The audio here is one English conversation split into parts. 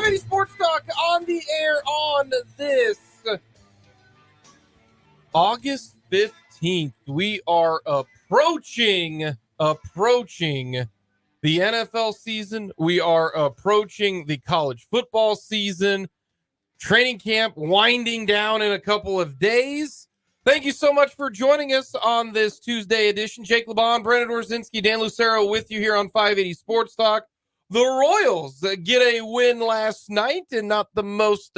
580 Sports Talk on the air on this August 15th. We are approaching the NFL season. We are approaching the college football season. Training camp winding down in a couple of days. Thank you so much for joining us on this Tuesday edition. Jake LeBon, Brandon Orzinski, Dan Lucero with you here on 580 Sports Talk. The Royals get a win last night in not the most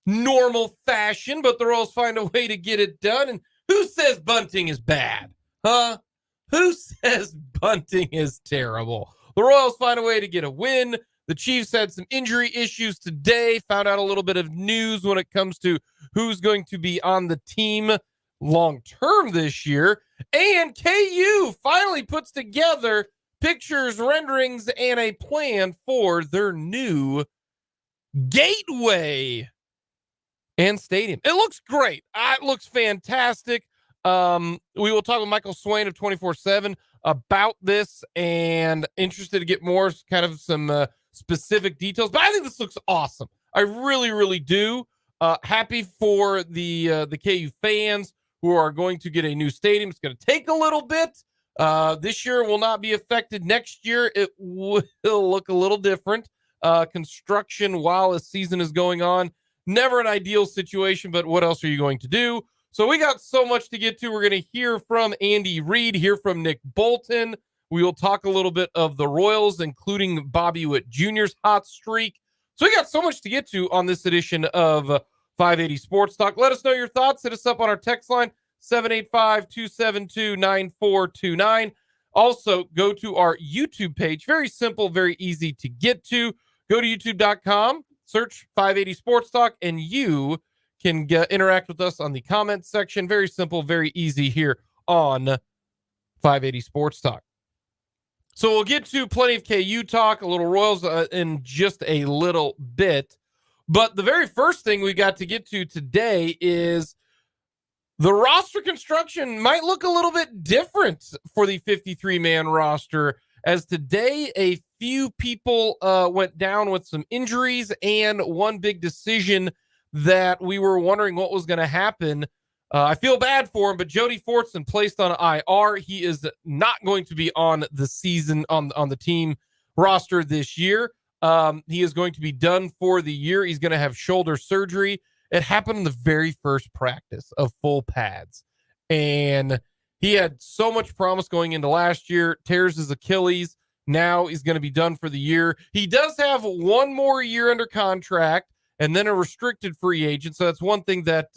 normal fashion, but the Royals find a way to get it done. And who says bunting is bad? Huh? Who says bunting is terrible? The Royals find a way to get a win. The Chiefs had some injury issues today, found out a little bit of news when it comes to who's going to be on the team long-term this year. And KU finally puts together pictures, renderings, and a plan for their new gateway and stadium. It looks great. It looks fantastic. We will talk with Michael Swain of 24/7 about this and interested to get more kind of some specific details, but I think this looks awesome. I really, really do. Happy for the KU fans who are going to get a new stadium. It's going to take a little bit. This year will not be affected. Next year, it will look a little different. Construction while the season is going on. Never an ideal situation, but what else are you going to do? So we got so much to get to. We're going to hear from Andy Reid, hear from Nick Bolton. We will talk a little bit of the Royals, including Bobby Witt Jr.'s hot streak. So we got so much to get to on this edition of 580 Sports Talk. Let us know your thoughts. Hit us up on our text line, 785-272-9429. Also, go to our YouTube page. Very simple, very easy to get to. Go to youtube.com, search 580 Sports Talk, and you can interact with us on the comments section. Very simple, very easy here on 580 Sports Talk. So we'll get to plenty of KU talk, a little Royals in just a little bit. But the very first thing we got to get to today is the roster construction might look a little bit different for the 53-man roster, as today a few people went down with some injuries, and one big decision that we were wondering what was going to happen. I feel bad for him, but Jody Fortson placed on IR. He is not going to be on the season on the team roster this year. He is going to be done for the year. He's going to have shoulder surgery. It happened in the very first practice of full pads, and he had so much promise going into last year. Tears his Achilles. Now he's going to be done for the year. He does have one more year under contract and then a restricted free agent. So that's one thing that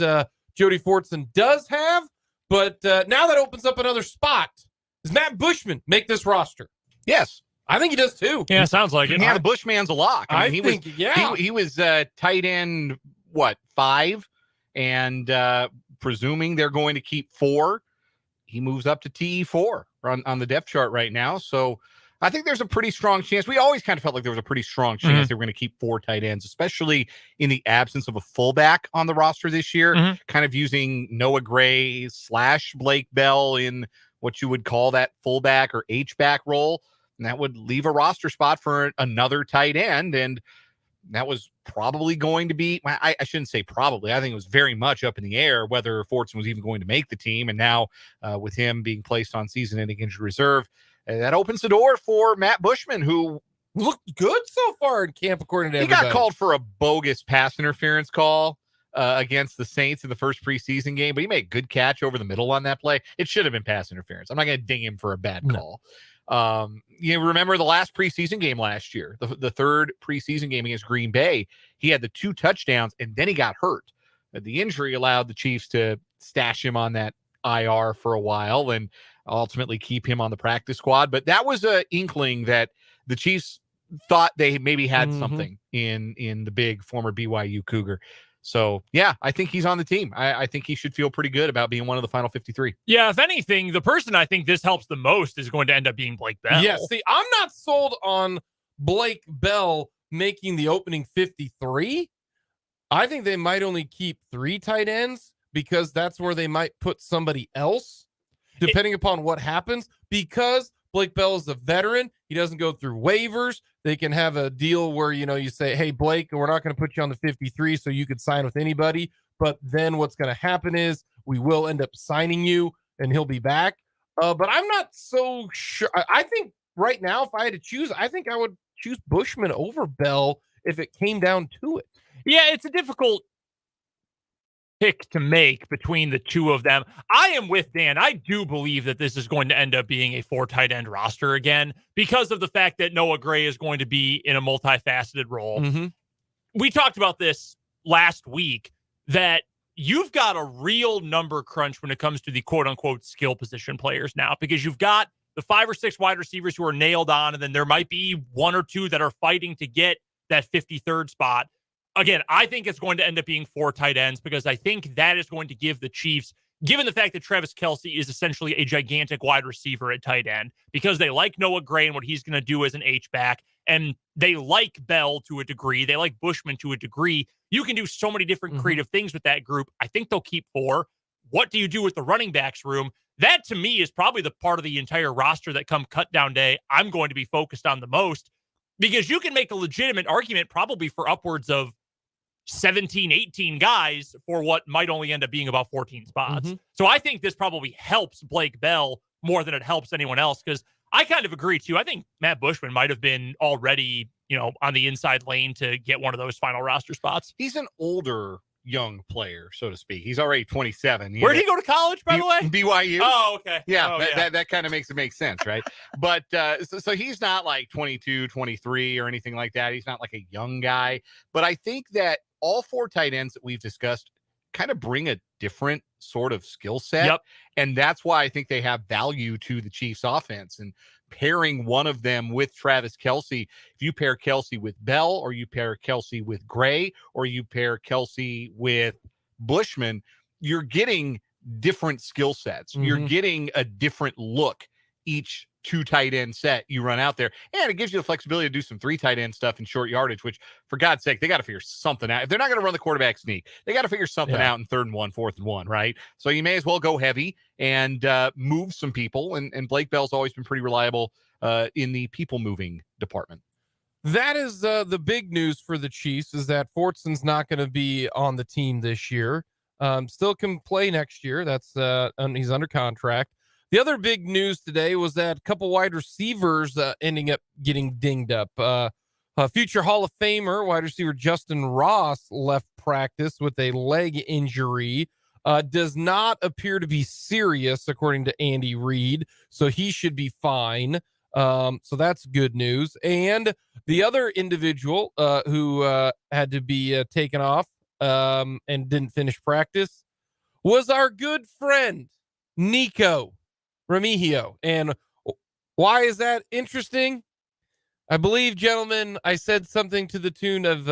Jody Fortson does have, but now that opens up another spot. Does Matt Bushman make this roster? Yes. I think he does too. Yeah, sounds like it. Yeah, the Bushman's a lock. I mean, think he was tight end, 5? And presuming they're going to keep 4, he moves up to TE4 on the depth chart right now. So I think there's a pretty strong chance. We always kind of felt like there was a pretty strong chance they were going to keep 4 tight ends, especially in the absence of a fullback on the roster this year, kind of using Noah Gray / Blake Bell in what you would call that fullback or H-back role. And that would leave a roster spot for another tight end. And that was probably going to be, I shouldn't say probably, I think it was very much up in the air whether Fortson was even going to make the team. And now with him being placed on season-ending injury reserve, that opens the door for Matt Bushman, who looked good so far in camp, according to everybody. He got called for a bogus pass interference call against the Saints in the first preseason game, but he made a good catch over the middle on that play. It should have been pass interference. I'm not going to ding him for a bad call. You remember the last preseason game last year, the third preseason game against Green Bay, he had the 2 touchdowns and then he got hurt. The injury allowed the Chiefs to stash him on that IR for a while and ultimately keep him on the practice squad. But that was an inkling that the Chiefs thought they maybe had something in the big former BYU Cougar. So, yeah, I think he's on the team. I think he should feel pretty good about being one of the final 53. Yeah, if anything, the person I think this helps the most is going to end up being Blake Bell. Yeah, see, I'm not sold on Blake Bell making the opening 53. I think they might only keep 3 tight ends because that's where they might put somebody else, depending upon what happens, because Blake Bell is a veteran. He doesn't go through waivers. They can have a deal where, you say, hey, Blake, we're not going to put you on the 53 so you could sign with anybody. But then what's going to happen is we will end up signing you and he'll be back. But I'm not so sure. I think right now, if I had to choose, I think I would choose Bushman over Bell if it came down to it. Yeah, it's a difficult pick to make between the two of them. I am with Dan. I do believe that this is going to end up being a 4 tight end roster again because of the fact that Noah Gray is going to be in a multifaceted role. Mm-hmm. We talked about this last week that you've got a real number crunch when it comes to the quote unquote skill position players now, because you've got the 5 or 6 wide receivers who are nailed on, and then there might be 1 or 2 that are fighting to get that 53rd spot. Again, I think it's going to end up being 4 tight ends because I think that is going to give the Chiefs, given the fact that Travis Kelce is essentially a gigantic wide receiver at tight end, because they like Noah Gray and what he's going to do as an H-back, and they like Bell to a degree. They like Bushman to a degree. You can do so many different creative things with that group. I think they'll keep 4. What do you do with the running backs room? That, to me, is probably the part of the entire roster that come cut down day I'm going to be focused on the most, because you can make a legitimate argument probably for upwards of 17, 18 guys for what might only end up being about 14 spots. So I think this probably helps Blake Bell more than it helps anyone else, because I kind of agree too. I think Matt Bushman might have been already, on the inside lane to get one of those final roster spots. He's an older young player, so to speak. He's already 27. Where did he go to college, by the way? BYU. Oh, okay. Yeah, Oh, that kind of makes it make sense, right? But so he's not like 22, 23 or anything like that. He's not like a young guy. But I think that all 4 tight ends that we've discussed kind of bring a different sort of skill set. Yep. And that's why I think they have value to the Chiefs offense. And pairing one of them with Travis Kelce, if you pair Kelce with Bell, or you pair Kelce with Gray, or you pair Kelce with Bushman, you're getting different skill sets. You're getting a different look each 2 tight end set you run out there. And it gives you the flexibility to do some 3 tight end stuff in short yardage, which, for God's sake, they got to figure something out. If they're not going to run the quarterback sneak, they got to figure something out in 3rd and 1, 4th and 1, right? So you may as well go heavy and move some people. And Blake Bell's always been pretty reliable in the people moving department. That is the big news for the Chiefs, is that Fortson's not going to be on the team this year. Still can play next year. That's he's under contract. The other big news today was that a couple wide receivers ending up getting dinged up. Future Hall of Famer wide receiver Justin Ross left practice with a leg injury. Does not appear to be serious, according to Andy Reid, so he should be fine. So that's good news. And the other individual who had to be taken off and didn't finish practice was our good friend Nico Remigio. And why is that interesting? I believe, gentlemen, I said something to the tune of,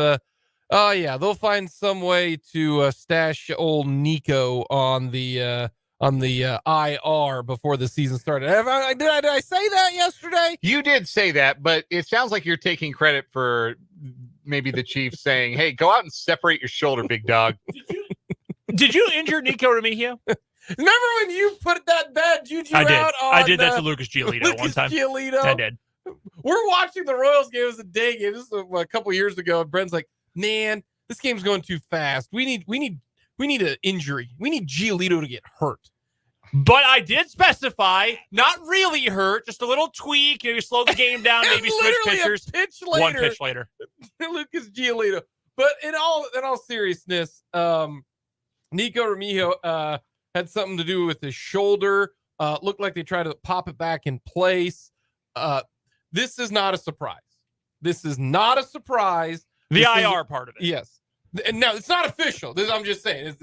they'll find some way to stash old Nico on the IR before the season started. Did I say that yesterday? You did say that, but it sounds like you're taking credit for maybe the Chiefs saying, hey, go out and separate your shoulder, big dog. Did you injure Nico Remigio? Remember when you put that bad juju I did. out on I did that to Lucas Giolito one time. Giolito? I did. We're watching the Royals game. It was a day game. This was a couple years ago. And Brent's like, man, this game's going too fast. We need an injury. We need Giolito to get hurt. But I did specify, not really hurt, just a little tweak. Maybe slow the game down, maybe switch pitchers. One pitch later. Lucas Giolito. But in all seriousness, Nico Remigio had something to do with his shoulder. Looked like they tried to pop it back in place. This is not a surprise. This is not a surprise. The IR part of it. Yes. No, it's not official. I'm just saying.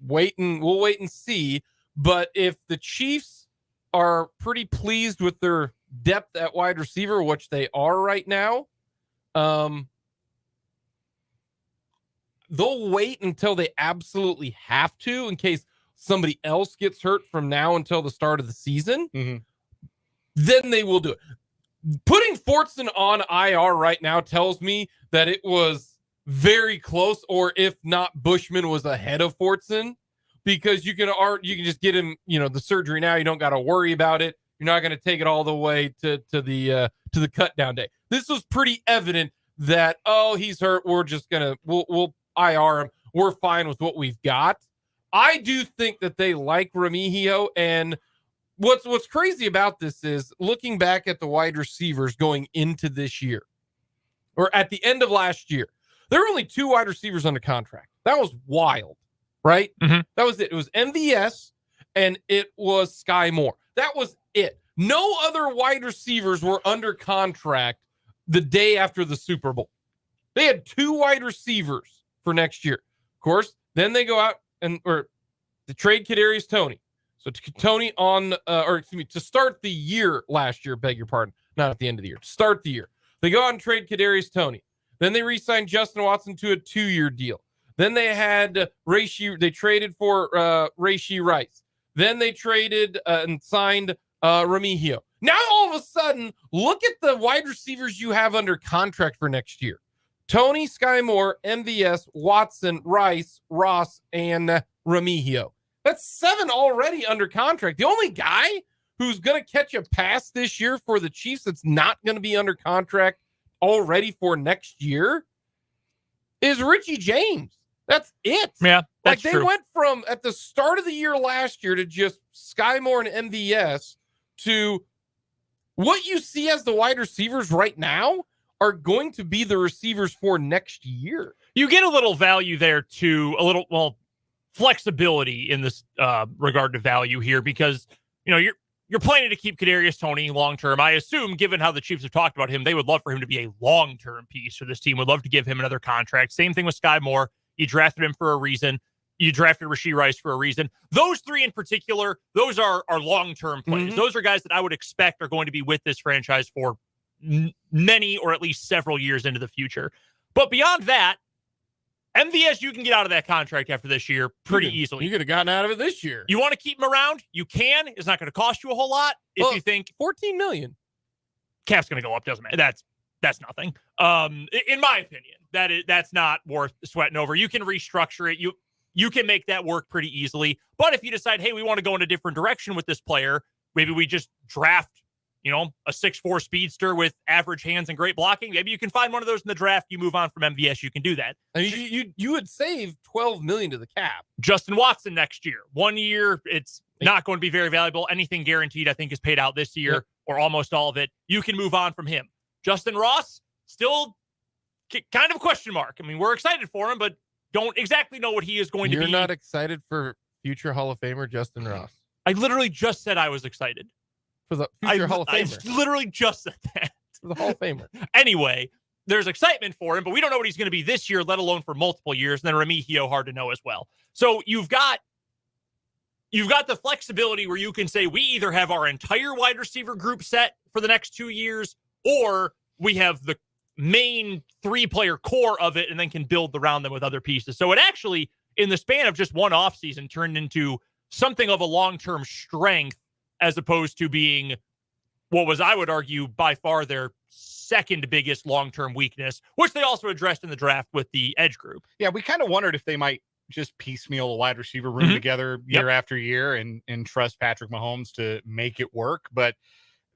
We'll wait and see. But if the Chiefs are pretty pleased with their depth at wide receiver, which they are right now, they'll wait until they absolutely have to in case somebody else gets hurt from now until the start of the season. Then they will do it. Putting Fortson on IR right now tells me that it was very close, or if not, Bushman was ahead of Fortson, because you can just get him, the surgery now. You don't got to worry about it. You're not going to take it all the way to the cut down day. This was pretty evident that, oh, he's hurt. We're just going to, we'll IR him. We're fine with what we've got. I do think that they like Remigio, and what's crazy about this is looking back at the wide receivers going into this year, or at the end of last year, there were only 2 wide receivers under contract. That was wild, right? Mm-hmm. That was it. It was MVS and it was Sky Moore. That was it. No other wide receivers were under contract the day after the Super Bowl. They had 2 wide receivers for next year. Of course, then they go out to trade Kadarius Toney. So Toney to start the year last year, beg your pardon, not at the end of the year, to start the year. They go out and trade Kadarius Toney. Then they re-signed Justin Watson to a 2-year deal. Then they had they traded for Rashee Rice. Then they traded and signed Remigio. Now all of a sudden, look at the wide receivers you have under contract for next year. Toney, Sky Moore, MVS, Watson, Rice, Ross, and Remigio. That's 7 already under contract. The only guy who's going to catch a pass this year for the Chiefs that's not going to be under contract already for next year is Richie James. That's it. Yeah, that's they true. went from at the start of the year last year to just Sky Moore and MVS to what you see as the wide receivers right now are going to be the receivers for next year. You get a little value there too, flexibility in this regard to value here, because you're planning to keep Kadarius Toney long term. I assume, given how the Chiefs have talked about him, they would love for him to be a long term piece for this team. Would love to give him another contract. Same thing with Sky Moore. You drafted him for a reason. You drafted Rashee Rice for a reason. Those 3 in particular, those are long term plays. Mm-hmm. Those are guys that I would expect are going to be with this franchise for many or at least several years into the future. But beyond that, MVS, you can get out of that contract after this year pretty easily. You could have gotten out of it this year. You want to keep him around? You can. It's not going to cost you a whole lot. If you think $14 million, cap's going to go up, doesn't matter. That's nothing. In my opinion, that's not worth sweating over. You can restructure it. You can make that work pretty easily. But if you decide, hey, we want to go in a different direction with this player, maybe we just draft, a 6'4" speedster with average hands and great blocking. Maybe you can find one of those in the draft. You move on from MVS. You can do that. I mean, you would save $12 million to the cap. Justin Watson next year. 1 year, it's not going to be very valuable. Anything guaranteed, I think, is paid out this year, or almost all of it. You can move on from him. Justin Ross, still kind of a question mark. I mean, we're excited for him, but don't exactly know what he is going to be. You're not excited for future Hall of Famer Justin Ross? I literally just said I was excited. For the future Hall of Famer. I literally just said that. For the Hall of Famer. Anyway, there's excitement for him, but we don't know what he's going to be this year, let alone for multiple years. And then Remigio, hard to know as well. So you've got the flexibility where you can say we either have our entire wide receiver group set for the next 2 years, or we have the main 3-player core of it and then can build around them with other pieces. So it actually, in the span of just one offseason, turned into something of a long-term strength, as opposed to being what was, I would argue, by far their second biggest long-term weakness, which they also addressed in the draft with the edge group. Yeah, we kind of wondered if they might just piecemeal a wide receiver room together year after year and trust Patrick Mahomes to make it work. But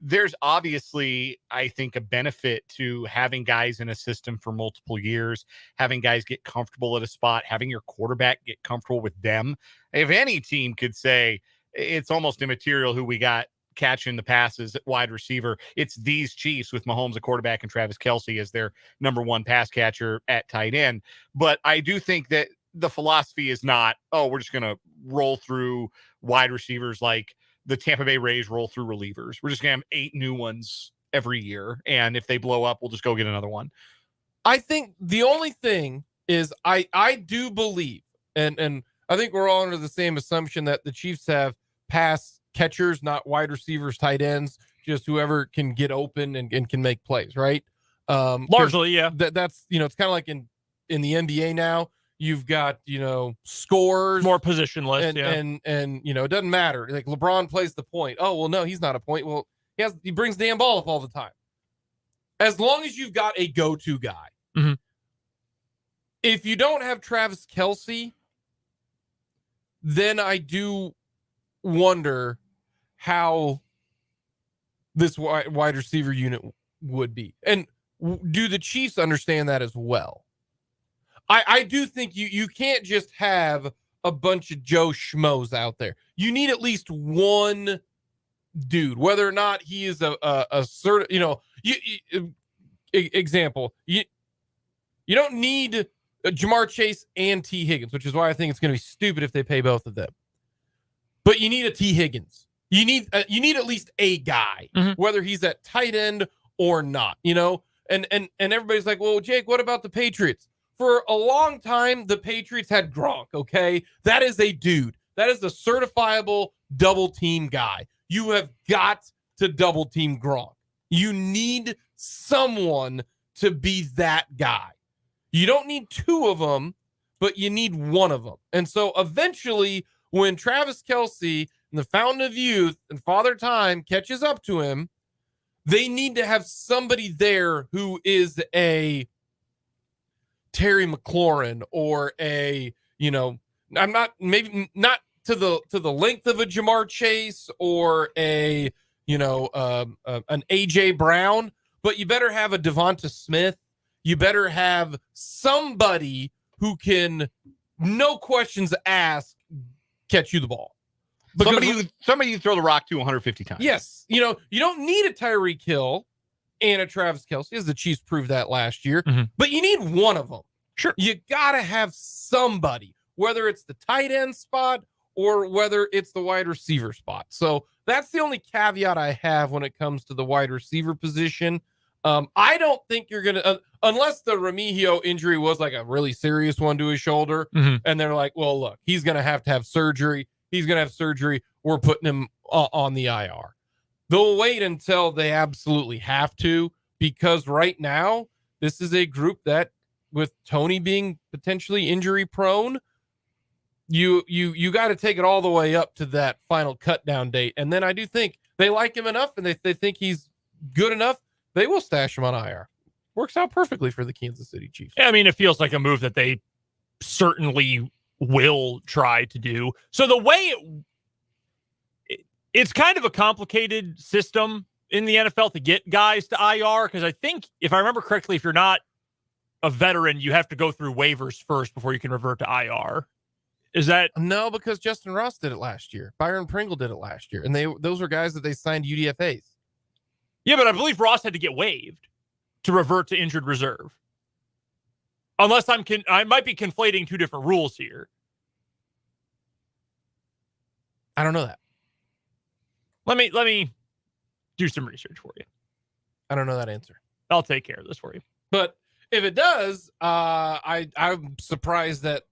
there's obviously, I think, a benefit to having guys in a system for multiple years, having guys get comfortable at a spot, having your quarterback get comfortable with them. If any team could say it's almost immaterial who we got catching the passes at wide receiver, it's these Chiefs with Mahomes, a quarterback, and Travis Kelce as their number 1 pass catcher at tight end. But I do think that the philosophy is not, we're just going to roll through wide receivers like the Tampa Bay Rays roll through relievers. We're just going to have 8 new ones every year. And if they blow up, we'll just go get another one. I think the only thing is I do believe, and I think we're all under the same assumption that the Chiefs have pass catchers, not wide receivers, tight ends, just whoever can get open and can make plays, right? Largely, yeah. That's, it's kind of like in the NBA now. You've got, scores, more positionless, and it doesn't matter. Like LeBron plays the point. Oh, well, no, he's not a point. Well, he brings the damn ball up all the time. As long as you've got a go-to guy. Mm-hmm. If you don't have Travis Kelce, then I do wonder how this wide receiver unit would be. And do the Chiefs understand that as well? I do think you can't just have a bunch of Joe Schmoes out there. You need at least one dude, whether or not he is a certain, example. You don't need Jamar Chase and T. Higgins, which is why I think it's going to be stupid if they pay both of them. But you need a T. Higgins. You need at least a guy, whether he's at tight end or not. And everybody's like, well, Jake, what about the Patriots? For a long time, the Patriots had Gronk, okay? That is a dude. That is a certifiable double team guy. You have got to double team Gronk. You need someone to be that guy. You don't need two of them, but you need one of them. And so eventually, when Travis Kelce and the Fountain of Youth and Father Time catches up to him, they need to have somebody there who is a Terry McLaurin or I'm not, maybe not to the length of a Jamar Chase or an AJ Brown, but you better have a Devonta Smith. You better have somebody who can, no questions asked, catch you the ball. Somebody you throw the rock to 150 times. Yes. You don't need a Tyreek Hill and a Travis Kelce, as the Chiefs proved that last year, but you need one of them. Sure. You got to have somebody, whether it's the tight end spot or whether it's the wide receiver spot. So that's the only caveat I have when it comes to the wide receiver position. I don't think you're going to, unless the Remigio injury was like a really serious one to his shoulder, and they're like, well, look, he's going to have surgery. He's going to have surgery. We're putting him on the IR. They'll wait until they absolutely have to, because right now, this is a group that, with Tony being potentially injury prone, you got to take it all the way up to that final cut down date. And then I do think they like him enough and they think he's good enough. They will stash him on IR. Works out perfectly for the Kansas City Chiefs. I mean, it feels like a move that they certainly will try to do. So the way it's kind of a complicated system in the NFL to get guys to IR, because I think, if I remember correctly, if you're not a veteran, you have to go through waivers first before you can revert to IR. Is that? No, because Justin Ross did it last year. Byron Pringle did it last year. And those were guys that they signed UDFAs. Yeah, but I believe Ross had to get waived to revert to injured reserve. Unless I might be conflating two different rules here. I don't know that. Let me do some research for you. I don't know that answer. I'll take care of this for you. But if it does, I'm surprised that.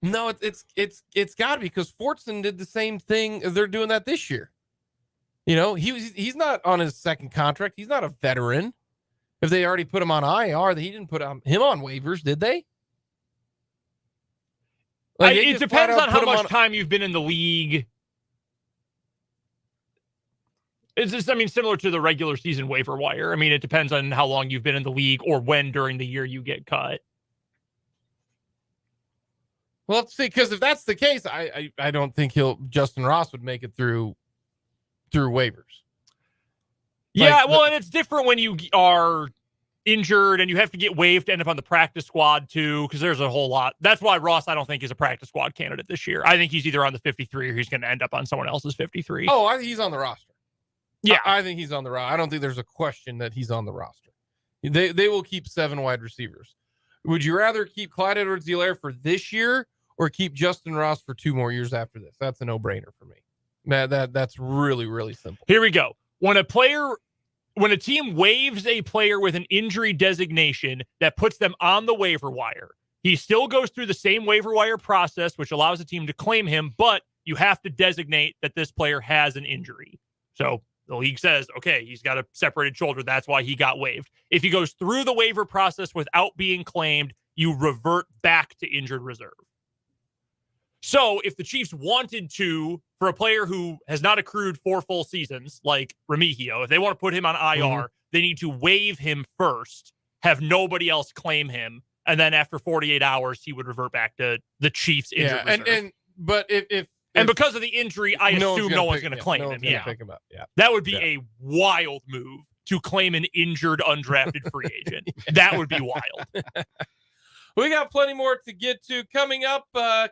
No, it's got to be, because Fortson did the same thing. They're doing that this year. He's not on his second contract. He's not a veteran. If they already put him on IR, he didn't put him on waivers, did they? It depends on how much time you've been in the league. It's just, similar to the regular season waiver wire. It depends on how long you've been in the league or when during the year you get cut. Well, let's see, because if that's the case, I don't think Justin Ross would make it through waivers. Yeah, and it's different when you are injured and you have to get waived to end up on the practice squad too, because there's a whole lot. That's why Ross, I don't think, is a practice squad candidate this year. I think he's either on the 53 or he's going to end up on someone else's 53. Oh, I think he's on the roster. Yeah, I think he's on the roster. I don't think there's a question that he's on the roster. They will keep 7 wide receivers. Would you rather keep Clyde Edwards-Helaire for this year or keep Justin Ross for 2 more years after this? That's a no-brainer for me. That's really, really simple. Here we go. When a team waives a player with an injury designation that puts them on the waiver wire, he still goes through the same waiver wire process, which allows the team to claim him, but you have to designate that this player has an injury. So the league says, okay, he's got a separated shoulder. That's why he got waived. If he goes through the waiver process without being claimed, you revert back to injured reserve. So if the Chiefs wanted to, for a player who has not accrued 4 full seasons, like Remigio, if they want to put him on IR, they need to waive him first, have nobody else claim him, and then after 48 hours, he would revert back to the Chiefs injured reserve. But if And because of the injury, I assume no one's going to claim him. Yeah. Pick him up. Yeah. That would be a wild move to claim an injured, undrafted free agent. That would be wild. We got plenty more to get to coming up.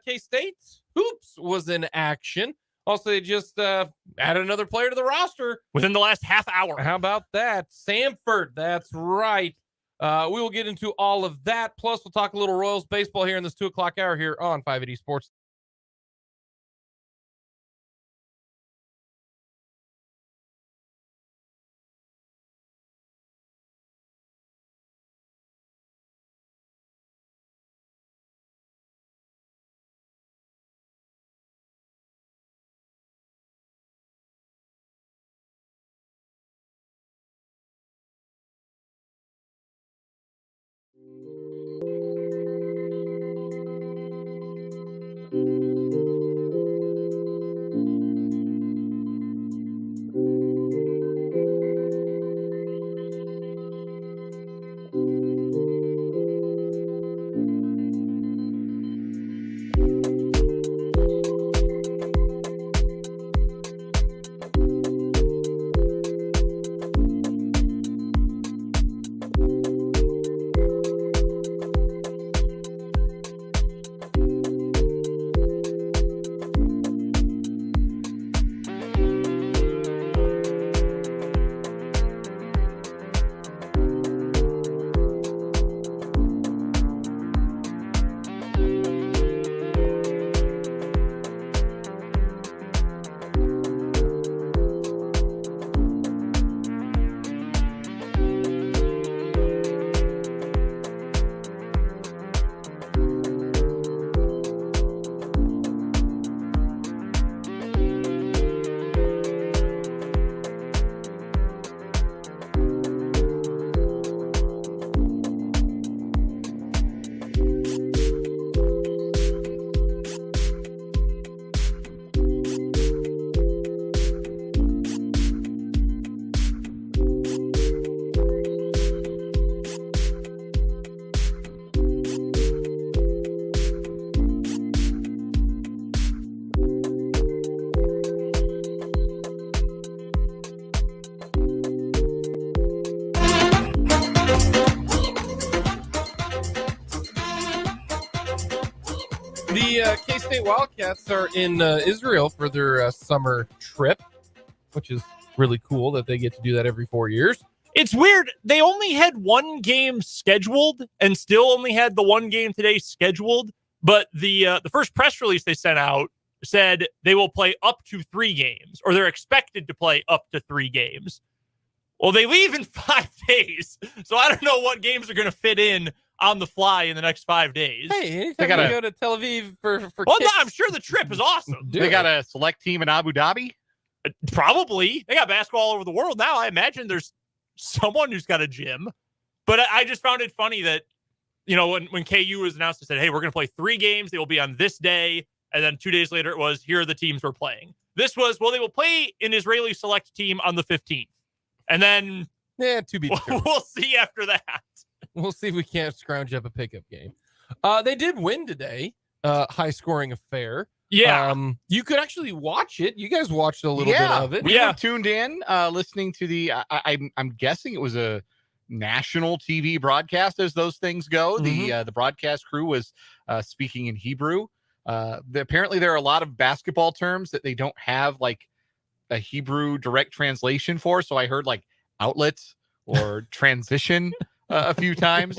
K-State Hoops was in action. Also, they just added another player to the roster within the last half hour. How about that? Samford. That's right. We will get into all of that. Plus, we'll talk a little Royals baseball here in this 2:00 hour here on 580 Sports. The K-State Wildcats are in Israel for their summer trip, which is really cool that they get to do that every 4 years. It's weird. They only had one game scheduled and still only had the one game today scheduled. But the first press release they sent out said they will play up to 3 games, or they're expected to play up to 3 games. Well, they leave in 5 days. So I don't know what games are going to fit in on the fly in the next 5 days. Hey, anytime you go to Tel Aviv for well, kicks, no, I'm sure the trip is awesome. They got a select team in Abu Dhabi? Probably. They got basketball all over the world now. I imagine there's someone who's got a gym. But I just found it funny that, you know, when KU was announced, it said, hey, we're going to play 3 games. They will be on this day. And then 2 days later, it was, here are the teams we're playing. This was, well, they will play an Israeli select team on the 15th. And then to be determined. We'll see after that. We'll see if we can't scrounge up a pickup game. They did win today. High scoring affair. Yeah. You could actually watch it. You guys watched a little bit of it. We were tuned in, listening to the, I'm guessing it was a national TV broadcast as those things go. The broadcast crew was speaking in Hebrew. Apparently there are a lot of basketball terms that they don't have like a Hebrew direct translation for. So I heard like outlets or transition a few times.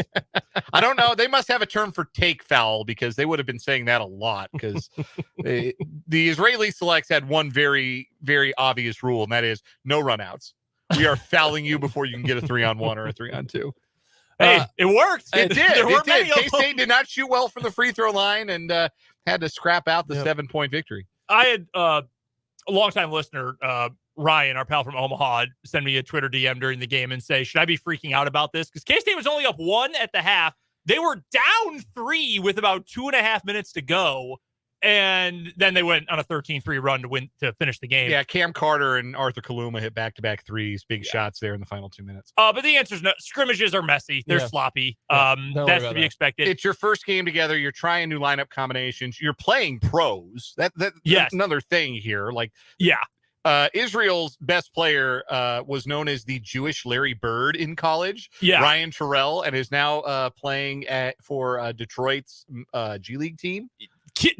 I don't know. They must have a term for take foul because they would have been saying that a lot because the Israeli selects had one very, very obvious rule, and that is no runouts. We are fouling you before you can get a 3-on-1 or a 3-on-2. Hey, it worked. It did. There were many of them. K-State did not shoot well from the free throw line and had to scrap out the 7-point victory. I had a longtime listener, Ryan, our pal from Omaha, send me a Twitter DM during the game and say, should I be freaking out about this? Because K-State was only up 1 at the half. They were down 3 with about 2.5 minutes to go. And then they went on a 13-3 run to finish the game. Yeah, Cam Carter and Arthur Kaluma hit back-to-back threes, big shots there in the final 2 minutes. But the answer is no. Scrimmages are messy. They're sloppy. That's to be expected. It's your first game together. You're trying new lineup combinations. You're playing pros. That's another thing here. Like, Israel's best player was known as the Jewish Larry Bird in college. Yeah. Ryan Terrell, and is now playing for Detroit's G League team.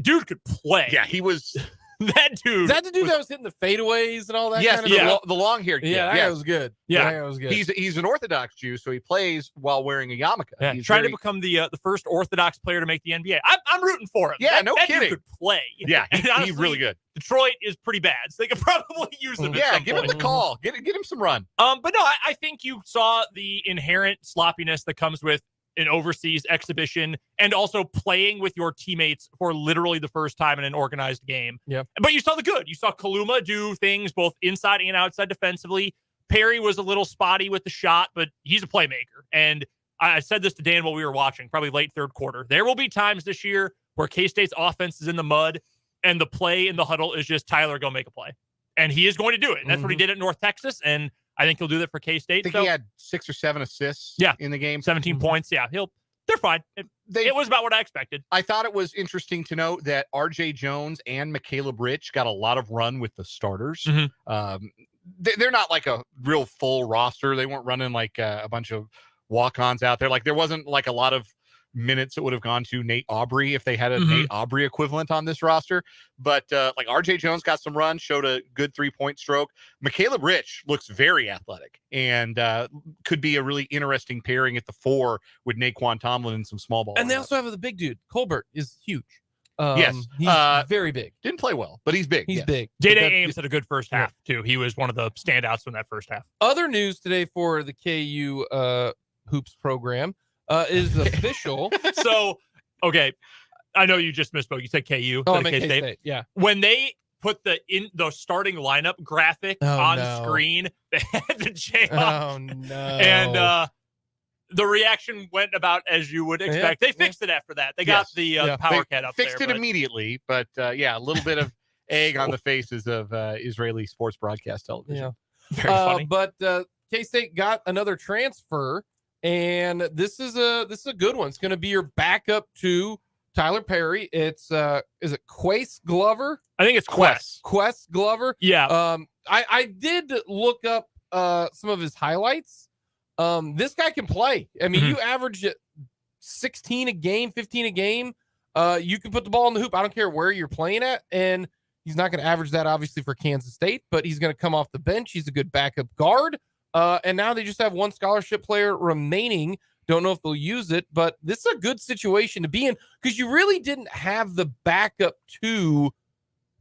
Dude could play. Yeah, he was... That dude. Is that the dude that was hitting the fadeaways and all that? Yes, kind of the long hair kid. Yeah, that was good. Yeah, that was good. He's an Orthodox Jew, so he plays while wearing a yarmulke. Yeah, he's trying to become the first Orthodox player to make the NBA. I'm rooting for him. Yeah, that kidding. Dude could play. Yeah, honestly, he's really good. Detroit is pretty bad, so they could probably use him. Yeah, give him the call. Get him some run. But no, I think you saw the inherent sloppiness that comes with an overseas exhibition and also playing with your teammates for literally the first time in an organized game. Yeah. But you saw the good. You saw Kaluma do things both inside and outside defensively. Perry was a little spotty with the shot, but he's a playmaker. And I said this to Dan while we were watching, probably late third quarter. There will be times this year where K-State's offense is in the mud and the play in the huddle is just Tyler, go make a play. And he is going to do it. And that's what he did at North Texas. And I think he'll do that for K-State. I think he had 6 or 7 assists in the game. 17 points. Yeah, they're fine. It was about what I expected. I thought it was interesting to note that R.J. Jones and McCaleb Rich got a lot of run with the starters. They're not like a real full roster. They weren't running like a bunch of walk-ons out there. Like there wasn't like a lot of minutes that would have gone to Nate Aubrey if they had a Nate Aubrey equivalent on this roster. But like RJ Jones got some run, showed a good 3-point stroke. McCaleb Rich looks very athletic and could be a really interesting pairing at the 4 with Naquan Tomlin and some small ball. And they also have the big dude. Colbert is huge. Yes. He's very big. Didn't play well, but he's big. He's big. J.J. Ames had a good first half, too. He was one of the standouts in that first half. Other news today for the KU Hoops program. Is official. So, okay, I know you just misspoke. You said KU. Oh, I meant K-State. Yeah. When they put the starting lineup graphic on screen, they had the Jayhawk. Oh no! And the reaction went about as you would expect. They fixed it after that. They got the power cat up there. Fixed it immediately, but a little bit of egg on the faces of Israeli sports broadcast television. Yeah. Very funny. But K-State got another transfer. And this is a good one. It's going to be your backup to Tyler Perry. It's is it Quace Glover? I think it's Quest. Quest Glover. Yeah. I did look up some of his highlights. This guy can play. I mean, you average 16 a game, 15 a game. You can put the ball in the hoop. I don't care where you're playing at. And he's not going to average that obviously for Kansas State, but he's going to come off the bench. He's a good backup guard. And now they just have one scholarship player remaining. Don't know if they'll use it, but this is a good situation to be in because you really didn't have the backup to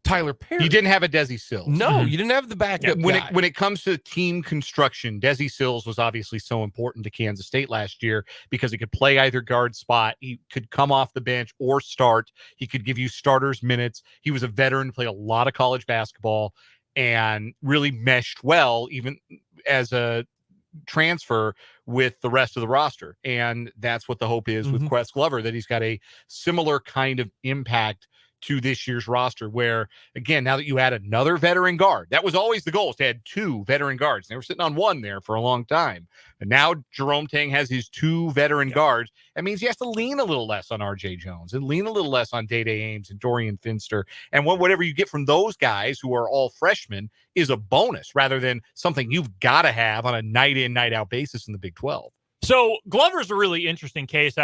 Tyler Perry. You didn't have a Desi Sills. No, you didn't have the backup. Yeah, when it comes to team construction, Desi Sills was obviously so important to Kansas State last year because he could play either guard spot. He could come off the bench or start. He could give you starters minutes. He was a veteran, played a lot of college basketball, and really meshed well, even as a transfer with the rest of the roster. And that's what the hope is with Quest Glover, that he's got a similar kind of impact to this year's roster where, again, now that you add another veteran guard, that was always the goal, is to add 2 veteran guards. They were sitting on 1 there for a long time. And now Jerome Tang has his 2 veteran guards. That means he has to lean a little less on R.J. Jones and lean a little less on Day-Day Ames and Dorian Finster. And whatever you get from those guys who are all freshmen is a bonus rather than something you've got to have on a night-in, night-out basis in the Big 12. So Glover's a really interesting case.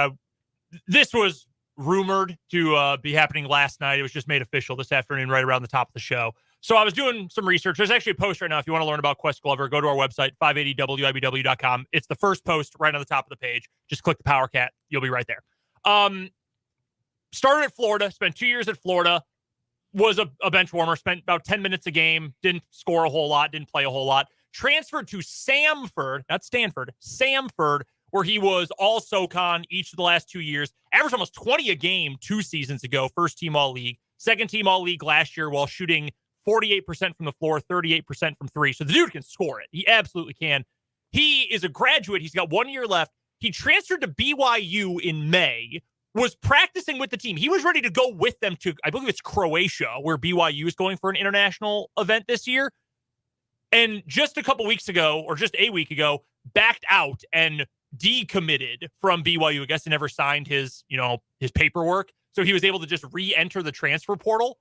This was rumored to be happening last night. It was just made official this afternoon, right around the top of the show. So I was doing some research. There's actually a post right now. If you want to learn about Quest Glover, go to our website, 580wibw.com. It's the first post right on the top of the page. Just click the Power Cat. You'll be right there. Started at Florida, spent 2 years at Florida, was a bench warmer, spent about 10 minutes a game, didn't score a whole lot, didn't play a whole lot. Transferred to Samford, not Stanford, Samford, where he was all SoCon each of the last 2 years, averaged almost 20 a game 2 seasons ago, first team all-league, second team all-league last year while shooting 48% from the floor, 38% from 3. So the dude can score it. He absolutely can. He is a graduate. He's got 1 year left. He transferred to BYU in May, was practicing with the team. He was ready to go with them to, I believe it's Croatia, where BYU is going for an international event this year. And just a couple weeks ago, or just a week ago, backed out and decommitted from BYU. I guess he never signed his paperwork. So he was able to just re-enter the transfer portal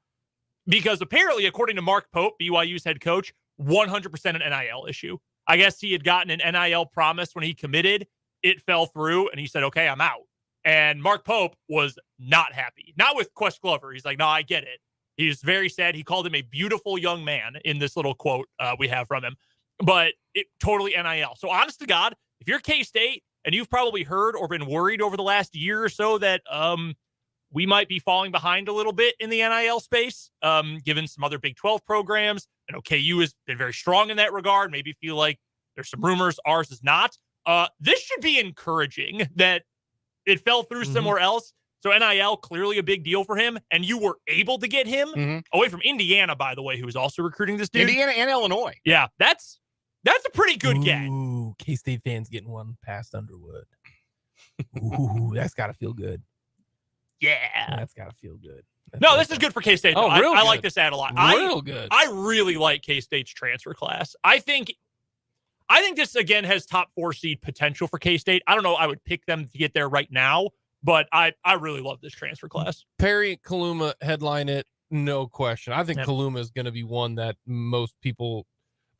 because apparently, according to Mark Pope, BYU's head coach, 100% an NIL issue. I guess he had gotten an NIL promise when he committed. It fell through and he said, okay, I'm out. And Mark Pope was not happy. Not with Quest Glover. He's like, no, I get it. He's very sad. He called him a beautiful young man in this little quote we have from him. But it totally NIL. So honest to God, if you're K-State and you've probably heard or been worried over the last year or so that we might be falling behind a little bit in the NIL space, given some other Big 12 programs. I know KU has been very strong in that regard. Maybe feel like there's some rumors. Ours is not. This should be encouraging that it fell through somewhere else. So NIL, clearly a big deal for him. And you were able to get him away from Indiana, by the way, who is also recruiting this dude. Indiana and Illinois. Yeah, that's a pretty good get. Ooh, K-State fans getting one past Underwood. Ooh, that's got to feel good. Yeah. That's got to feel good. This is good for K-State. Oh, real I good. like this ad a lot. Real good. I really like K-State's transfer class. I think this, again, has top 4 seed potential for K-State. I don't know. I would pick them to get there right now, but I really love this transfer class. Perry Kaluma headline it, no question. I think Kaluma is going to be one that most people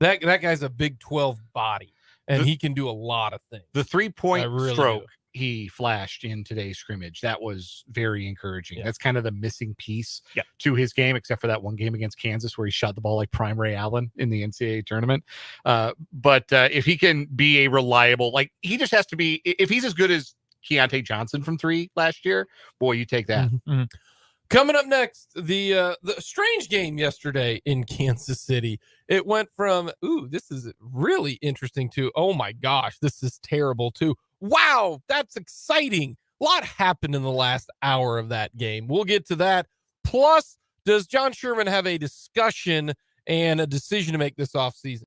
that guy's a Big 12 body, and he can do a lot of things. The 3-point really stroke he flashed in today's scrimmage, that was very encouraging. That's kind of the missing piece to his game, except for that one game against Kansas where he shot the ball like Prime Ray Allen in the NCAA tournament. But if he can be a reliable, like he just has to be, if he's as good as Keontae Johnson from 3 last year, boy, you take that. Coming up next, the strange game yesterday in Kansas City. It went from, this is really interesting, to, oh my gosh, this is terrible, too. Wow, that's exciting. A lot happened in the last hour of that game. We'll get to that. Plus, does John Sherman have a discussion and a decision to make this offseason?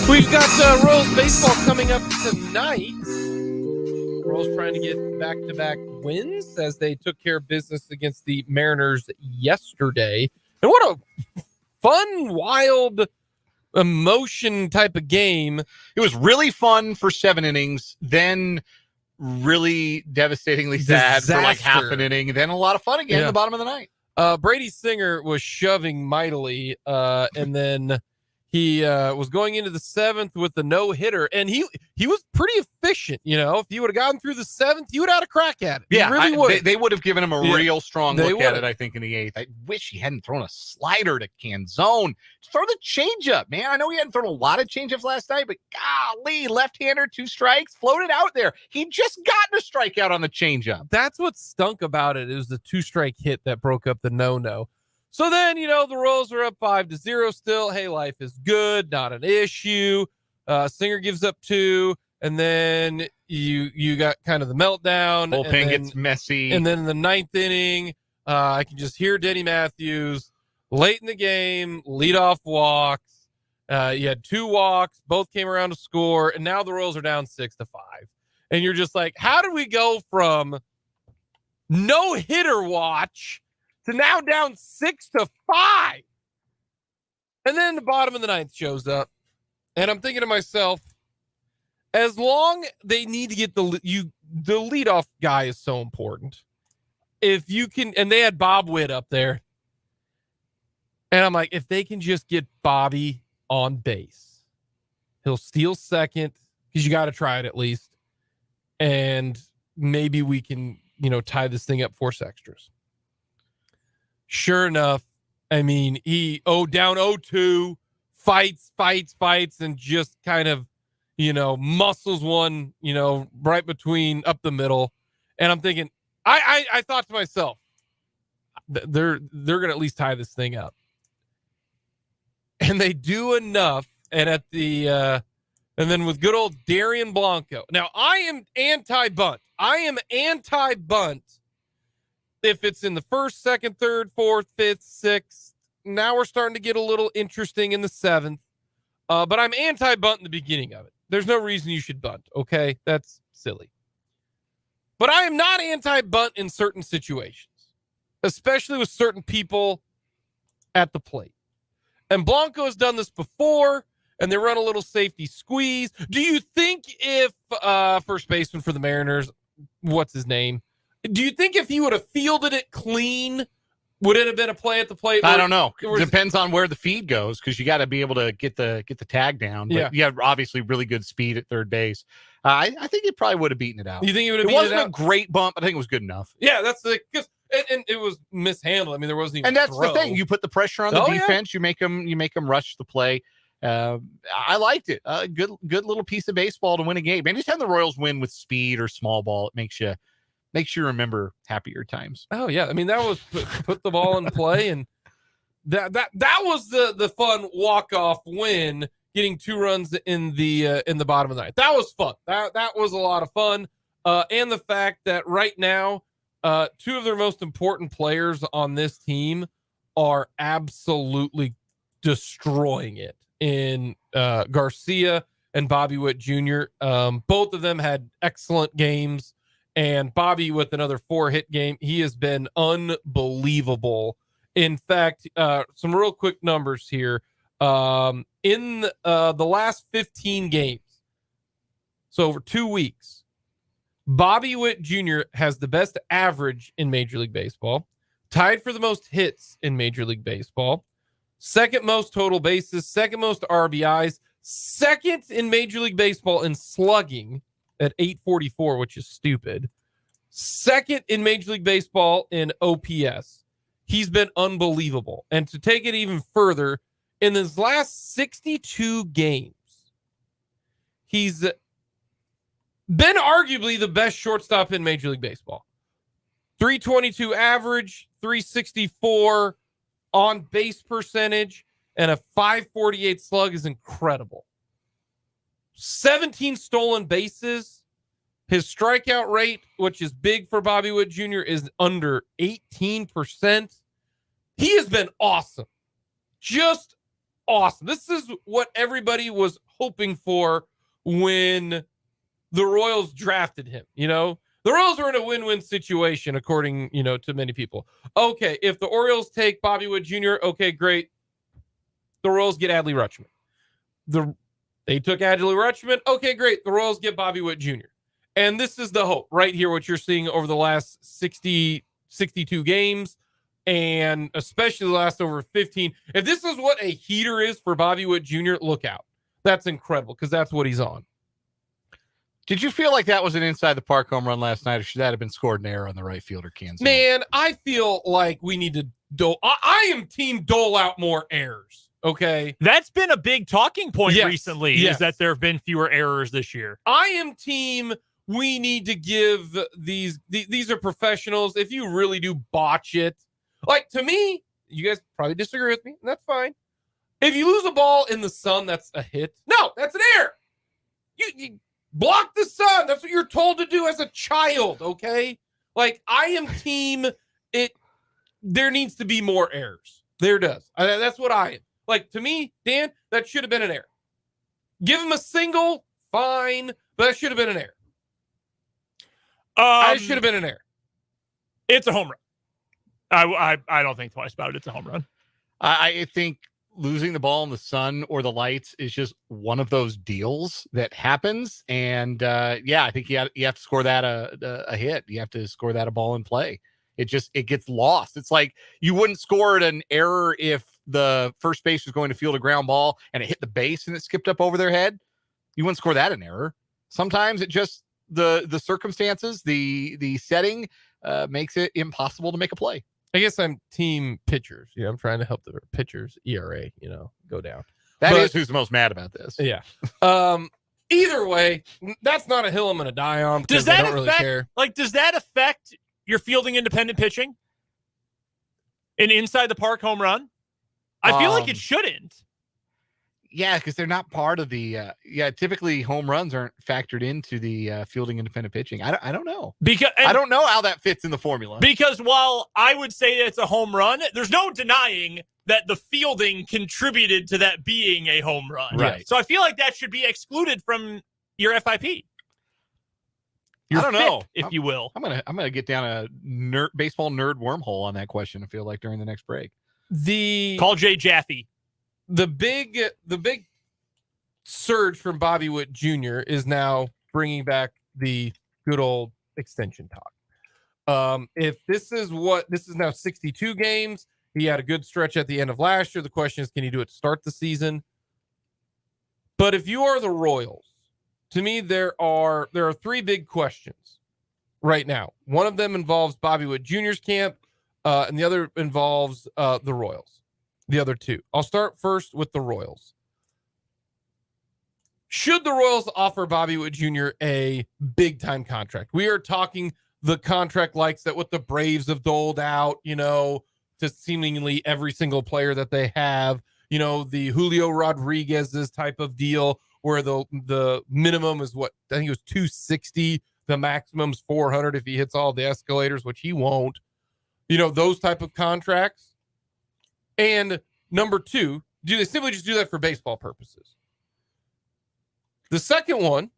We've got Royals baseball coming up tonight. Royals trying to get back-to-back wins as they took care of business against the Mariners yesterday. And what a fun, wild, emotion type of game. It was really fun for 7 innings, then really devastatingly sad for like half an inning, then a lot of fun again at the bottom of the night. Brady Singer was shoving mightily, and then He was going into the 7th with the no-hitter, and he was pretty efficient. If he would have gotten through the 7th, he would have had a crack at it. He really would. They would have given him a real strong look at it, I think, in the 8th. I wish he hadn't thrown a slider to Canzone. Throw the changeup, man. I know he hadn't thrown a lot of changeups last night, but golly, left-hander, 2 strikes, floated out there. He just gotten a strikeout on the changeup. That's what stunk about it. It was the 2-strike hit that broke up the no-no. So then, the Royals are up 5-0 still. Hey, life is good, not an issue. Singer gives up 2, and then you got kind of the meltdown. Bullpen gets messy. And then in the 9th inning, I can just hear Denny Matthews late in the game, leadoff walks. You had 2 walks, both came around to score, and now the Royals are down 6-5. And you're just like, how did we go from no-hitter watch to now down 6-5? And then the bottom of the 9th shows up, and I'm thinking to myself, as long they need to get the leadoff guy is so important. If you can, and they had Bob Witt up there, and I'm like, if they can just get Bobby on base, he'll steal second, because you got to try it at least, and maybe we can tie this thing up 4 extras. Sure enough, I mean, he down 0-2, fights, and just kind of, muscles one, right between up the middle. And I'm thinking, I thought to myself, they're gonna at least tie this thing up. And they do enough, and at the and then with good old Darian Blanco. Now I am anti-bunt. If it's in the 1st, 2nd, 3rd, 4th, 5th, 6th, now we're starting to get a little interesting in the 7th. But I'm anti-bunt in the beginning of it. There's no reason you should bunt, okay? That's silly. But I am not anti-bunt in certain situations, especially with certain people at the plate. And Blanco has done this before, and they run a little safety squeeze. Do you think if first baseman for the Mariners, what's his name? Do you think if he would have fielded it clean, would it have been a play at the plate? I don't know. Depends on where the feed goes, because you got to be able to get the tag down. But yeah, you have obviously really good speed at third base. I think he probably would have beaten it out. You think he would have beaten it out? It wasn't a great bump, but I think it was good enough. Yeah, that's and it was mishandled. I mean, there wasn't even. And that's the thing. You put the pressure on the defense. Yeah. You make them rush the play. I liked it. Good little piece of baseball to win a game. Anytime the Royals win with speed or small ball, it makes you remember happier times. Oh yeah, I mean that was put the ball in play, and that was the fun walk-off win, getting 2 runs in the bottom of the 9th. That was fun. That was a lot of fun, and the fact that right now 2 of their most important players on this team are absolutely destroying it in Garcia and Bobby Witt Jr. Both of them had excellent games. And Bobby with another 4-hit game. He has been unbelievable. In fact, some real quick numbers here. In the last 15 games, so over 2 weeks, Bobby Witt Jr. has the best average in Major League Baseball, tied for the most hits in Major League Baseball, 2nd most total bases, 2nd most RBIs, 2nd in Major League Baseball in slugging at 844, which is stupid. 2nd in Major League Baseball in OPS. He's been unbelievable. And to take it even further, in his last 62 games, he's been arguably the best shortstop in Major League Baseball. 322 average, 364 on base percentage, and a 548 slug is incredible. 17 stolen bases. His strikeout rate, which is big for Bobby Witt Jr., is under 18%. He has been awesome. Just awesome. This is what everybody was hoping for when the Royals drafted him. The Royals are in a win-win situation, according, to many people. Okay, if the Orioles take Bobby Witt Jr., okay, great. The Royals get Adley Rutschman. They took Adley Rutschman. Okay, great. The Royals get Bobby Witt Jr. And this is the hope right here, what you're seeing over the last 62 games. and especially the last over 15. If this is what a heater is for Bobby Witt Jr., look out. That's incredible because that's what he's on. Did you feel like that was an inside the park home run last night, or should that have been scored an error on the right fielder Kansas? Man, I feel like we need to I am team dole out more errors. Okay. That's been a big talking point recently, yes. is that there have been fewer errors this year. I am team we need to give these are professionals. If you really do botch it, like to me, you guys probably disagree with me, and that's fine. If you lose a ball in the sun, that's a hit. No, that's an error. You block the sun. That's what you're told to do as a child, okay? Like, I am team it. There needs to be more errors. There does. That's what I am. Like, to me, Dan, that should have been an error. Give him a single, fine, but that should have been an error. I should have been an error. It's a home run. I don't think twice about it. It's a home run. I think losing the ball in the sun or the lights is just one of those deals that happens. And I think you have to score that a hit. You have to score that a ball in play. It gets lost. It's like you wouldn't score an error if the first base was going to field a ground ball and it hit the base and it skipped up over their head. You wouldn't score that an error. Sometimes it just the circumstances, the setting makes it impossible to make a play. I guess I'm team pitchers. I'm trying to help the pitchers ERA, go down. That is who's the most mad about this. Yeah. Either way, that's not a hill I'm going to die on because I don't really care. Like, does that affect your fielding independent pitching? An inside the park home run? I feel like it shouldn't. Yeah, because they're not part of the typically home runs aren't factored into the fielding independent pitching. I don't know. I don't know how that fits in the formula. Because while I would say it's a home run, there's no denying that the fielding contributed to that being a home run. Right. So I feel like that should be excluded from your FIP. I don't know, if you will. I'm gonna get down a baseball nerd wormhole on that question. I feel like during the next break. Call Jay Jaffe. The big surge from Bobby Witt Jr. is now bringing back the good old extension talk. If this is now 62 games. He had a good stretch at the end of last year. The question is, can he do it to start the season? But if you are the Royals, to me, there are three big questions right now. One of them involves Bobby Witt Jr.'s camp, and the other involves the Royals. The other two. I'll start first with the Royals. Should the Royals offer Bobby Witt Jr. a big-time contract? We are talking the contract likes that what the Braves have doled out, to seemingly every single player that they have. The Julio Rodriguez's type of deal where the minimum is what? I think it was $260. The maximum's $400 if he hits all the escalators, which he won't. Those type of contracts. And number two, do they simply just do that for baseball purposes? The second one,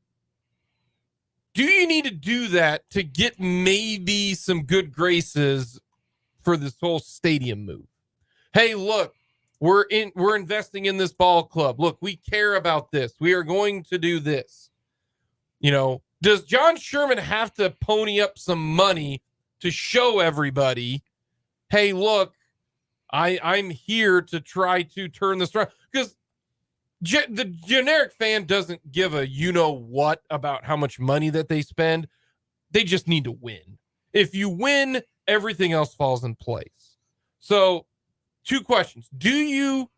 do you need to do that to get maybe some good graces for this whole stadium move? Hey, look, we're investing in this ball club. Look, we care about this. We are going to do this. Does John Sherman have to pony up some money to show everybody, hey, look, I'm here to try to turn this around? Because the generic fan doesn't give a what about how much money that they spend. They just need to win. If you win, everything else falls in place. So, two questions. Do you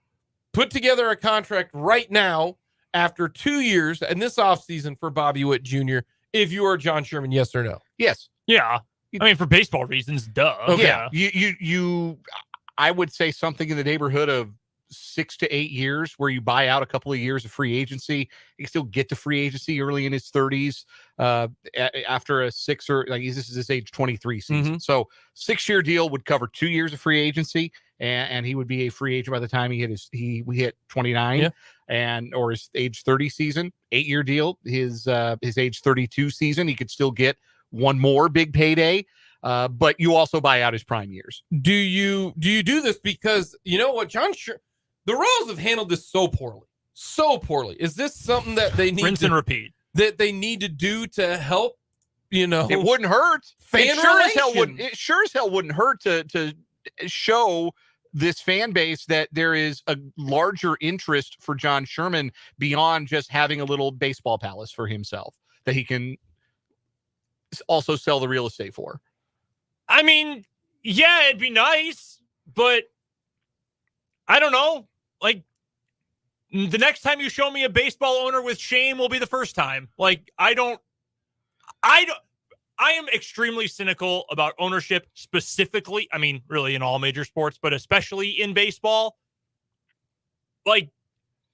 put together a contract right now after 2 years and this offseason for Bobby Witt Jr. if you are John Sherman, yes or no? Yes. Yeah. I mean, for baseball reasons, duh. Okay. Yeah. You I would say something in the neighborhood of 6 to 8 years where you buy out a couple of years of free agency. You can still get to free agency early in his 30s after a this is his age 23 season. Mm-hmm. So 6-year deal would cover 2 years of free agency and he would be a free agent by the time we hit 29 or his age 30 season. 8-year deal, his age 32 season, he could still get one more big payday. But you also buy out his prime years. Do you do this because you know what, the Royals have handled this so poorly. Is this something that they need rinse and repeat that they need to do to help? It wouldn't hurt. Fan It sure as hell wouldn't hurt to show this fan base that there is a larger interest for John Sherman beyond just having a little baseball palace for himself that he can also sell the real estate for. I mean, yeah, it'd be nice, but I don't know. Like, the next time you show me a baseball owner with shame will be the first time. Like, I am extremely cynical about ownership specifically. I mean, really in all major sports, but especially in baseball. Like,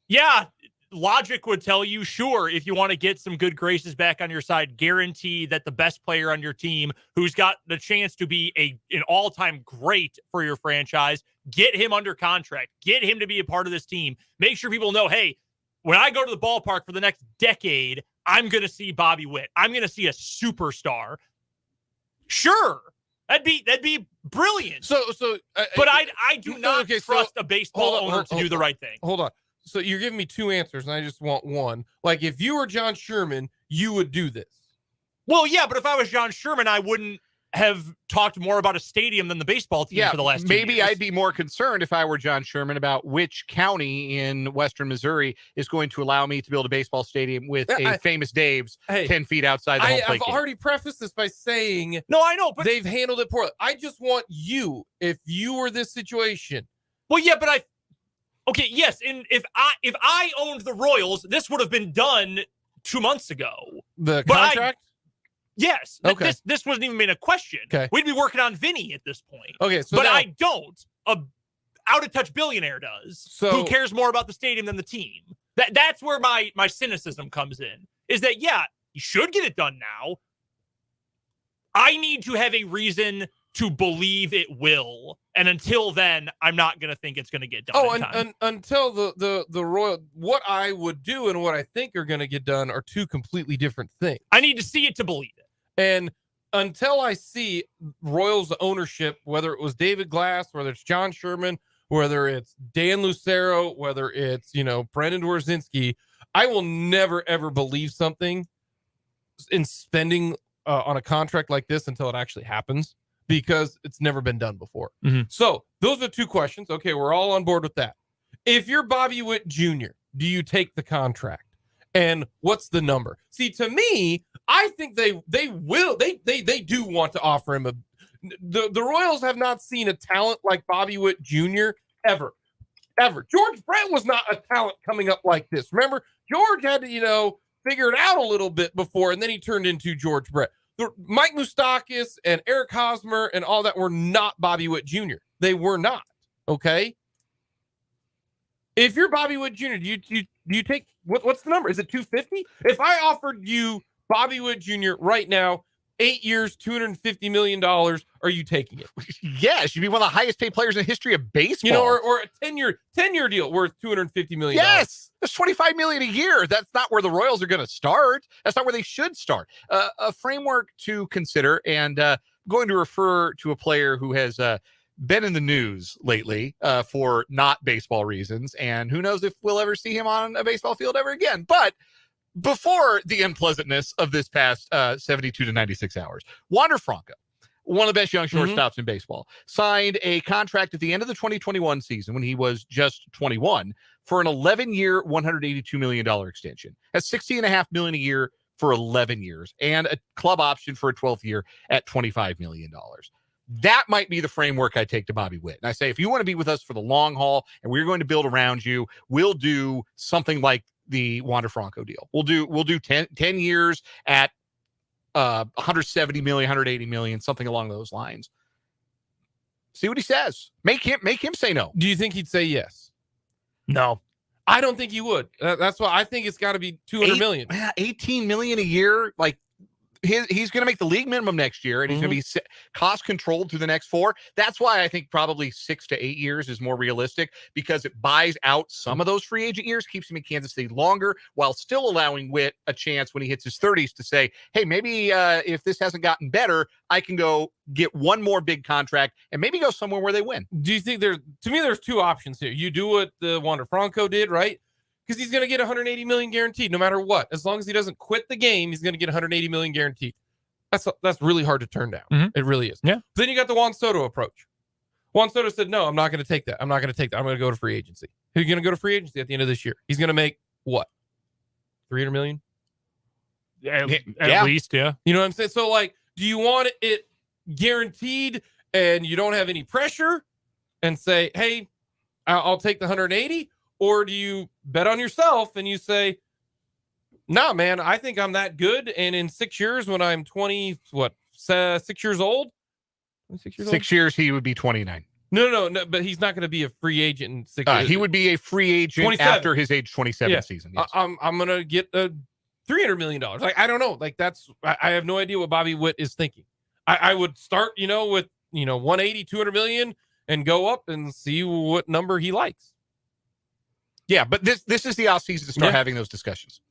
yeah, logic would tell you, sure, if you want to get some good graces back on your side, guarantee that the best player on your team who's got the chance to be an all-time great for your franchise, get him under contract, get him to be a part of this team. Make sure people know, hey, when I go to the ballpark for the next decade, I'm going to see Bobby Witt. I'm going to see a superstar. Sure. That'd be brilliant. But I do not trust a baseball owner to do the right thing. Hold on. So you're giving me two answers, and I just want one. Like, if you were John Sherman, you would do this. Well, yeah, but if I was John Sherman, I wouldn't have talked more about a stadium than the baseball team for the last 2 years. Maybe I'd be more concerned if I were John Sherman about which county in western Missouri is going to allow me to build a baseball stadium with famous Dave's 10 feet outside the home plate. I've already prefaced this by saying, no, I know, but they've handled it poorly. I just want you, if you were this situation. Well, yeah, but okay, yes, and if I owned the Royals, this would have been done 2 months ago. The contract? Yes. Okay. This wasn't even been a question. Okay. We'd be working on Vinny at this point. Okay. So but now, I don't. A out-of-touch billionaire does. So who cares more about the stadium than the team? That's where my cynicism comes in. Is that, yeah, you should get it done now. I need to have a reason to believe it will. And until then, I'm not going to think it's going to get done. Until the Royal, what I would do and what I think are going to get done are two completely different things. I need to see it to believe it. And until I see Royals ownership, whether it was David Glass, whether it's John Sherman, whether it's Dan Lucero, whether it's, Brandon Dworzynski, I will never, ever believe something in spending on a contract like this until it actually happens, because it's never been done before. Mm-hmm. So those are two questions. Okay, we're all on board with that. If you're Bobby Witt Jr., do you take the contract? And what's the number? See, to me, I think they do want to offer him the Royals have not seen a talent like Bobby Witt Jr. ever. George Brett was not a talent coming up like this. Remember, George had to, figure it out a little bit before, and then he turned into George Brett. Mike Moustakas and Eric Hosmer and all that were not Bobby Witt Jr. They were not. Okay. If you're Bobby Witt Jr., do you take what's the number? Is it 250? If I offered you Bobby Witt Jr. right now, 8 years, $250 million, are you taking it? Yes, you'd be one of the highest paid players in the history of baseball. Or a 10-year deal worth $250 million. Yes, that's $25 million a year. That's not where the Royals are going to start. That's not where they should start. A framework to consider, and going to refer to a player who has been in the news lately for not baseball reasons, and who knows if we'll ever see him on a baseball field ever again. But before the unpleasantness of this past 72 to 96 hours, Wander Franco, one of the best young shortstops in baseball, signed a contract at the end of the 2021 season when he was just 21 for an 11-year, $182 million extension. That's $60.5 million a year for 11 years, and a club option for a 12th year at $25 million. That might be the framework I take to Bobby Witt. And I say, if you want to be with us for the long haul and we're going to build around you, we'll do something like the Wander Franco deal. We'll do 10 years at 170 million, 180 million, something along those lines. See what he says. Make him say no. Do you think he'd say yes? No. I don't think he would. That's why I think it's got to be 200 million. 18 million a year. Like, he's going to make the league minimum next year, and he's going to be cost controlled through the next 4. That's why I think probably 6 to 8 years is more realistic, because it buys out some of those free agent years, keeps him in Kansas City longer, while still allowing Witt a chance when he hits his 30s to say, hey, maybe if this hasn't gotten better, I can go get one more big contract and maybe go somewhere where they win. Do you think there's 2 options here? You do what the Wander Franco did, right? Because he's going to get 180 million guaranteed no matter what. As long as he doesn't quit the game, he's going to get 180 million guaranteed. That's really hard to turn down. It really is. Yeah. Then you got the Juan Soto approach. Juan Soto said, no, I'm not going to take that. I'm not going to take that. I'm going to go to free agency. Who's going to go to free agency at the end of this year? He's going to make what? 300 million? At least, yeah. You know what I'm saying? So, like, do you want it guaranteed and you don't have any pressure and say, hey, I'll take the 180? Or do you bet on yourself and you say, nah, man, I think I'm that good. And in 6 years, when I'm 6 years old? 6 years, he would be 29. No, but he's not going to be a free agent in 6 years. He would be a free agent 27. after his age 27 season. Yes. I'm going to get $300 million. Like, I don't know. Like, I have no idea what Bobby Witt is thinking. I would start, with, 180, 200 million and go up and see what number he likes. Yeah, but this is the offseason to start having those discussions.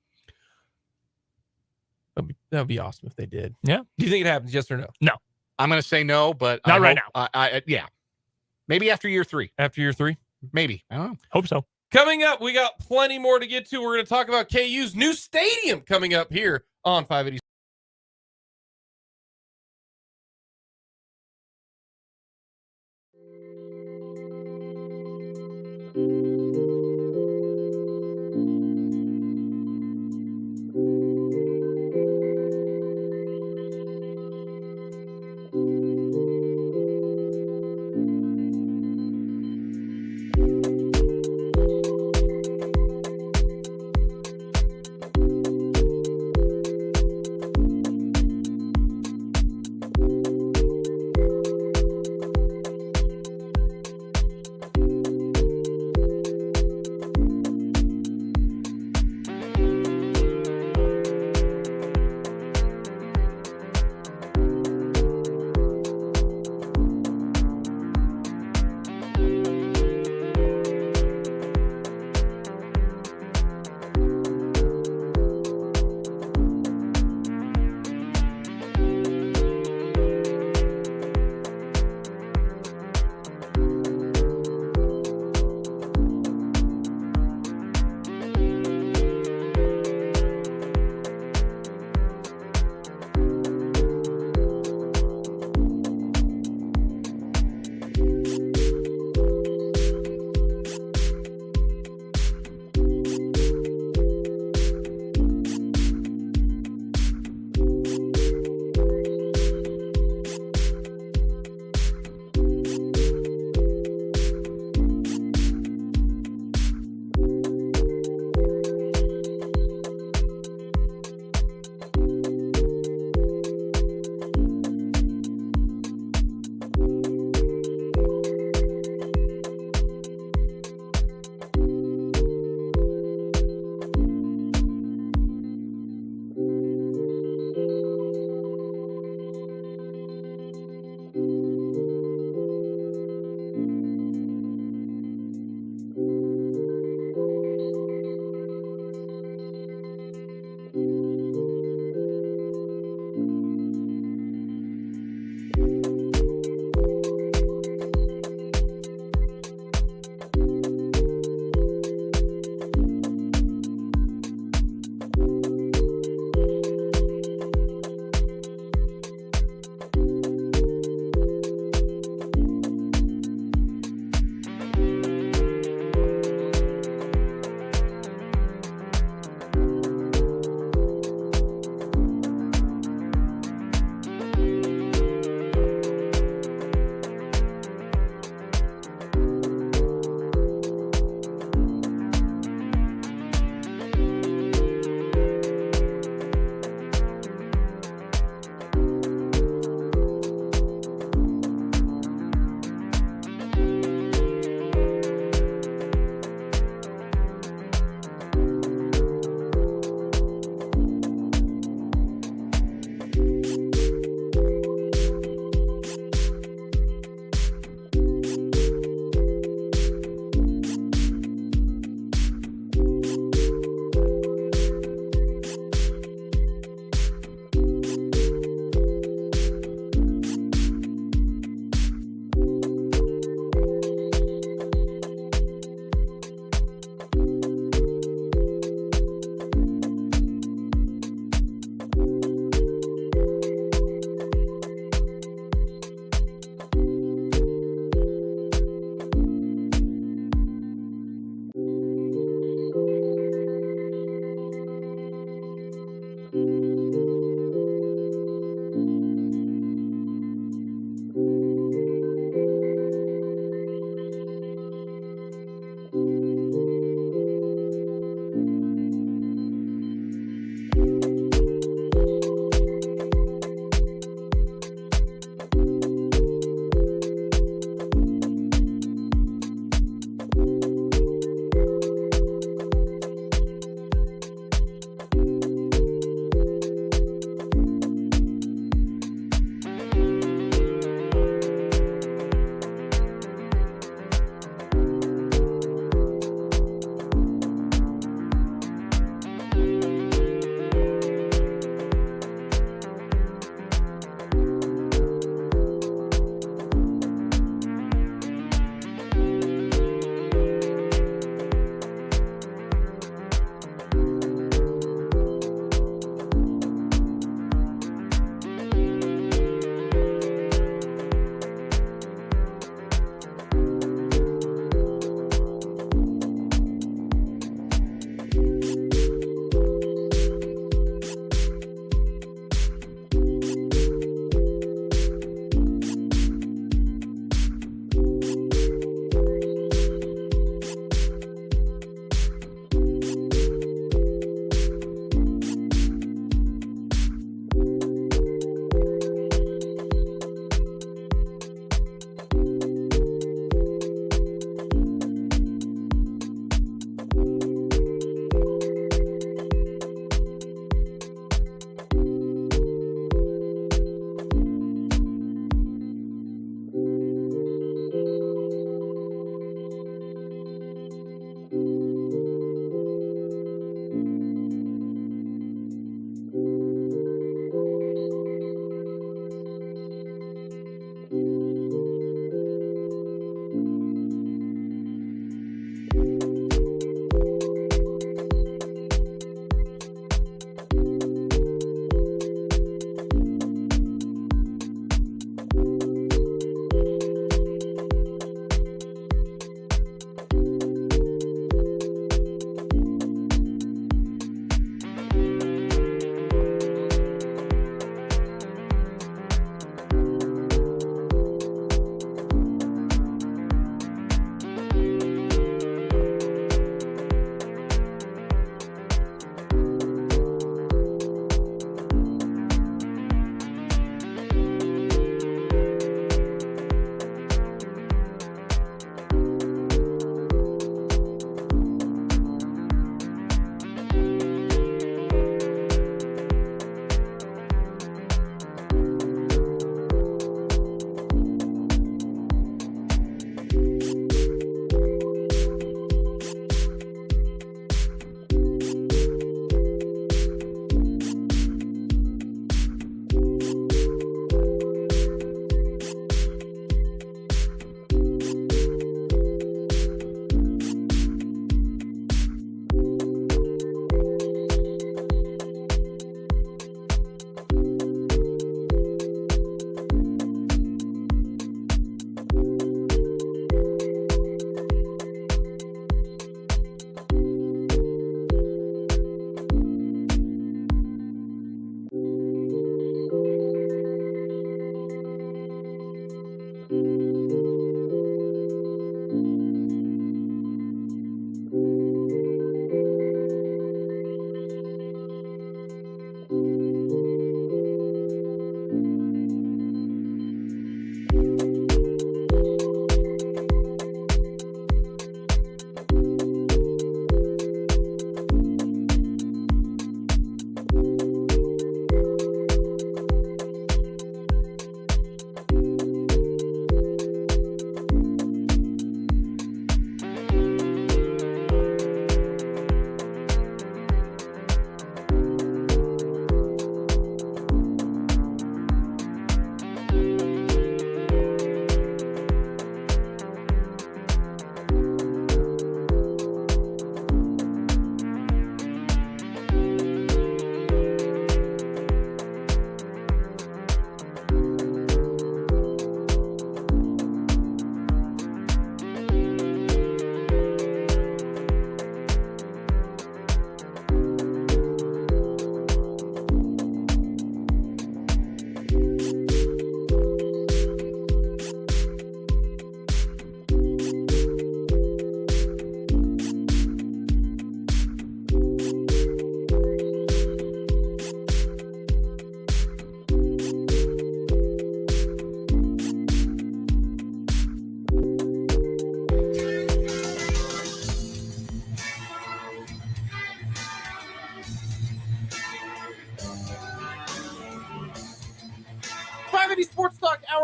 That would be awesome if they did. Yeah. Do you think it happens? Yes or no? No. I'm going to say no, but not right now. Yeah. Maybe after year 3. After year 3? Maybe. I don't know. Hope so. Coming up, we got plenty more to get to. We're going to talk about KU's new stadium coming up here on 580.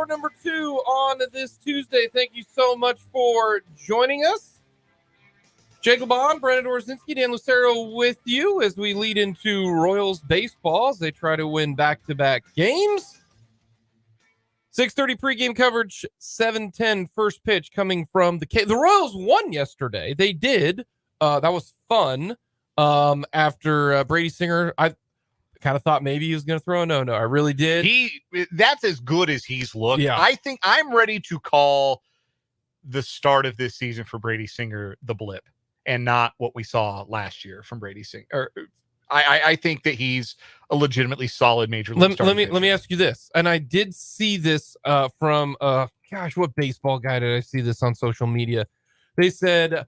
hour number 2 on this Tuesday. Thank you so much for joining us. Jacob Bond, Brandon Dorzinski, Dan Lucero with you as we lead into Royals baseball as they try to win back-to-back games. 6:30 pregame coverage, 7:10 first pitch coming from the Royals won yesterday. They did. That was fun. After Brady Singer, I kind of thought maybe he was going to throw a no. I really did. That's as good as he's looked. Yeah. I think I'm ready to call the start of this season for Brady Singer the blip and not what we saw last year from Brady Singer. I think that he's a legitimately solid major league let me ask you this, and I did see this from what baseball guy did I see this on social media? They said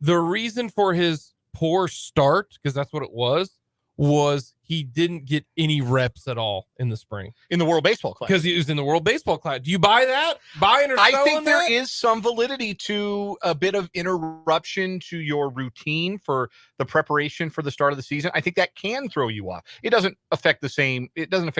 the reason for his poor start, because that's what it was he didn't get any reps at all in the spring in the World Baseball Classic because he was in the World Baseball Classic. Do you buy that? I think there is some validity to a bit of interruption to your routine for the preparation for the start of the season. I think that can throw you off. It doesn't affect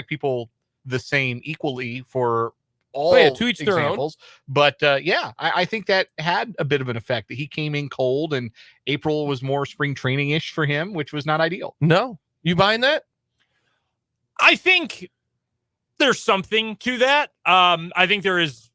people the same equally for all to each their examples. But I think that had a bit of an effect that he came in cold and April was more spring training ish for him, which was not ideal. No, you buying that? I think there's something to that. I think it's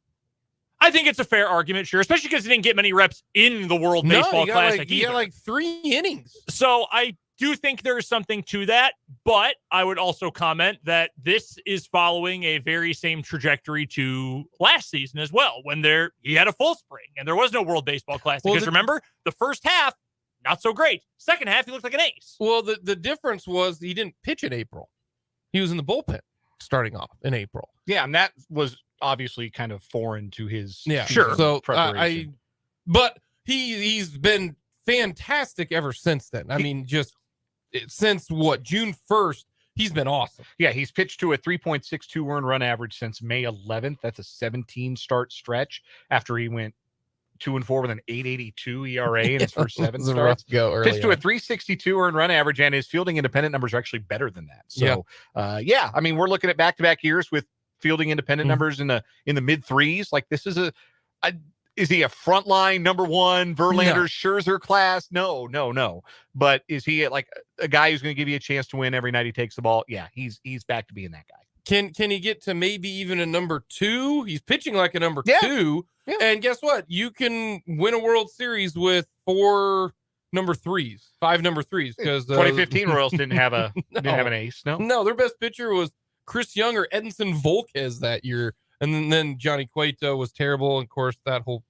a fair argument, sure, especially because he didn't get many reps in the World Baseball Classic. He got like 3 innings. So I do think there is something to that, but I would also comment that this is following a very same trajectory to last season as well, when he had a full spring and there was no World Baseball Classic. Because remember, the first half, not so great. Second half, he looked like an ace. Well, the difference was he didn't pitch in April. He was in the bullpen starting off in April. Yeah, and that was obviously kind of foreign to his sure. So preparation. But he's been fantastic ever since then. I mean, just since June 1st, he's been awesome. Yeah, he's pitched to a 3.62 earned run average since May 11th. That's a 17 start stretch after he went 2-4 with an 8.82 ERA in his first 7 starts. Pitched to a 3.62 earned run average, and his fielding independent numbers are actually better than that. So, I mean, we're looking at back-to-back years with fielding independent numbers in the mid threes. Like, this is is he a frontline number one Verlander Scherzer class? No. But is he like a guy who's going to give you a chance to win every night he takes the ball? Yeah, he's back to being that guy. Can he get to maybe even a number 2? He's pitching like a number 2. Yeah. And guess what? You can win a World Series with 5 number 3s. Because 2015 Royals didn't have an ace. No, their best pitcher was Chris Young or Edinson Volquez that year. And then Johnny Cueto was terrible. And of course, that whole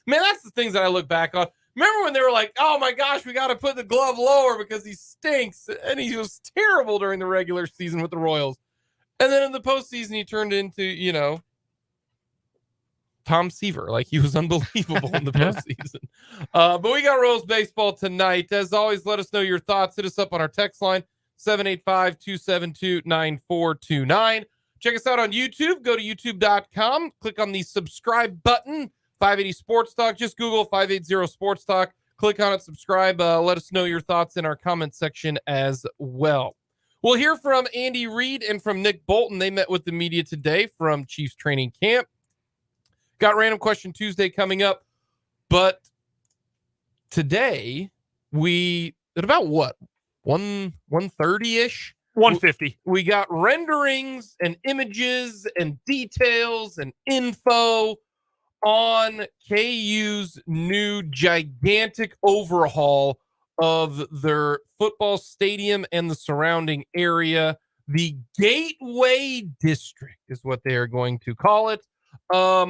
man, that's the things that I look back on. Remember when they were like, oh my gosh, we got to put the glove lower because he stinks. And he was terrible during the regular season with the Royals. And then in the postseason, he turned into, Tom Seaver. Like, he was unbelievable in the postseason. But we got Royals baseball tonight. As always, let us know your thoughts. Hit us up on our text line, 785-272-9429. Check us out on YouTube. Go to youtube.com. Click on the subscribe button, 580 Sports Talk. Just Google 580 Sports Talk. Click on it, subscribe. Let us know your thoughts in our comment section as well. We'll hear from Andy Reid and from Nick Bolton. They met with the media today from Chiefs training camp. Got Random Question Tuesday coming up. But today, at about 1:30-ish? 150. We got renderings and images and details and info on KU's new gigantic overhaul of their football stadium and the surrounding area. The Gateway District is what they are going to call it. I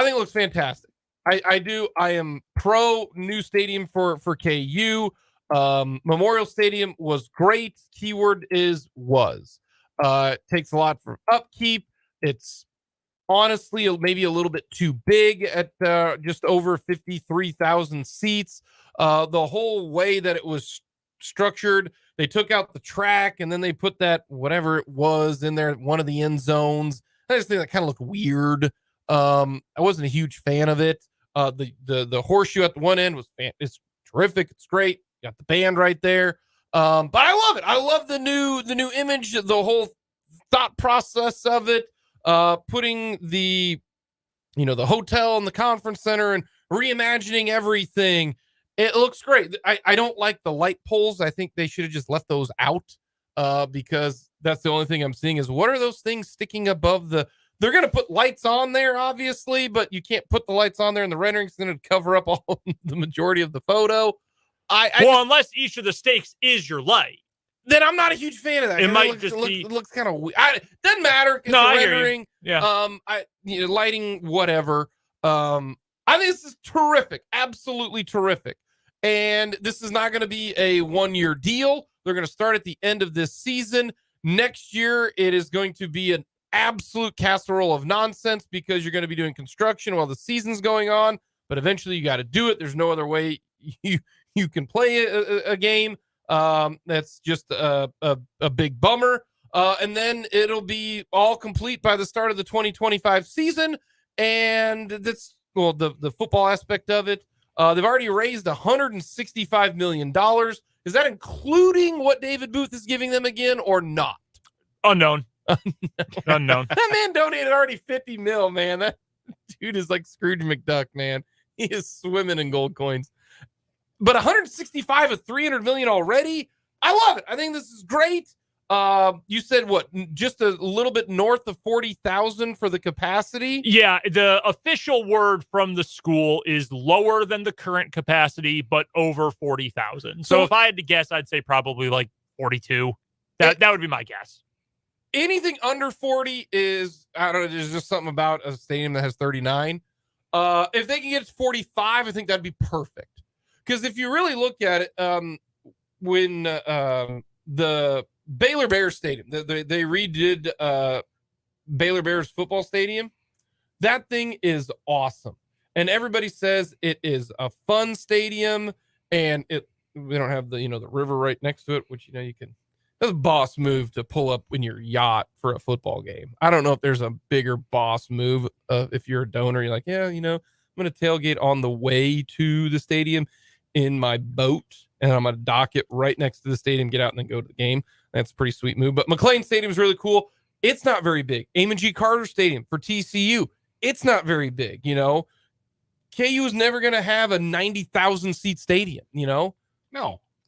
think it looks fantastic. I do. I am pro new stadium for KU. Memorial Stadium was great. Keyword is was. Takes a lot for upkeep. It's honestly maybe a little bit too big at just over 53,000 seats. The whole way that it was structured, they took out the track and then they put that whatever it was in there, one of the end zones. I just think that kind of looked weird. I wasn't a huge fan of it. The horseshoe at the one end it's terrific. It's great. Got the band right there. But I love it. I love the new image, the whole thought process of it. putting the hotel and the conference center and reimagining everything. It looks great. I don't like the light poles. I think they should have just left those out because that's the only thing I'm seeing is what are those things sticking above they're going to put lights on there, obviously, but you can't put the lights on there in the rendering. It's going to cover up all the majority of the photo. Unless each of the stakes is your light. Then I'm not a huge fan of that. It might just be. It looks kind of weird. Doesn't matter. It's No, a I hear rendering. you. Yeah. Lighting, whatever. I think this is terrific. Absolutely terrific. And this is not going to be a 1-year deal. They're going to start at the end of this season. Next year, it is going to be an absolute casserole of nonsense because you're going to be doing construction while the season's going on. But eventually, you got to do it. There's no other way you can play a game. That's just a big bummer. And then it'll be all complete by the start of the 2025 season. And that's the football aspect of it. They've already raised $165 million. Is that including what David Booth is giving them again or not? Unknown. Unknown. That man donated already 50 mil, man. That dude is like Scrooge McDuck, man. He is swimming in gold coins. But 165 of 300 million already. I love it. I think this is great. You said what? Just a little bit north of 40,000 for the capacity. Yeah, the official word from the school is lower than the current capacity, but over 40,000. So if I had to guess, I'd say probably like 42. That would be my guess. Anything under 40 is, I don't know, there's just something about a stadium that has 39. If they can get to 45, I think that'd be perfect. Because if you really look at it, when the Baylor Bears Stadium, they redid Baylor Bears football stadium, that thing is awesome. And everybody says it is a fun stadium, and we don't have the river right next to it, which you can. That's a boss move to pull up in your yacht for a football game. I don't know if there's a bigger boss move. If you're a donor, you're like, yeah, I'm going to tailgate on the way to the stadium in my boat, and I'm going to dock it right next to the stadium, get out, and then go to the game. That's a pretty sweet move. But McLean Stadium is really cool. It's not very big. Amon G. Carter Stadium for TCU, it's not very big. KU is never going to have a 90,000 seat stadium. No.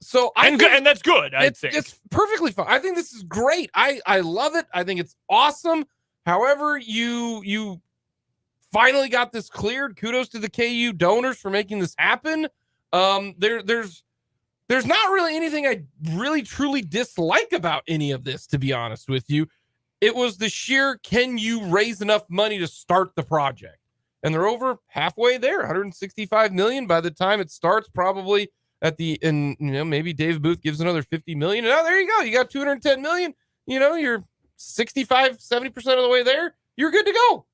So and that's good. I think it's perfectly fine. I think this is great. I love it. I think it's awesome. However, you finally got this cleared. Kudos to the KU donors for making this happen. There's not really anything I really truly dislike about any of this, to be honest with you. It was the sheer, can you raise enough money to start the project? And they're over halfway there, 165 million by the time it starts, probably maybe Dave Booth gives another 50 million. And there you go. You got 210 million. You're 65, 70% of the way there. You're good to go.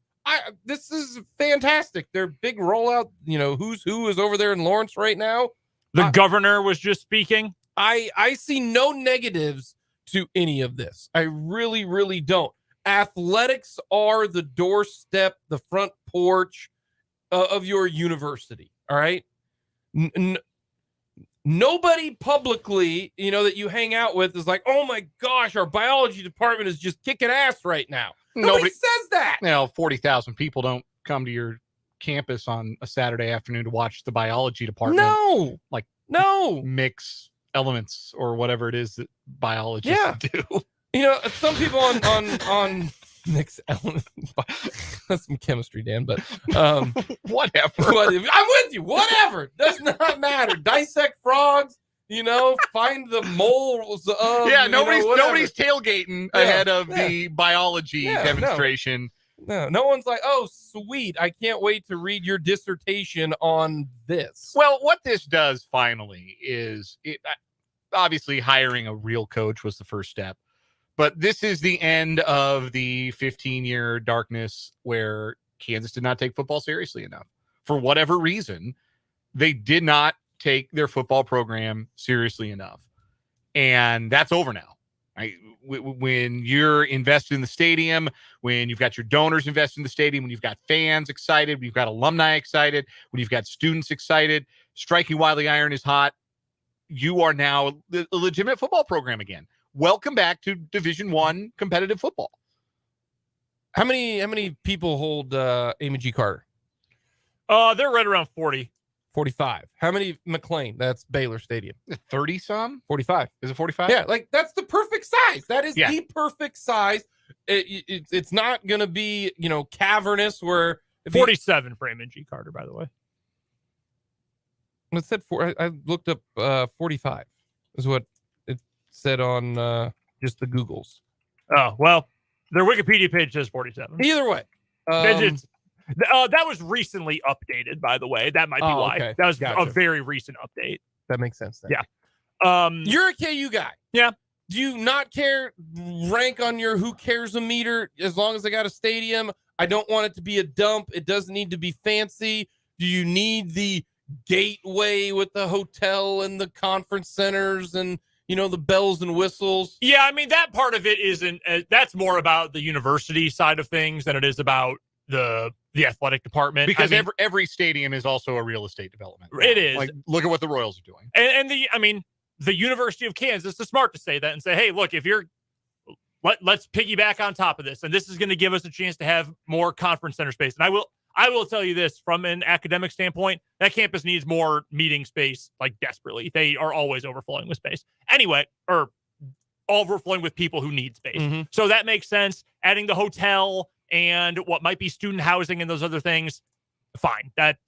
This is fantastic. Their big rollout, who's who is over there in Lawrence right now. The governor was just speaking. I see no negatives to any of this. I really, really don't. Athletics are the doorstep, the front porch of your university. All right. Nobody publicly, that you hang out with is like, oh my gosh, our biology department is just kicking ass right now. Nobody says that. 40,000 people don't come to your campus on a Saturday afternoon to watch the biology department. No. Mix elements or whatever it is that biologists do. Some people on mix elements. That's some chemistry, Dan, but whatever. I'm with you. Whatever. Does not matter. Dissect frogs, find the moles of nobody's tailgating ahead of the biology demonstration. No one's like, oh, sweet. I can't wait to read your dissertation on this. Well, what this does finally is obviously hiring a real coach was the first step. But this is the end of the 15-year darkness where Kansas did not take football seriously enough. For whatever reason, they did not take their football program seriously enough. And that's over now. Right? When you're invested in the stadium, when you've got your donors invested in the stadium, when you've got fans excited, when you've got alumni excited, when you've got students excited, striking while the iron is hot, you are now a legitimate football program again. Welcome back to Division I competitive football. How many people hold Amy G. Carter? They're right around 40. 45. How many McLean? That's Baylor Stadium. 30 some? 45. Is it 45? Yeah, like that's the perfect size. That is Yeah. the perfect size. It's not going to be, cavernous where 47 for Raymond G. Carter, by the way. It said I looked up 45 is what it said on just the Googles. Oh, well, their Wikipedia page says 47. Either way. That was recently updated, by the way. That might be why. Okay. That was Gotcha. a very recent update. That makes sense then. Yeah. You're a KU guy. Yeah. Do you not care rank on your who cares a meter as long as I got a stadium? I don't want it to be a dump. It doesn't need to be fancy. Do you need the gateway with the hotel and the conference centers and the bells and whistles? Yeah, I mean, that part of it isn't that's more about the university side of things than it is about the athletic department. Because every stadium is also a real estate development. It is. Like, look at what the Royals are doing. And the University of Kansas is smart to say that and say, hey, look, if you're let's piggyback on top of this, and this is going to give us a chance to have more conference center space. And I will tell you this, from an academic standpoint, that campus needs more meeting space, like desperately. They are always overflowing with space. Anyway, or overflowing with people who need space. Mm-hmm. So that makes sense. Adding the hotel and what might be student housing and those other things, fine. That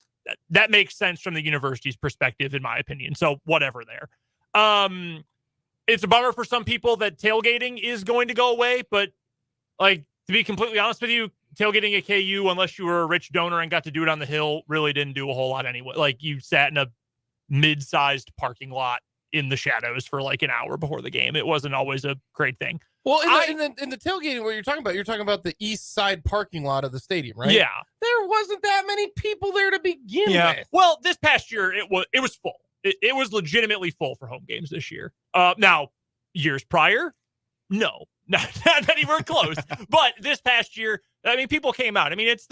makes sense from the university's perspective, in my opinion. So whatever there. It's a bummer for some people that tailgating is going to go away, but like, to be completely honest with you, tailgating at KU, unless you were a rich donor and got to do it on the hill, really didn't do a whole lot anyway. Like, you sat in a mid-sized parking lot in the shadows for like an hour before the game. It wasn't always a great thing. Well, in the tailgating, what you're talking about the east side parking lot of the stadium, right? Yeah. There wasn't that many people there to begin with. Well, this past year, it was full. It was legitimately full for home games this year. Now, years prior, no. Not anywhere close. But this past year, people came out. It's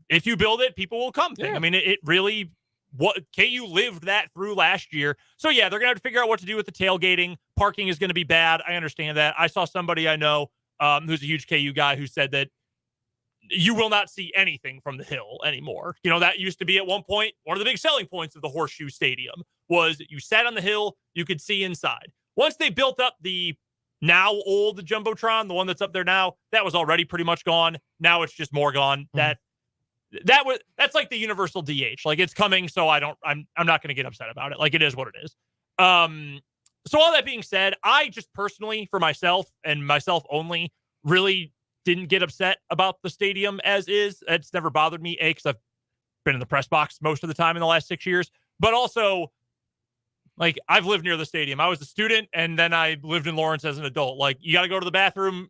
if you build it, people will come thing. Yeah. It really, KU lived that through last year. So, yeah, they're going to have to figure out what to do with the tailgating. Parking is going to be bad. I understand that. I saw somebody I know who's a huge KU guy who said that you will not see anything from the hill anymore. That used to be at one point, one of the big selling points of the Horseshoe Stadium was you sat on the hill, you could see inside. Once they built up the now old Jumbotron, the one that's up there now, that was already pretty much gone. Now it's just more gone. Mm-hmm. That's like the universal DH. Like, it's coming, so I'm not going to get upset about it. Like, it is what it is. So all that being said, I just personally, for myself and myself only, really didn't get upset about the stadium as is. It's never bothered me, because I've been in the press box most of the time in the last 6 years, but also, like, I've lived near the stadium. I was a student, and then I lived in Lawrence as an adult. Like, you got to go to the bathroom,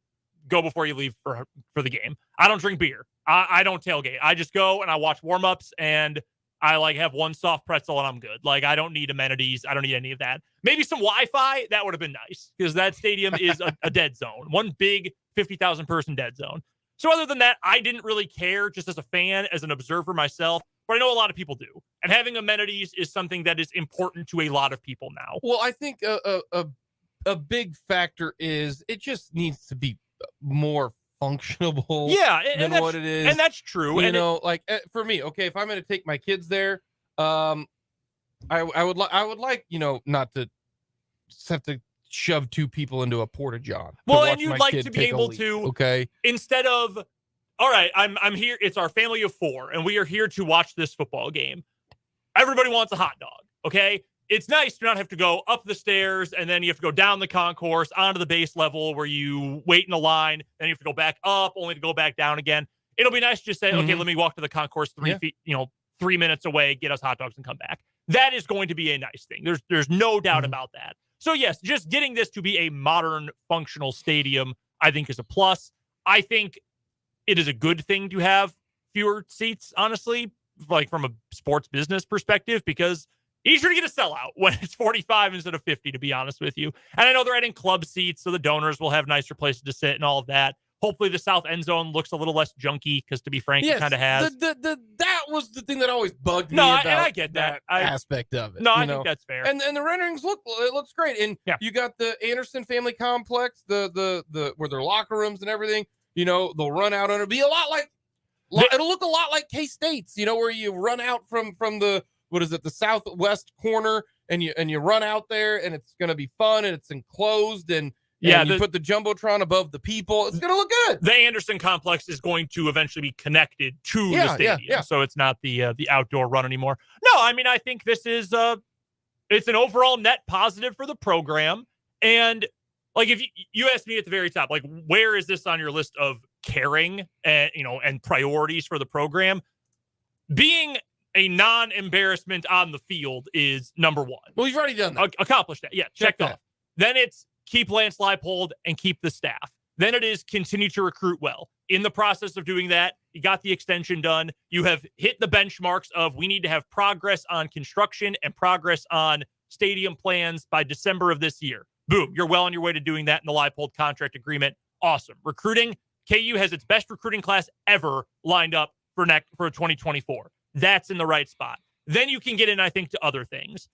go before you leave for the game. I don't drink beer. I don't tailgate. I just go and I watch warm-ups, and I have one soft pretzel and I'm good. Like, I don't need amenities. I don't need any of that. Maybe some Wi-Fi. That would have been nice, because that stadium is a dead zone. One big 50,000 person dead zone. So other than that, I didn't really care, just as a fan, as an observer myself, but I know a lot of people do. And having amenities is something that is important to a lot of people now. Well, I think a big factor is it just needs to be more functional than what it is. And that's true. For me, okay, if I'm going to take my kids there, I would like, not to just have to shove two people into a porta-john. Well, and you'd like to be able to, okay, instead of, all right, I'm here. It's our family of four, and we are here to watch this football game. Everybody wants a hot dog. Okay. It's nice to not have to go up the stairs, and then you have to go down the concourse onto the base level where you wait in a line. Then you have to go back up, only to go back down again. It'll be nice to just say, okay, let me walk to the concourse 3 feet, 3 minutes away, get us hot dogs and come back. That is going to be a nice thing. There's no doubt about that. So yes, just getting this to be a modern, functional stadium, I think, is a plus. I think it is a good thing to have fewer seats, honestly, like from a sports business perspective, because easier to get a sellout when it's 45 instead of 50, to be honest with you. And I know they're adding club seats, so the donors will have nicer places to sit and all of that. Hopefully the south end zone looks a little less junky, because, to be frank, it kind of has. That was the thing that always bugged me about and I get that aspect of it. No, I think that's fair. And the renderings looks great. And you got the Anderson family complex, the where their locker rooms and everything. they'll run out, and it'll be it'll look a lot like K-State's, where you run out from the, the southwest corner, and you run out there, and it's going to be fun, and it's enclosed, and you put the Jumbotron above the people. It's going to look good. The Anderson complex is going to eventually be connected to the stadium, so it's not the outdoor run anymore. No, I mean, I think this is it's an overall net positive for the program. And like, if you asked me at the very top, like, where is this on your list of caring and priorities for the program? Being a non-embarrassment on the field is number one. Well, you've already done that. Accomplished that. Yeah, checked off. Then it's keep Lance Leipold and keep the staff. Then it is continue to recruit well. In the process of doing that, you got the extension done. You have hit the benchmarks of we need to have progress on construction and progress on stadium plans by December of this year. Boom, you're well on your way to doing that in the Leipold contract agreement. Awesome. Recruiting, KU has its best recruiting class ever lined up for 2024. That's in the right spot. Then you can get in, I think, to other things.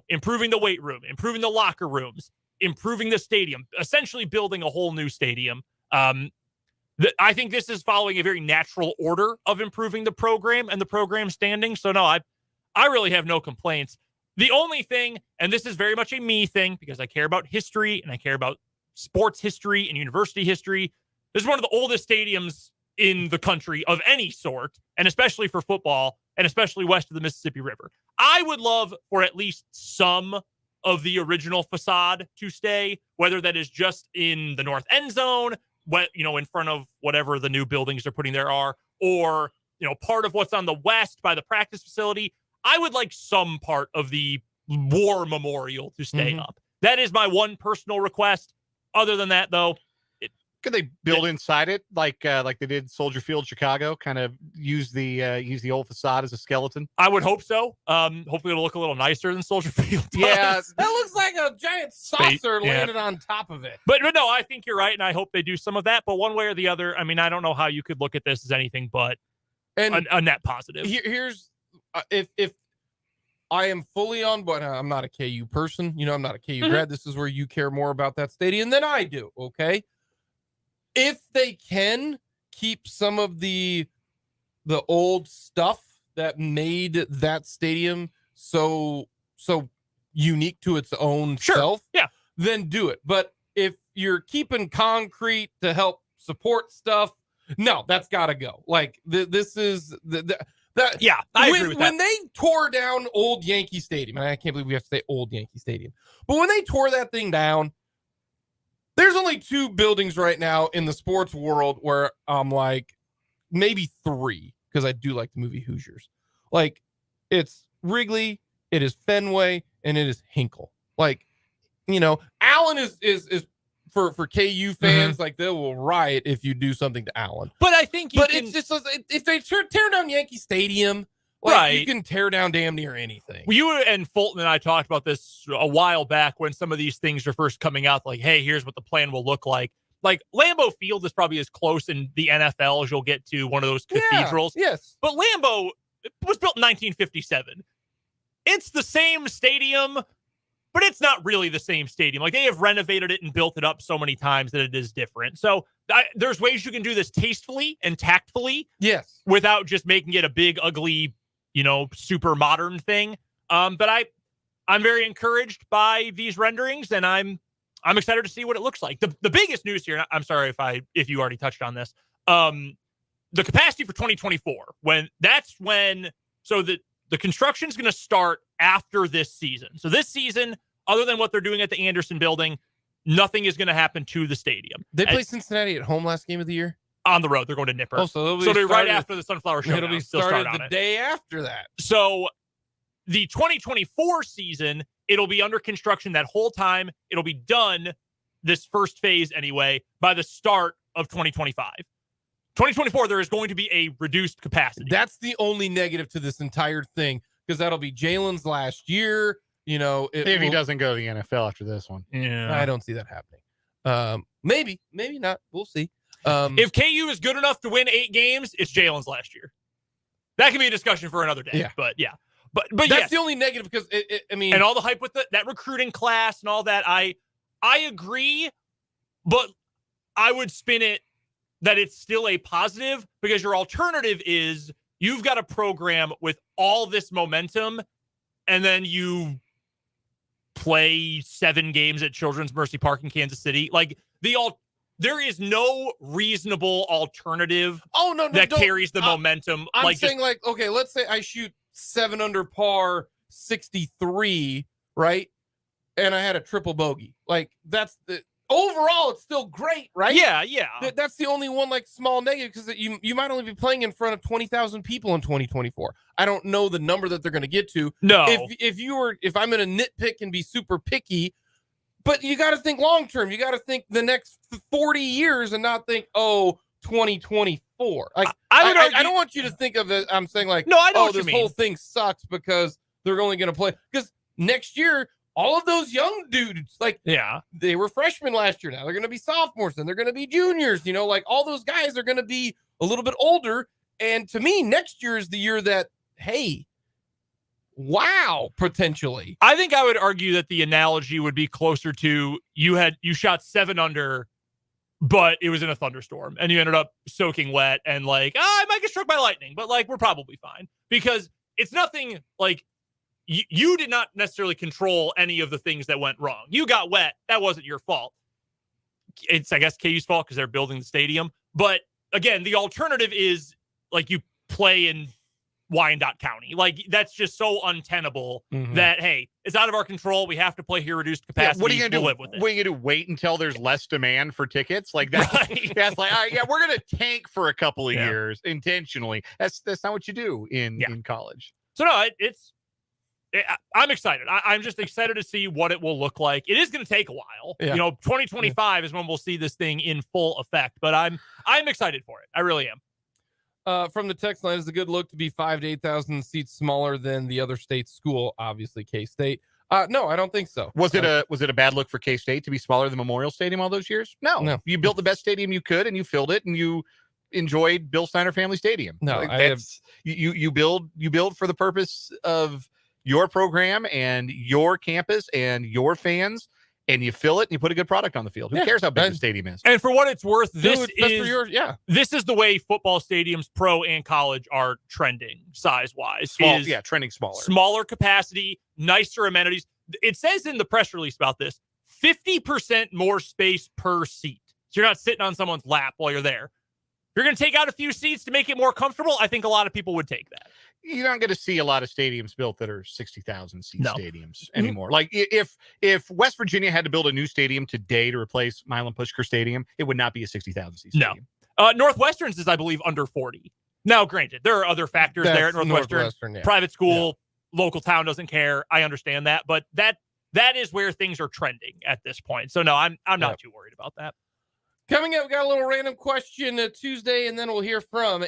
Improving the weight room, improving the locker rooms, improving the stadium, essentially building a whole new stadium. I think this is following a very natural order of improving the program and the program standing. So no, I really have no complaints. The only thing, and this is very much a me thing because I care about history and I care about sports history and university history. This is one of the oldest stadiums in the country of any sort, and especially for football, and especially west of the Mississippi River. I would love for at least some of the original facade to stay, whether that is just in the north end zone, in front of whatever the new buildings they're putting there are, or, part of what's on the west by the practice facility. I would like some part of the war memorial to stay up. That is my one personal request. Other than that, though, could they build inside it like they did Soldier Field, Chicago? Kind of use the old facade as a skeleton. I would hope so. Hopefully, it'll look a little nicer than Soldier Field does. Yeah, that looks like a giant saucer landed on top of it. But no, I think you're right, and I hope they do some of that. But one way or the other, I mean, I don't know how you could look at this as anything but a net positive. Here's if I am fully on board. I'm not a KU person. I'm not a KU grad. This is where you care more about that stadium than I do. Okay. If they can keep some of the old stuff that made that stadium so unique to its own self, then do it. But if you're keeping concrete to help support stuff, no, that's got to go. Like this is I agree with that. When they tore down old Yankee Stadium, and I can't believe we have to say old Yankee Stadium, but when they tore that thing down, there's only two buildings right now in the sports world where I'm like, maybe three, because I do like the movie Hoosiers. Like, it's Wrigley, it is Fenway, and it is Hinkle. Like, Allen is for KU fans, like, they will riot if you do something to Allen. But I think it's just, if they tear down Yankee Stadium, you can tear down damn near anything. You and Fulton and I talked about this a while back when some of these things are first coming out. Like, hey, here's what the plan will look like. Like, Lambeau Field is probably as close in the NFL as you'll get to one of those cathedrals. Yes. But Lambeau was built in 1957. It's the same stadium, but it's not really the same stadium. Like, they have renovated it and built it up so many times that it is different. So there's ways you can do this tastefully and tactfully. Yes. Without just making it a big, ugly, super modern thing. But I'm very encouraged by these renderings, and I'm excited to see what it looks like. The biggest news here, I'm sorry if you already touched on this, the capacity for 2024, so the construction is going to start after this season. So this season, other than what they're doing at the Anderson building, nothing is going to happen to the stadium. They played Cincinnati at home last game of the year? On the road, they're going to Nipper. Oh, so they're right after the Sunflower Show. It'll be started the day after that. So the 2024 season, it'll be under construction that whole time. It'll be done, this first phase anyway, by the start of 2025. 2024, there is going to be a reduced capacity. That's the only negative to this entire thing, because that'll be Jalen's last year. If he doesn't go to the NFL after this one. Yeah, I don't see that happening. Maybe not. We'll see. If KU is good enough to win 8 games, it's Jalen's last year. That can be a discussion for another day. Yeah. But that's the only negative, because and all the hype with that recruiting class and all that. I agree, but I would spin it that it's still a positive, because your alternative is you've got a program with all this momentum and then you play 7 games at Children's Mercy Park in Kansas City. Like there is no reasonable alternative that carries the momentum. I'm saying okay, let's say I shoot 7 under par 63, right? And I had a triple bogey. Like that's the overall, it's still great, right? Yeah. That's the only one small negative, because you might only be playing in front of 20,000 people in 2024. I don't know the number that they're going to get to. No. If I'm going to nitpick and be super picky, but you got to think long term. You got to think the next 40 years and not think 2024. Like I don't want you to think of it. I'm saying I know what this whole thing sucks because they're only going to play, because next year, all of those young dudes, they were freshmen last year. Now they're going to be sophomores, and they're going to be juniors. All those guys are going to be a little bit older. And to me, next year is the year that, hey, wow, potentially. I think I would argue that the analogy would be closer to you shot 7 under, but it was in a thunderstorm and you ended up soaking wet and I might get struck by lightning, but we're probably fine, because it's nothing you did not necessarily control any of the things that went wrong. You got wet. That wasn't your fault. It's, I guess, KU's fault because they're building the stadium. But again, the alternative is you play in Wyandotte County. That's just so untenable that, hey, it's out of our control. We have to play here reduced capacity. What are you going to do? Live with it. What are you going to do? Wait until there's less demand for tickets? That's Right. That's all right, yeah, we're going to tank for a couple of years intentionally. That's not what you do in college. So no, I'm excited. I'm just excited to see what it will look like. It is going to take a while. Yeah. 2025 is when we'll see this thing in full effect, but I'm excited for it. I really am. From the text line, is a good look to be 5,000 to 8,000 seats smaller than the other state's school, obviously K-State. No, I don't think so. Was it a bad look for K-State to be smaller than Memorial Stadium all those years? No. You built the best stadium you could and you filled it and you enjoyed Bill Snyder Family Stadium. No, you build for the purpose of your program and your campus and your fans, and you fill it and you put a good product on the field. Who cares how big the stadium is? And for what it's worth, this is the way football stadiums, pro and college, are trending size-wise. Trending smaller. Smaller capacity, nicer amenities. It says in the press release about this, 50% more space per seat. So you're not sitting on someone's lap while you're there. If you're going to take out a few seats to make it more comfortable, I think a lot of people would take that. You're not going to see a lot of stadiums built that are 60,000 seat stadiums anymore. If West Virginia had to build a new stadium today to replace Milan Pushkar Stadium, it would not be a 60,000 seat stadium. Northwestern's is, I believe, under 40. Now, granted, there are other factors there at Northwestern. Private school, local town doesn't care. I understand that, but that is where things are trending at this point. So no, I'm not too worried about that. Coming up, we got a little random question Tuesday, and then we'll hear from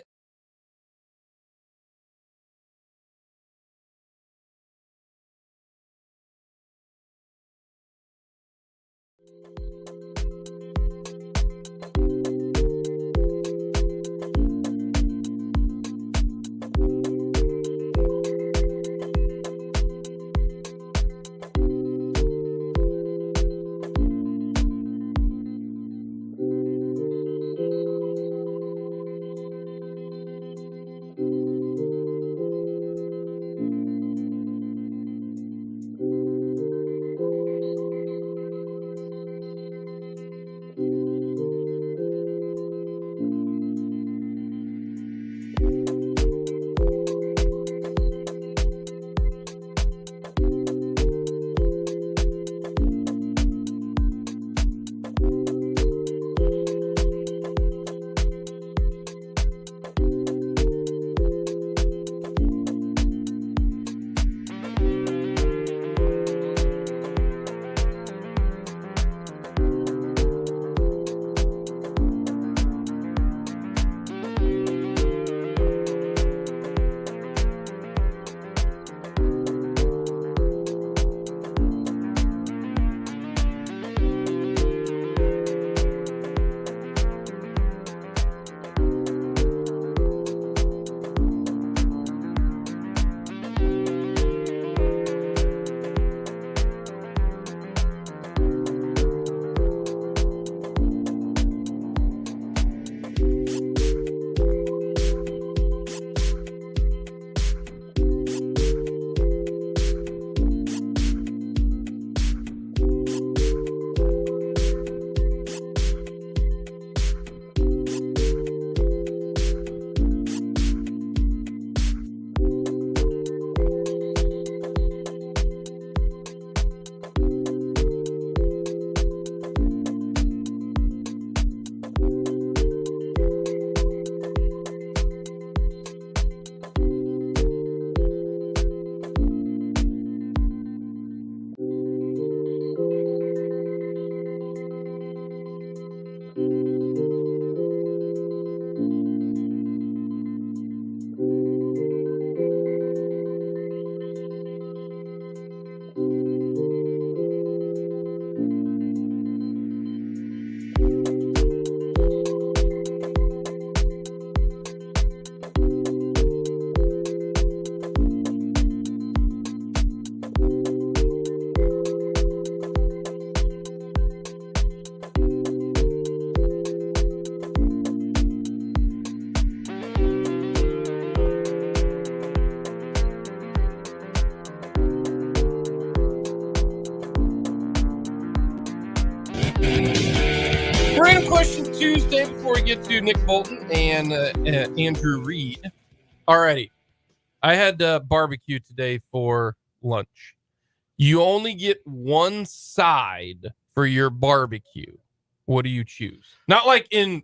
Tuesday before we get to Nick Bolton and Andrew Reed. Alrighty. I had barbecue today for lunch. You only get one side for your barbecue. What do you choose? Not like in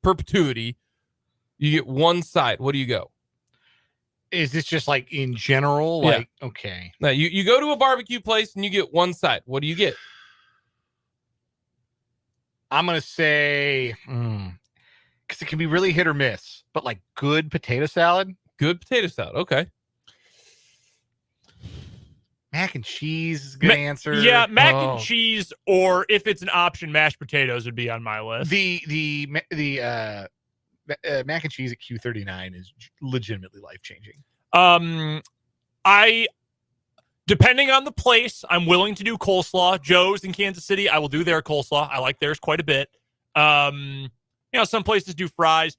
perpetuity. You get one side. What do you go? Is this just like in general? Yeah. Like, okay. Now, you go to a barbecue place and you get one side. What do you get? I'm going to say, because it can be really hit or miss, but like good potato salad. Good potato salad. Okay. Mac and cheese is a good answer. Yeah, mac and cheese, or if it's an option, mashed potatoes would be on my list. The mac and cheese at Q39 is legitimately life-changing. I, depending on the place, I'm willing to do coleslaw. Joe's in Kansas City, I will do their coleslaw. I like theirs quite a bit. Some places do fries.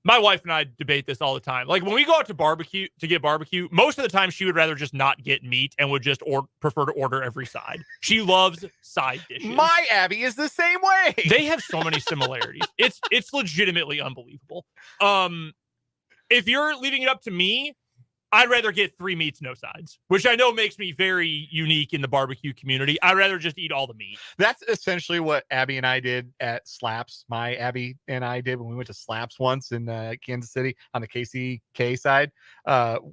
My wife and I debate this all the time. Like when we go out to get barbecue, most of the time she would rather just not get meat and would just prefer to order every side. She loves side dishes. My Abby is the same way. They have so many similarities. It's legitimately unbelievable. If you're leaving it up to me, I'd rather get 3 meats, no sides, which I know makes me very unique in the barbecue community. I'd rather just eat all the meat. That's essentially what Abby and I did at Slaps. My Abby and I did when we went to Slaps once in Kansas City on the KCK side,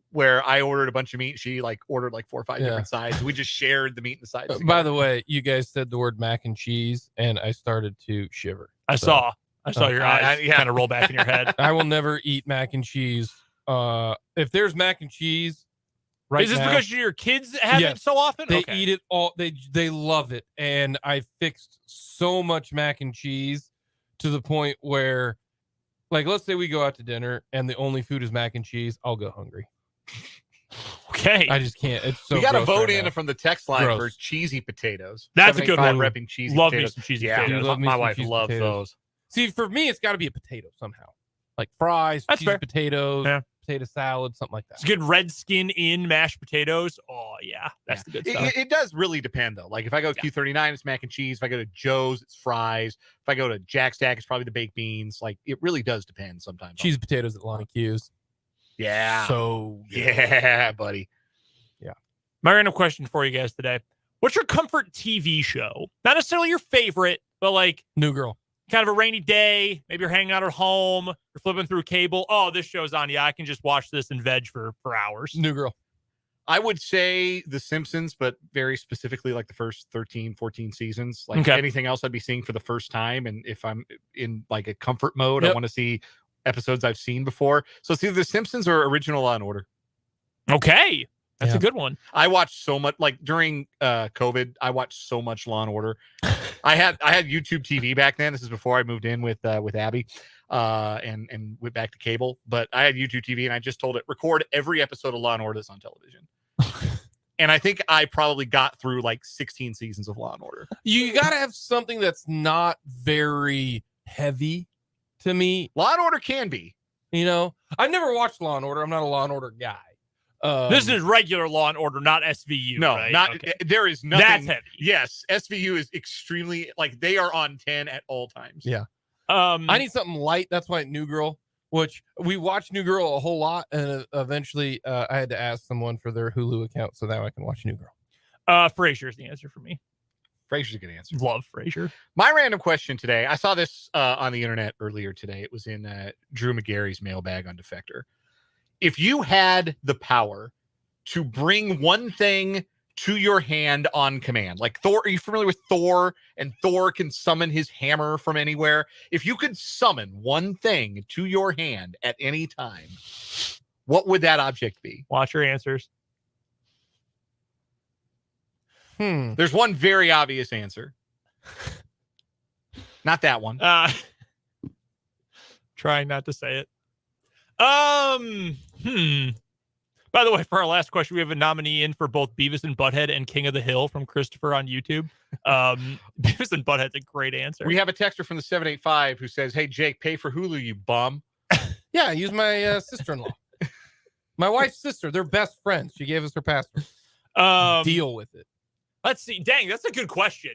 where I ordered a bunch of meat. She ordered 4 or 5 different sides. We just shared the meat and the sides. By the way, you guys said the word mac and cheese, and I started to shiver. I saw your eyes kind of roll back in your head. I will never eat mac and cheese. If there's mac and cheese is this because your kids have it so often? They eat it all. They love it. And I fixed so much mac and cheese to the point where, let's say we go out to dinner and the only food is mac and cheese, I'll go hungry. Okay. I just can't. It's so we got to vote right in now. from the text line Gross. for cheesy potatoes. That's a good one. Repping cheesy love potatoes. Me some cheesy Yeah, potatoes. my wife loves those. See, for me, it's got to be a potato somehow. Like fries, That's cheesy fair. potatoes, Yeah. potato salad, something like that. It's good red skin in mashed potatoes. Oh, yeah. That's the good stuff. It does really depend, though. Like, if I go to Q39, it's mac and cheese. If I go to Joe's, it's fries. If I go to Jack Stack, it's probably the baked beans. Like, it really does depend sometimes. Cheese potatoes at Lonnie Q's. Yeah. So good. Yeah, buddy. Yeah. My random question for you guys today. What's your comfort TV show? Not necessarily your favorite, but New Girl. Kind of a rainy day. Maybe you're hanging out at home. You're flipping through cable. Oh, this show's on. Yeah, I can just watch this and veg for hours. New Girl. I would say The Simpsons, but very specifically the first 13, 14 seasons. Anything else I'd be seeing for the first time. And if I'm in a comfort mode, I want to see episodes I've seen before. So it's either The Simpsons or original Law and Order. Okay. That's a good one. I watched so much, during COVID, I watched so much Law and Order. I had YouTube TV back then. This is before I moved in with Abby and went back to cable. But I had YouTube TV and I just told it, record every episode of Law and Order that's on television. And I think I probably got through 16 seasons of Law and Order. You got to have something that's not very heavy to me. Law and Order can be. I've never watched Law and Order. I'm not a Law and Order guy. This is regular Law and Order, not SVU. No, right? not. Okay. There is nothing. That's heavy. Yes, SVU is extremely they are on 10 at all times. Yeah. I need something light. That's why New Girl, which we watched New Girl a whole lot, and eventually I had to ask someone for their Hulu account, so now I can watch New Girl. Frasier's the answer for me. Frasier's a good answer. Love Frasier. My random question today. I saw this on the internet earlier today. It was in Drew McGarry's mailbag on Defector. If you had the power to bring one thing to your hand on command, like Thor, are you familiar with Thor? And Thor can summon his hammer from anywhere. If you could summon one thing to your hand at any time, what would that object be? Watch your answers. There's one very obvious answer. Not that one. Trying not to say it. By the way, for our last question, we have a nominee in for both Beavis and Butthead and King of the Hill from Christopher on YouTube. Beavis and Butthead's a great answer. We have a texter from the 785 who says, "Hey Jake, pay for Hulu, you bum." Yeah, use my sister-in-law. My wife's sister. They're best friends. She gave us her password. Deal with it. Let's see. Dang, that's a good question.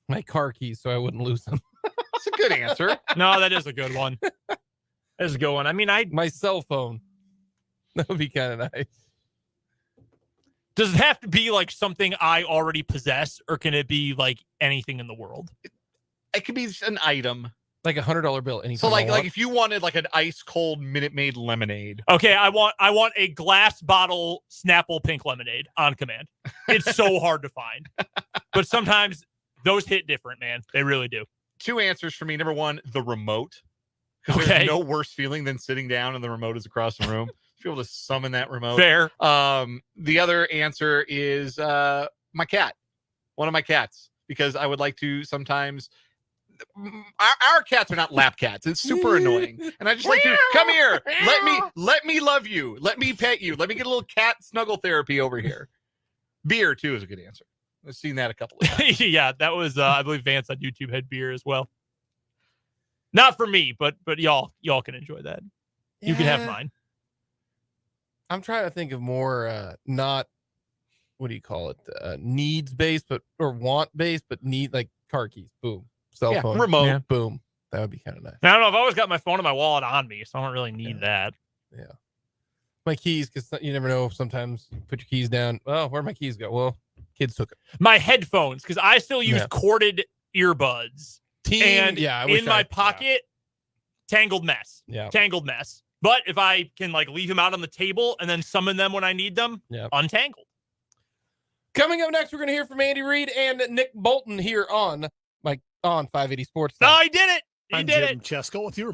My car keys so I wouldn't lose them. That's a good answer. No, that is a good one. That is a good one. I mean, My cell phone. That would be kind of nice. does it have to be like something I already possess, or can it be like anything in the world? It could be an item. Like $100 bill. So like if you wanted like an ice cold Minute Maid lemonade. Okay, I want a glass bottle Snapple pink lemonade on command. It's so hard to find. But sometimes those hit different, man. They really do. 2 answers for me. Number 1, the remote. Because Okay. there's no worse feeling than sitting down and the remote is across the room. Be able to summon that remote. Fair. The other answer is my cat. One of my cats. Because I would like to sometimes. Our cats are not lap cats. It's super annoying, and I just like to come here. Let me love you. Let me pet you. Let me get a little cat snuggle therapy over here. Beer too is a good answer. I've seen that a couple of times. Yeah, that was I believe Vance on YouTube had beer as well. Not for me, but y'all can enjoy that. You can have mine. I'm trying to think of more not what do you call it? Needs based, or want based, but need like car keys. Boom. Cell phone. Remote. Yeah. Boom. That would be kind of nice. I don't know. I've always got my phone and my wallet on me, so I don't really need that. Yeah. My keys, because you never know. Sometimes you put your keys down. Oh, where'd my keys go? Well, kids took it. My headphones, because I still use corded earbuds. And in my pocket, tangled mess. Yeah. Tangled mess. But if I can like leave them out on the table and then summon them when I need them, untangled. Coming up next, we're going to hear from Andy Reid and Nick Bolton here on 580 Sports. No, he did it. He I'm did Jim it. Chesko with your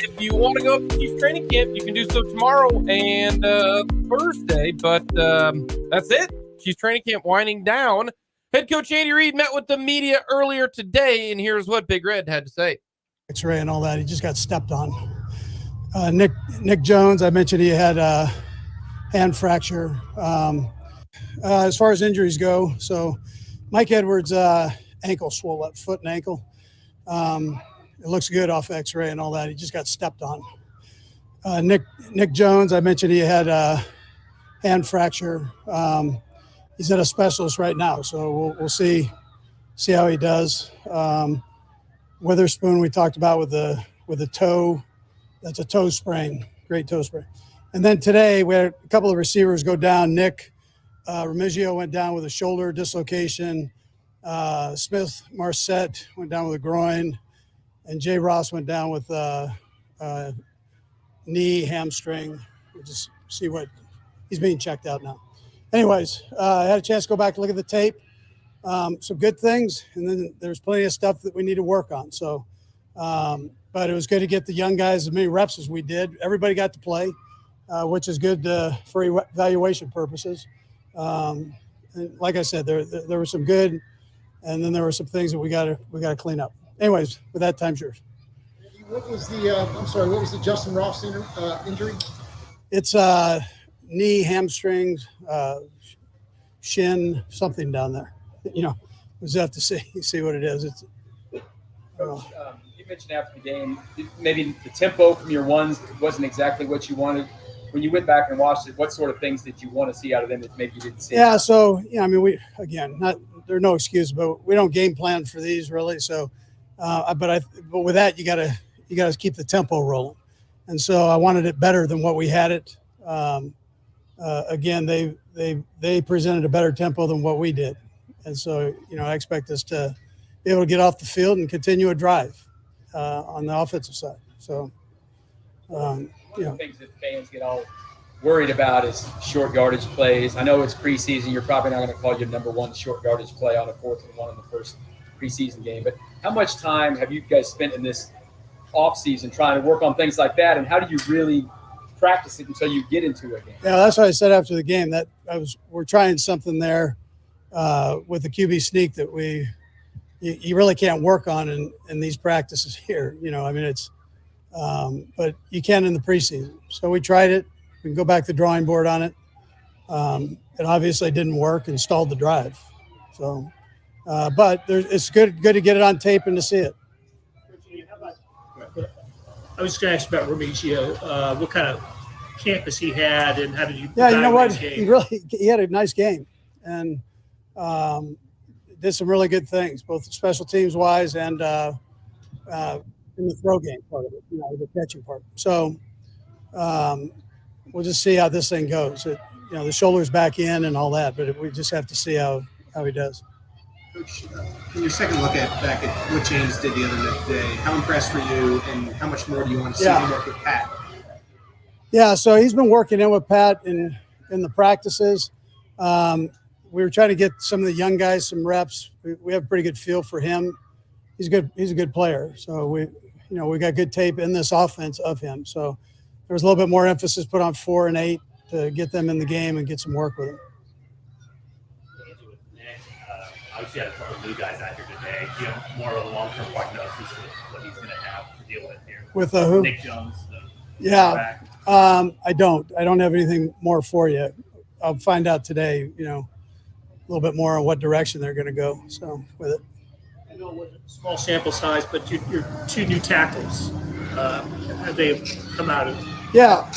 if you want to go up to Chiefs training camp, you can do so tomorrow and Thursday. But that's it. Chiefs training camp winding down. Head coach Andy Reid met with the media earlier today, and here's what Big Red had to say. X-ray and all that. He just got stepped on. Nick Jones, I mentioned he had a hand fracture. As far as injuries go, so Mike Edwards' ankle swole up, foot and ankle. It looks good off X-ray and all that. He just got stepped on. Nick Jones, I mentioned he had a hand fracture. He's at a specialist right now, so we'll see how he does. Witherspoon, we talked about with the toe. That's a toe sprain, great toe sprain. And then today we had a couple of receivers go down. Nick Remigio went down with a shoulder dislocation. Smith Marset went down with a groin, and Jay Ross went down with knee, hamstring. We'll just see what he's being checked out now. Anyways, I had a chance to go back and look at the tape. Some good things, and then there's plenty of stuff that we need to work on. So, but it was good to get the young guys as many reps as we did. Everybody got to play, which is good for evaluation purposes. And like I said, there were some good, and then there were some things that we got to clean up. Anyways, with that, time's yours. What was the Justin Ross injury? It's knee, hamstrings, shin, something down there. You know, we'll just have to see what it is. Coach, you mentioned after the game, maybe the tempo from your ones wasn't exactly what you wanted. When you went back and watched it, what sort of things did you want to see out of them that maybe you didn't see? Yeah, so I mean, there are no excuses, but we don't game plan for these really. So, but with that, you gotta keep the tempo rolling, and so I wanted it better than what we had it. Again, they presented a better tempo than what we did. And so, I expect us to be able to get off the field and continue a drive on the offensive side. So, one of the things that fans get all worried about is short yardage plays. I know it's preseason. You're probably not going to call your number one short yardage play on a 4th and 1 in the first preseason game. But how much time have you guys spent in this offseason trying to work on things like that? And how do you really practice it until you get into a game? Yeah, that's what I said after the game, that we're trying something there with the QB sneak that you really can't work on in these practices here. I mean, it's but you can in the preseason. So we tried it. We can go back to the drawing board on it. It obviously didn't work and stalled the drive. So, but it's good to get it on tape and to see it. I was just going to ask about Remigio, what kind of campus he had, and how did you? Yeah, you know what? He had a nice game, and did some really good things, both special teams wise and in the throw game part of it, the catching part. So we'll just see how this thing goes. The shoulder's back in and all that, but we just have to see how he does. Coach, in your second look back at what James did the other day, how impressed were you, and how much more do you want to see him work with Pat? Yeah, so he's been working in with Pat in the practices. We were trying to get some of the young guys some reps. We have a pretty good feel for him. He's good. He's a good player. So we got good tape in this offense of him. So there was a little bit more emphasis put on 4 and 8 to get them in the game and get some work with him. Obviously, had a couple of new guys out here today. More of a long-term prognosis with what he's going to have to deal with here. With who? Nick Jones. I don't have anything more for you. I'll find out today. A little bit more on what direction they're going to go. So with it. I know it was a small sample size, but your 2 new tackles, have they come out of? Yeah.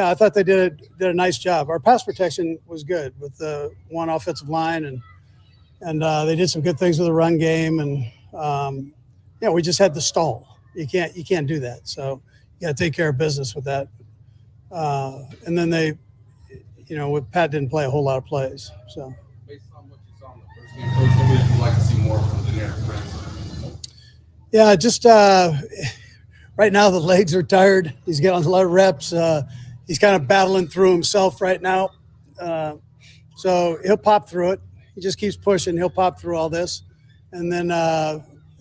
I thought they did a nice job. Our pass protection was good with the one offensive line, and they did some good things with the run game. And we just had to stall. You can't do that. So you got to take care of business with that. And then they, with Pat didn't play a whole lot of plays. So based on what you saw in the first game, Coach, what would you like to see more from the generic friends? Yeah, just right now the legs are tired. He's getting a lot of reps. He's kind of battling through himself right now. So he'll pop through it. He just keeps pushing. He'll pop through all this and then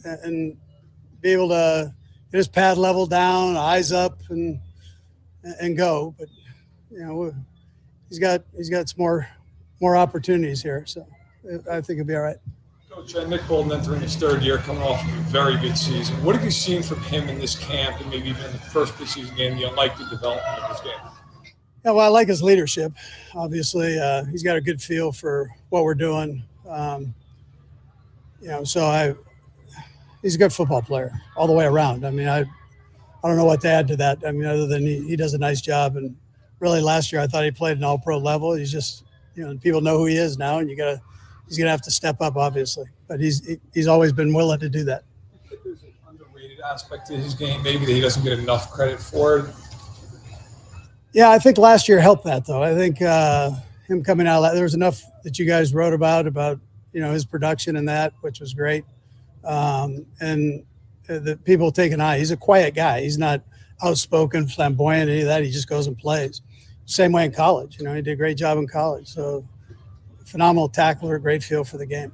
and be able to get his pad level down, eyes up, and go. But he's got some more opportunities here, so I think he'll be all right. Coach, Nick Bolton entering his third year, coming off of a very good season. What have you seen from him in this camp and maybe even in the first preseason game, the unlikely development of this game? Yeah, well, I like his leadership. Obviously, he's got a good feel for what we're doing. So he's a good football player all the way around. I mean, I don't know what to add to that. I mean, other than he does a nice job. And really, last year I thought he played an all-pro level. He's just, people know who he is now, and he's gonna have to step up, obviously. But he's always been willing to do that. I think there's an underrated aspect to his game, maybe that he doesn't get enough credit for. Yeah, I think last year helped that, though. I think him coming out, there was enough that you guys wrote about his production and that, which was great. And the people take an eye. He's a quiet guy. He's not outspoken, flamboyant, any of that. He just goes and plays. Same way in college. He did a great job in college. So phenomenal tackler, great feel for the game.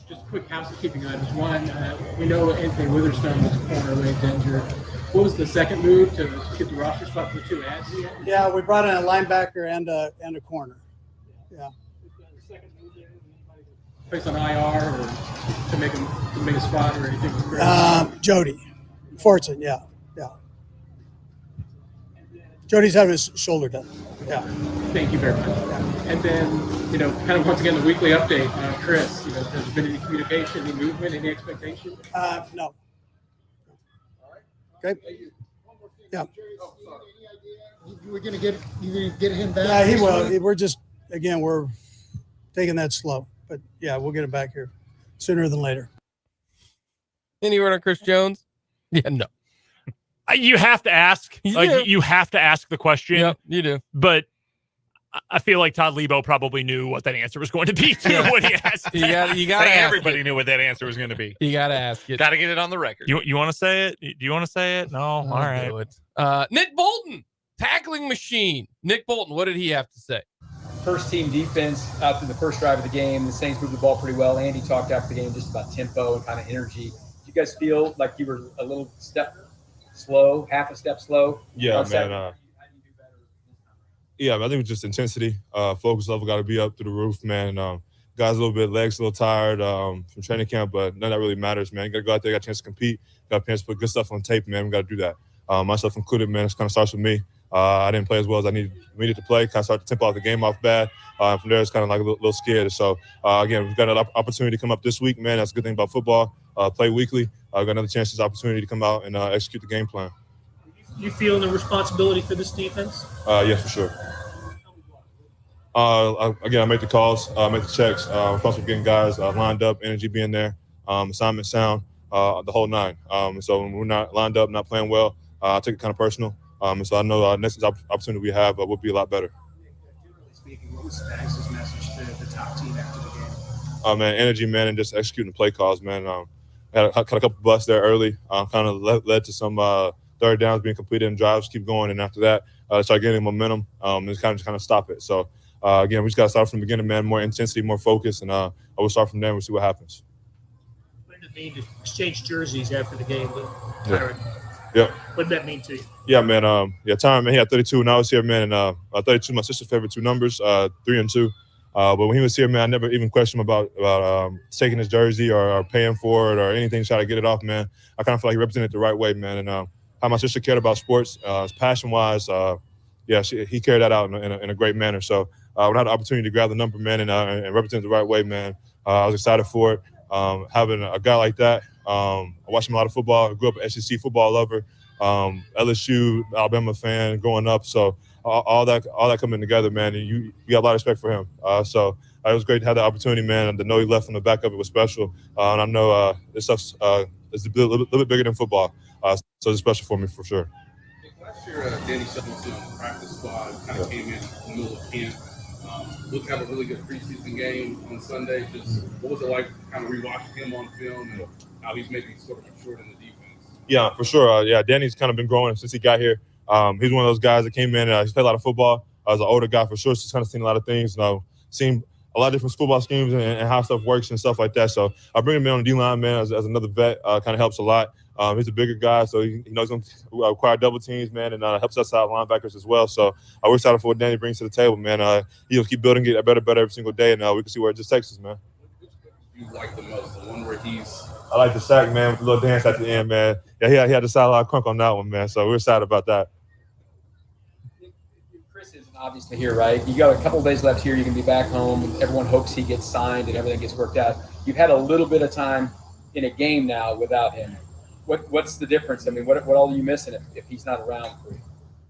Just quick housekeeping items. One, we know Anthony Witherspoon was a corner late injured. What was the second move to get the roster spot for the two ads? Yeah, we brought in a linebacker and a corner. Yeah. Based on IR or to make a spot or anything? Jody. Fortson, yeah. Jody's having his shoulder done. Yeah. Thank you very much. Yeah. And then, kind of once again, the weekly update. Chris, has there been any communication, any movement, any expectation? No. Okay. Yeah. We're going to get him back? Yeah, he will. We're taking that slow. But, yeah, we'll get him back here sooner than later. Any word on Chris Jones? Yeah, no. You have to ask. You have to ask the question. Yep, you do. But I feel like Todd Lebo probably knew what that answer was going to be too when he asked. You got everybody knew what that answer was going to be. You got to ask it. Got to get it on the record. You want to say it? Do you want to say it? No. All right. Do it. Nick Bolton, tackling machine. Nick Bolton, what did he have to say? First team defense out through the first drive of the game. The Saints moved the ball pretty well. Andy talked after the game just about tempo and kind of energy. Do you guys feel like you were a little step slow, half a step slow? Yeah, man. Yeah, I think it's just intensity. Focus level got to be up through the roof, man. Guys a little bit, legs a little tired from training camp, but none of that really matters, man. You got to go out there, got a chance to compete, got a chance to put good stuff on tape, man. We got to do that. Myself included, man. It kind of starts with me. I didn't play as well as I needed to play. Kind of started to tempo out the game off bad. From there, it's kind of like a little scared. So, again, we've got an opportunity to come up this week, man. That's a good thing about football. Play weekly. Got another chance, this opportunity to come out and execute the game plan. You feeling the responsibility for this defense? Yeah, for sure. Again, I make the calls, make the checks. Responsible for getting guys lined up, energy being there, assignment sound, the whole nine. So when we're not lined up, not playing well, I take it kind of personal. And so I know next opportunity we have will be a lot better. Generally speaking, what was Spags' message to the top team after the game? Man, energy, man, and just executing the play calls, man. Had a couple busts there early, kind of led to some third downs being completed and drives keep going. And after that, start getting momentum and kind of stop it. So, again, we just got to start from the beginning, man, more intensity, more focus, and I will start from there and we'll see what happens. What did it mean to exchange jerseys after the game with Tyron? Yeah. What did that mean to you? Yeah, man. Tyron, man, he had 32 when I was here, man, and 32, my sister's favorite two numbers, 3 and 2. But when he was here, man, I never even questioned him about taking his jersey or paying for it or anything, trying to get it off, man. I kind of feel like he represented it the right way, man. And how my sister cared about sports, passion-wise, he carried that out in a great manner. So when I had the opportunity to grab the number, man, and represent it the right way, man, I was excited for it. Having a guy like that, I watched him a lot of football. I grew up an SEC football lover, LSU, Alabama fan growing up. So all that coming together, man, and you got a lot of respect for him. So it was great to have the opportunity, man, and to know he left from the back of it was special. And I know this stuff's is a little bit bigger than football. So it's special for me for sure. Last year, Danny Shelton on the practice squad kind of came in the middle of camp. Looked to have a really good preseason game on Sunday. Just what was it like kind of rewatching him on film and how he's maybe sort of matured in the defense? Yeah, for sure. Danny's kind of been growing since he got here. He's one of those guys that came in. He's played a lot of football. As an older guy, for sure, so he's kind of seen a lot of things. Seen a lot of different football schemes and how stuff works and stuff like that. So I bring him in on the D-line, man, as another vet. Kind of helps a lot. He's a bigger guy, so he knows he's going to require double teams, man, and helps us out linebackers as well. So we're excited for what Danny brings to the table, man. He'll keep building, get better every single day, and we can see where it just takes us, man. You like the most, the one where he's... I like the sack, man, with the little dance at the end, man. Yeah, he had the sideline crunk on that one, man, so we're excited about that. Chris isn't obviously here, right? You got a couple of days left here. You can be back home. Everyone hopes he gets signed and everything gets worked out. You've had a little bit of time in a game now without him. What's the difference? I mean, what all are you missing if he's not around for you?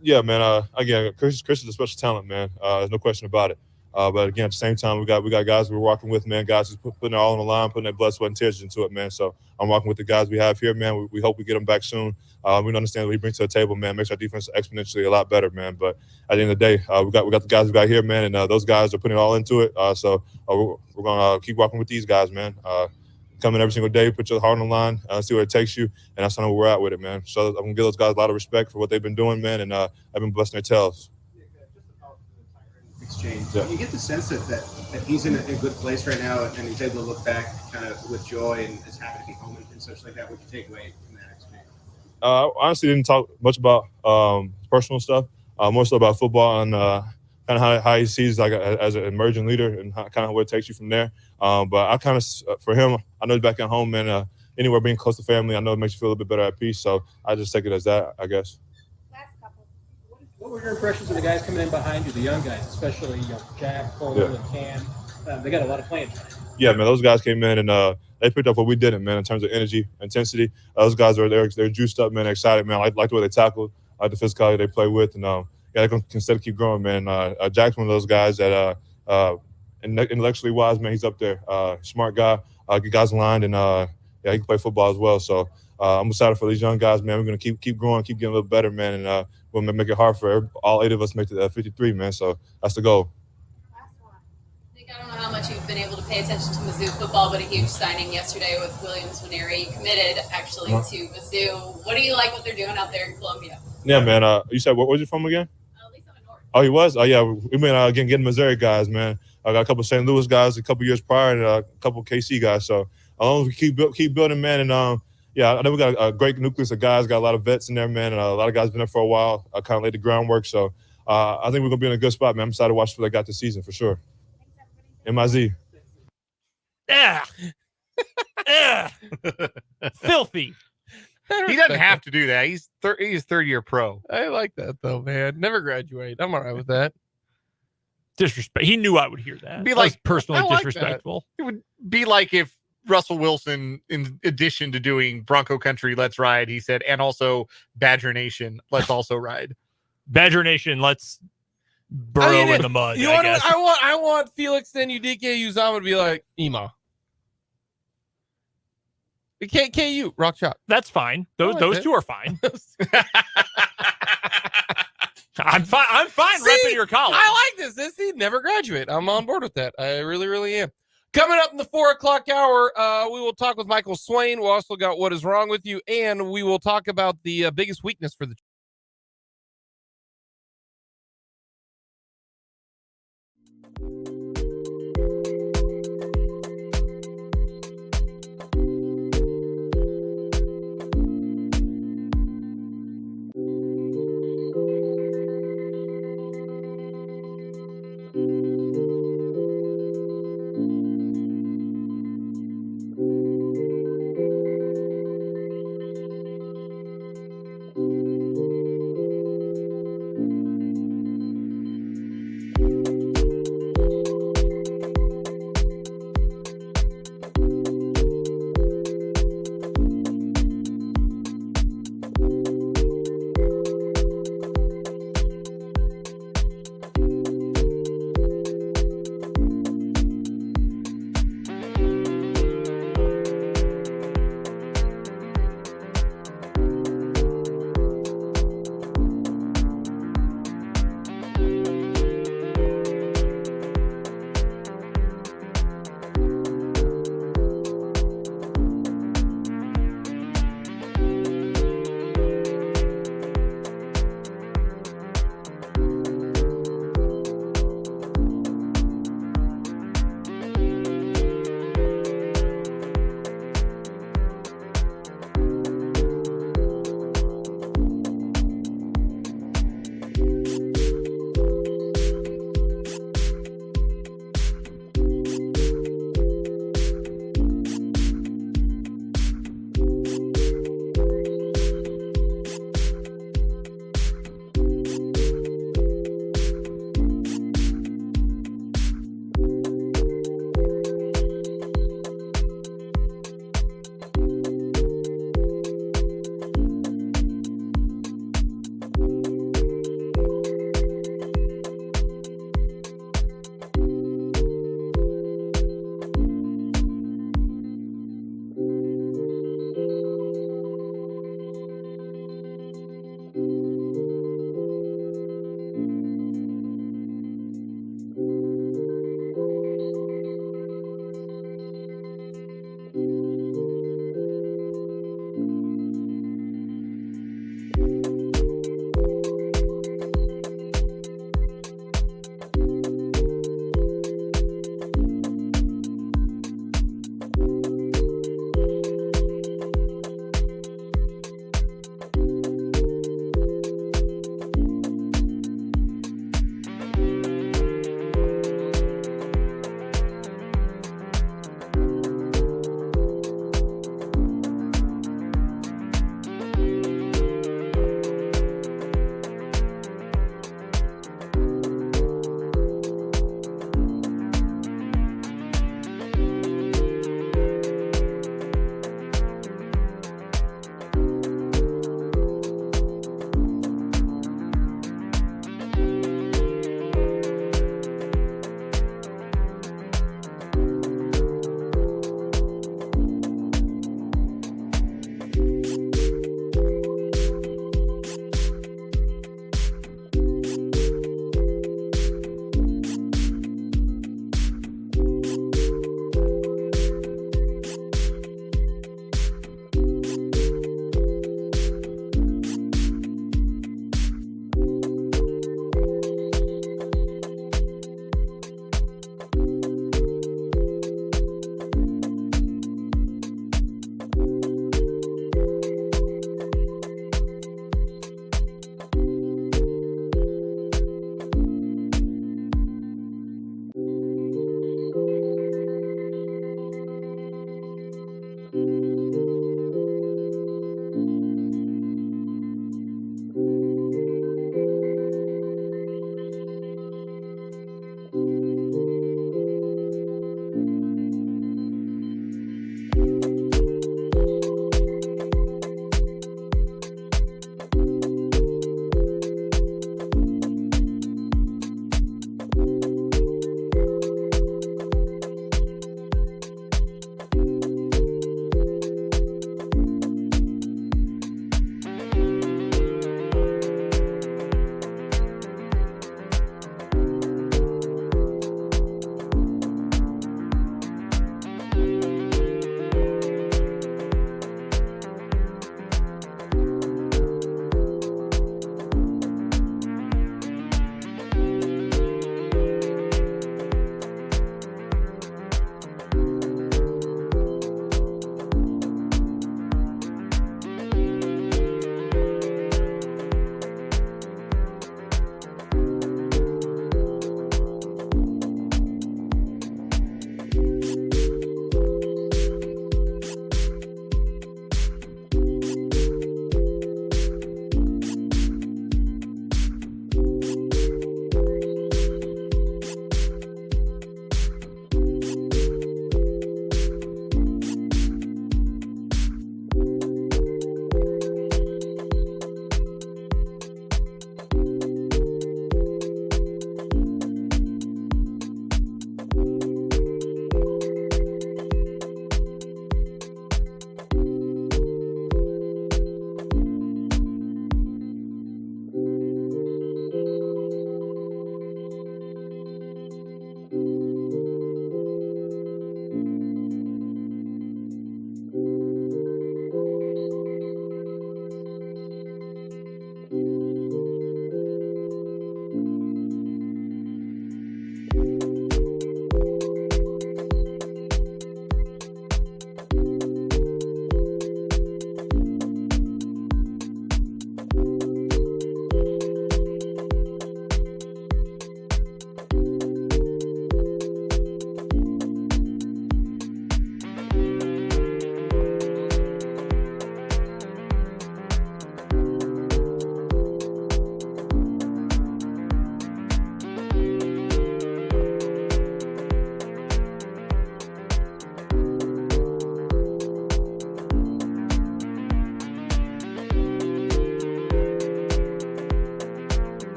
Yeah, man. Again, Chris is a special talent, man. There's no question about it. But again, at the same time, we got guys we're walking with, man. Guys who's putting it all on the line, putting their blood, sweat, and tears into it, man. So I'm walking with the guys we have here, man. We hope we get them back soon. We understand what he brings to the table, man. Makes our defense exponentially a lot better, man. But at the end of the day, we got the guys we got here, man, and those guys are putting it all into it. So we're gonna keep walking with these guys, man. Come in every single day, put your heart on the line, see where it takes you, and that's kind of where we're at with it, man. So I'm gonna give those guys a lot of respect for what they've been doing, man, and I've been busting their tails. Exchange. Yeah. You get the sense that he's in a good place right now, and he's able to look back kind of with joy and is happy to be home and such like that. What you take away from that exchange? I honestly didn't talk much about personal stuff, more so about football and kind of how he sees like as an emerging leader and kind of where it takes you from there. But I kind of, for him, I know he's back at home, man. Anywhere being close to family, I know it makes you feel a little bit better at peace. So I just take it as that, I guess. What were your impressions of the guys coming in behind you, the young guys, especially Jack, Cole, and Cam? They got a lot of playing time. Yeah, man, those guys came in and they picked up what we didn't, man, in terms of energy, intensity. Those guys they're juiced up, man, excited, man. I like the way they tackled, I like the physicality they play with, and they can instead keep growing, man. Jack's one of those guys that intellectually wise, man, he's up there. Smart guy, good guys aligned, and he can play football as well. So I'm excited for these young guys, man. We're gonna keep growing, keep getting a little better, man, and we'll make it hard for all 8 of us to make it 53, man. So that's the goal. Nick, I don't know how much you've been able to pay attention to Mizzou football, but a huge signing yesterday with Williams-Winery committed actually to Mizzou. What do you like what they're doing out there in Columbia? Yeah, man. You said where's he from again? Oh, he was? Oh, yeah. We've been getting Missouri guys, man. I got a couple of St. Louis guys a couple years prior and a couple of KC guys. So as long as we keep building, man, and I know we got a great nucleus of guys, got a lot of vets in there, man, and a lot of guys been there for a while. I kind of laid the groundwork. So I think we're going to be in a good spot, man. I'm excited to watch what they got this season for sure. MIZ. Yeah. Yeah. Filthy. He doesn't have to do that. He's third-year pro. I like that, though, man. Never graduate. I'm all right with that. Disrespect. He knew I would hear that. Be like personally like disrespectful. It would be like if Russell Wilson, in addition to doing Bronco Country, Let's Ride, he said, and also Badger Nation, let's also ride. Badger Nation, let's burrow in the mud. I want Felix and Udike Uzama to be like Ema. KU Rock Shop. That's fine. Those two are fine. I'm fine. I'm fine repping your college. I like this. He never graduate. I'm on board with that. I really, really am. Coming up in the 4:00 hour, we will talk with Michael Swain. We also got What Is Wrong With You, and we will talk about the biggest weakness for the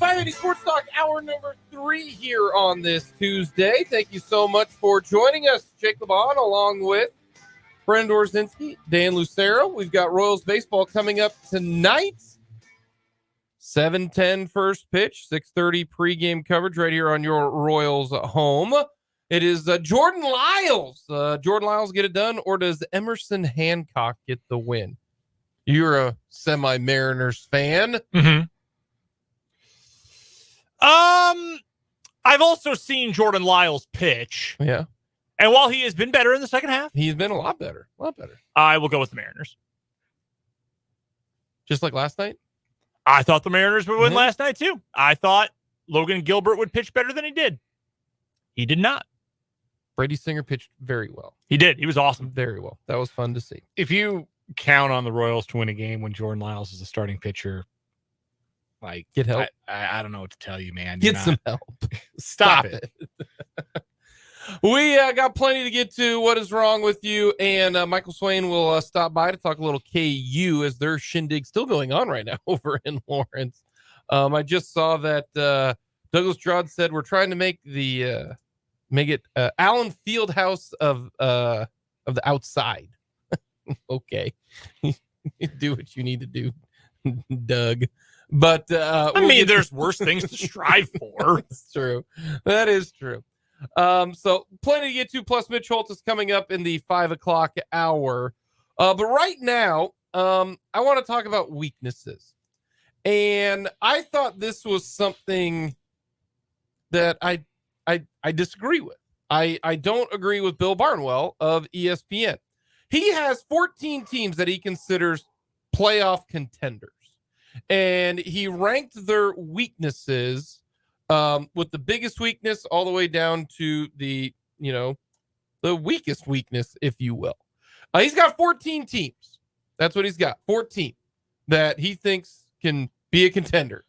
580 Sports Talk, hour number 3 here on this Tuesday. Thank you so much for joining us. Jake LeBon along with Brendan Orzinski, Dan Lucero. We've got Royals baseball coming up tonight. 7:10 first pitch, 6:30 pregame coverage right here on your Royals home. It is Jordan Lyles. Jordan Lyles get it done, or does Emerson Hancock get the win? You're a semi-Mariners fan. Mm-hmm. I've also seen Jordan Lyles pitch. Yeah. And while he has been better in the second half, he's been a lot better. I will go with the Mariners. Just like last night? I thought the Mariners would win last night, too. I thought Logan Gilbert would pitch better than he did. He did not. Brady Singer pitched very well. He did. He was awesome. Very well. That was fun to see. If you count on the Royals to win a game when Jordan Lyles is the starting pitcher, like, get help. I don't know what to tell you, man. Get some help. Stop it. We got plenty to get to. What is wrong with you? And Michael Swain will stop by to talk a little KU as their shindig still going on right now over in Lawrence. I just saw that Douglas Drod said we're trying to make it Allen Fieldhouse of the outside. Okay, do what you need to do, Doug. But there's worse things to strive for. That's true. That is true. So plenty to get to. Plus, Mitch Holthus coming up in the 5 o'clock hour. But right now, I want to talk about weaknesses. And I thought this was something that I disagree with. I don't agree with Bill Barnwell of ESPN. He has 14 teams that he considers playoff contenders. And he ranked their weaknesses with the biggest weakness all the way down to the weakest weakness, if you will. He's got 14 teams. That's what he's got. 14 that he thinks can be a contender.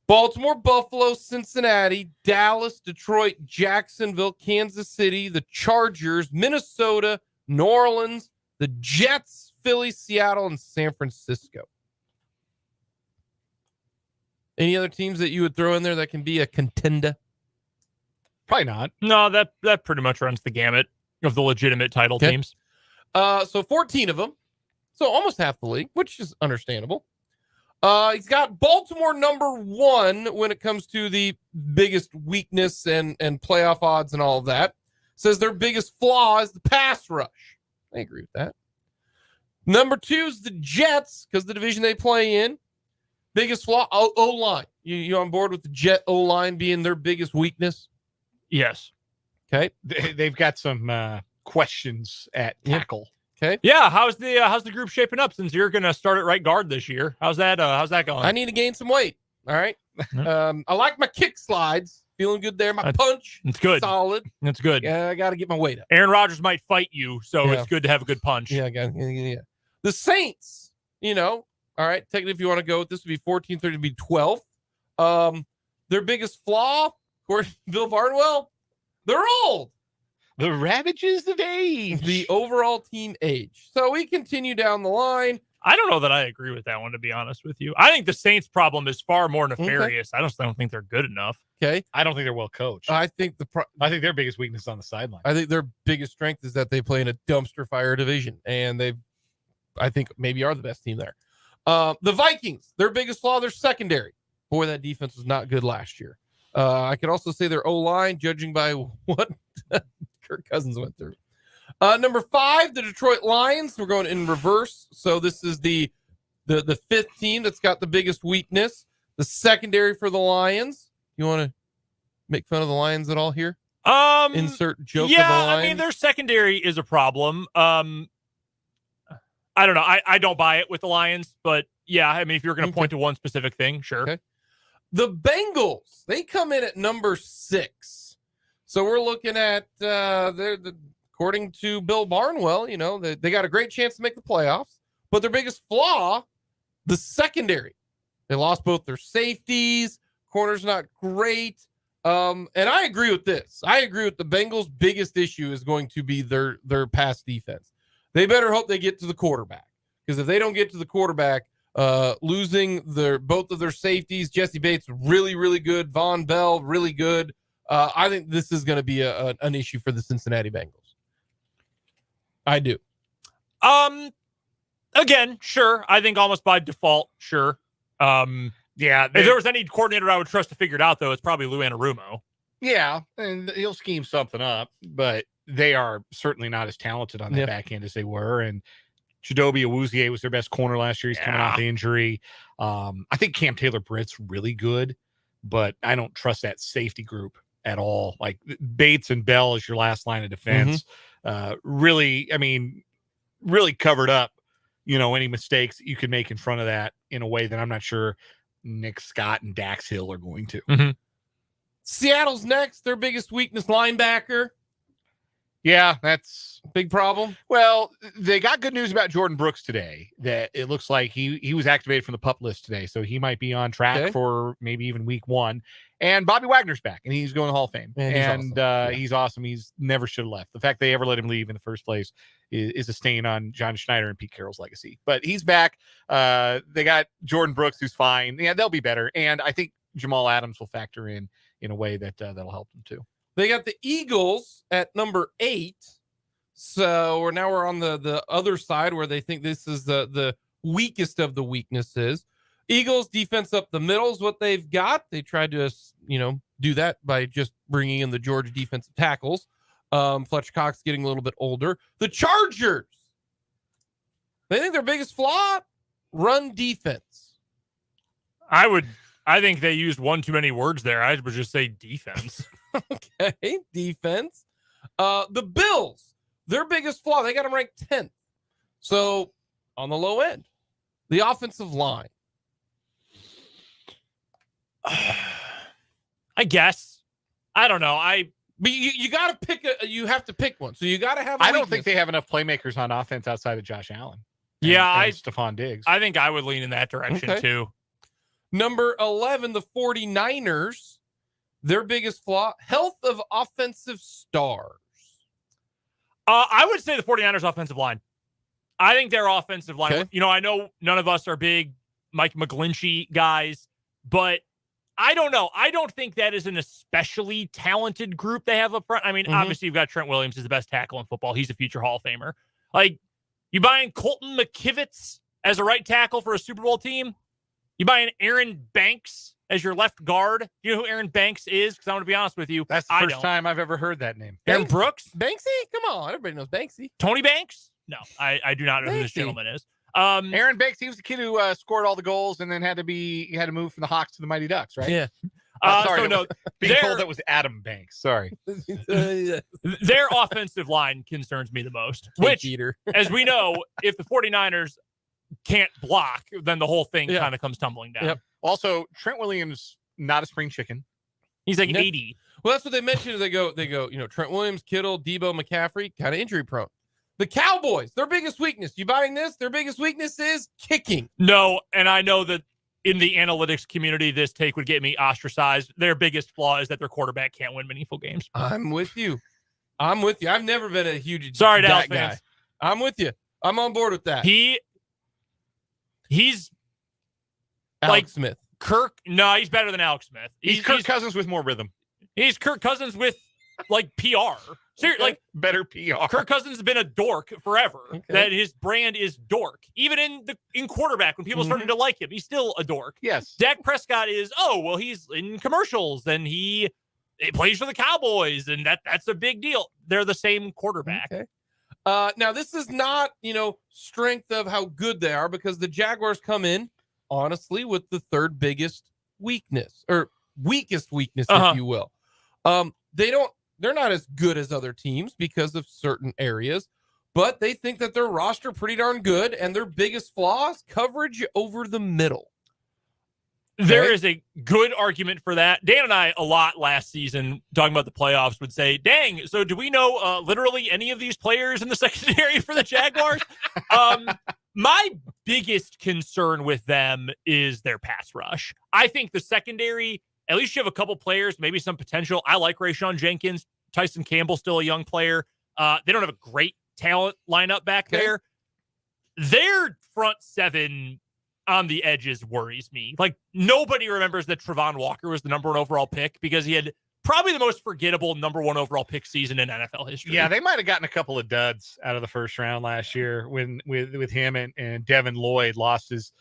Baltimore, Buffalo, Cincinnati, Dallas, Detroit, Jacksonville, Kansas City, the Chargers, Minnesota, New Orleans, the Jets, Philly, Seattle, and San Francisco. Any other teams that you would throw in there that can be a contender? Probably not. No, that pretty much runs the gamut of the legitimate title teams. So 14 of them. So almost half the league, which is understandable. He's got Baltimore number 1 when it comes to the biggest weakness and playoff odds and all of that. Says their biggest flaw is the pass rush. I agree with that. Number 2 is the Jets, because the division they play in. Biggest flaw, O-line. You on board with the Jet O-line being their biggest weakness? Yes. Okay. They've got some questions at tackle. Okay. Yeah. How's the group shaping up since you're going to start at right guard this year? How's that going? I need to gain some weight. All right. I like my kick slides. Feeling good there. My punch. It's good. Solid. It's good. Yeah, I got to get my weight up. Aaron Rodgers might fight you, so it's good to have a good punch. Yeah. The Saints, all right, technically, if you want to go, this would be 14, 13, be 12. Their biggest flaw, according to Bill Barnwell, they're old. The ravages of age. The overall team age. So we continue down the line. I don't know that I agree with that one, to be honest with you. I think the Saints' problem is far more nefarious. Okay. I just don't think they're good enough. Okay. I don't think they're well coached. I think I think their biggest weakness is on the sideline. I think their biggest strength is that they play in a dumpster fire division, and I think maybe are the best team there. The Vikings, their biggest flaw, their secondary. Boy, that defense was not good last year. I could also say their O-line, judging by what Kirk Cousins went through. Number 5, the Detroit Lions. We're going in reverse. So this is the 5th team that's got the biggest weakness. The secondary for the Lions. You want to make fun of the Lions at all here? Insert joke. Yeah, of the Lions. I mean, their secondary is a problem. I don't know. I don't buy it with the Lions, but yeah, I mean, if you're going to point to one specific thing, sure. Okay. The Bengals, they come in at number 6. So we're looking at, according to Bill Barnwell, they got a great chance to make the playoffs, but their biggest flaw, the secondary. They lost both their safeties. Corner's not great. And I agree with this. I agree with the Bengals' biggest issue is going to be their pass defense. They better hope they get to the quarterback, because if they don't get to the quarterback, losing both of their safeties. Jesse Bates, really, really good. Von Bell, really good. I think this is going to be an issue for the Cincinnati Bengals. I do. Again, sure. I think almost by default, sure. If there was any coordinator I would trust to figure it out, though, it's probably Lou Anarumo. Yeah, and he'll scheme something up, but they are certainly not as talented on the back end as they were. And Chidobe Awuzie was their best corner last year. He's coming off the injury. I think Cam Taylor-Britt's really good, but I don't trust that safety group at all. Like Bates and Bell is your last line of defense. Really covered up, any mistakes that you could make in front of that in a way that I'm not sure Nick Scott and Dax Hill are going to. Seattle's next. Their biggest weakness, linebacker. Yeah, that's a big problem. Well, they got good news about Jordan Brooks today, that it looks like he was activated from the PUP list today, so he might be on track for maybe even week 1. And Bobby Wagner's back, and he's going to the Hall of Fame. He's awesome. He's never should have left. The fact they ever let him leave in the first place is a stain on John Schneider and Pete Carroll's legacy. But he's back. They got Jordan Brooks, who's fine. Yeah, they'll be better. And I think Jamal Adams will factor in a way that'll help them too. They got the Eagles at number 8. So we're on the other side where they think this is the weakest of the weaknesses. Eagles defense up the middle is what they've got. They tried to, do that by just bringing in the Georgia defensive tackles. Fletcher Cox getting a little bit older. The Chargers, they think their biggest flaw, run defense. I think they used one too many words there. I would just say defense. Okay, defense. The Bills, their biggest flaw, they got them ranked 10th. So on the low end, the offensive line. I guess. I don't know. But you got to pick you have to pick one. So you got to have I don't think they have enough playmakers on offense outside of Josh Allen. And Stephon Diggs. I think I would lean in that direction too. Number 11, the 49ers. Their biggest flaw, health of offensive stars. I would say the 49ers offensive line. I think their offensive line, I know none of us are big Mike McGlinchey guys, but I don't know. I don't think that is an especially talented group they have up front. I mean, obviously you've got Trent Williams is the best tackle in football. He's a future Hall of Famer. Like, you buying Colton McKivitz as a right tackle for a Super Bowl team? You buying Aaron Banks as your left guard? You know who Aaron Banks is? Because I'm going to be honest with you. That's the first time I've ever heard that name. Aaron Brooks? Banksy? Come on. Everybody knows Banksy. Tony Banks? No, I do not know who this gentleman is. Aaron Banks, he was the kid who scored all the gols and then had to move from the Hawks to the Mighty Ducks, right? Yeah. Sorry, being told that was Adam Banks. Sorry. Their offensive line concerns me the most, which, as we know, if the 49ers can't block, then the whole thing kind of comes tumbling down. Yep. Also, Trent Williams, not a spring chicken. He's like 80. Well, that's what they mentioned. They go, Trent Williams, Kittle, Debo, McCaffrey, kind of injury prone. The Cowboys, their biggest weakness. You buying this? Their biggest weakness is kicking. No, and I know that in the analytics community, this take would get me ostracized. Their biggest flaw is that their quarterback can't win meaningful games. I'm with you. I've never been a huge Dallas guy. fans. I'm with you. I'm on board with that. He's Alex Smith. Kirk. No, he's better than Alex Smith. He's Kirk Cousins with more rhythm. He's Kirk Cousins with PR. Seriously, better PR. Kirk Cousins has been a dork forever. Okay. That his brand is dork. Even in quarterback, when people started to like him, he's still a dork. Yes. Dak Prescott is, he's in commercials and he plays for the Cowboys, and that's a big deal. They're the same quarterback. Okay. Now this is not, strength of how good they are, because the Jaguars come in, honestly, with the third biggest weakness, or weakest weakness, if you will. They're not as good as other teams because of certain areas, but they think that their roster pretty darn good, and their biggest flaw is coverage over the middle. There is a good argument for that. Dan and I, a lot last season, talking about the playoffs, would say, dang, so do we know literally any of these players in the secondary for the Jaguars? My biggest concern with them is their pass rush. I think the secondary, at least you have a couple players, maybe some potential. I like Rayshon Jenkins. Tyson Campbell, still a young player. They don't have a great talent lineup back there. Their front seven on the edges worries me. Like, nobody remembers that Travon Walker was the number 1 overall pick because he had probably the most forgettable number 1 overall pick season in NFL history. Yeah, they might have gotten a couple of duds out of the first round last year when with him and Devin Lloyd lost his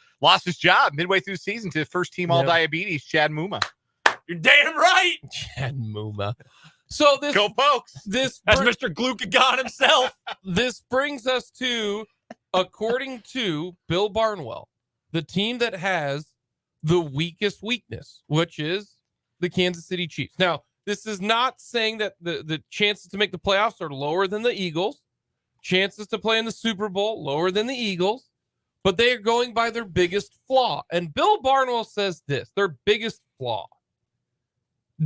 job midway through the season to first team all diabetes Chad Muma. You're damn right. Chad Muma. So this go Pokes. That's Mr. Glucagon himself. This brings us to, according to Bill Barnwell, the team that has the weakest weakness, which is the Kansas City Chiefs. Now, this is not saying that the chances to make the playoffs are lower than the Eagles, chances to play in the Super Bowl lower than the Eagles, but they are going by their biggest flaw. And Bill Barnwell says this, their biggest flaw: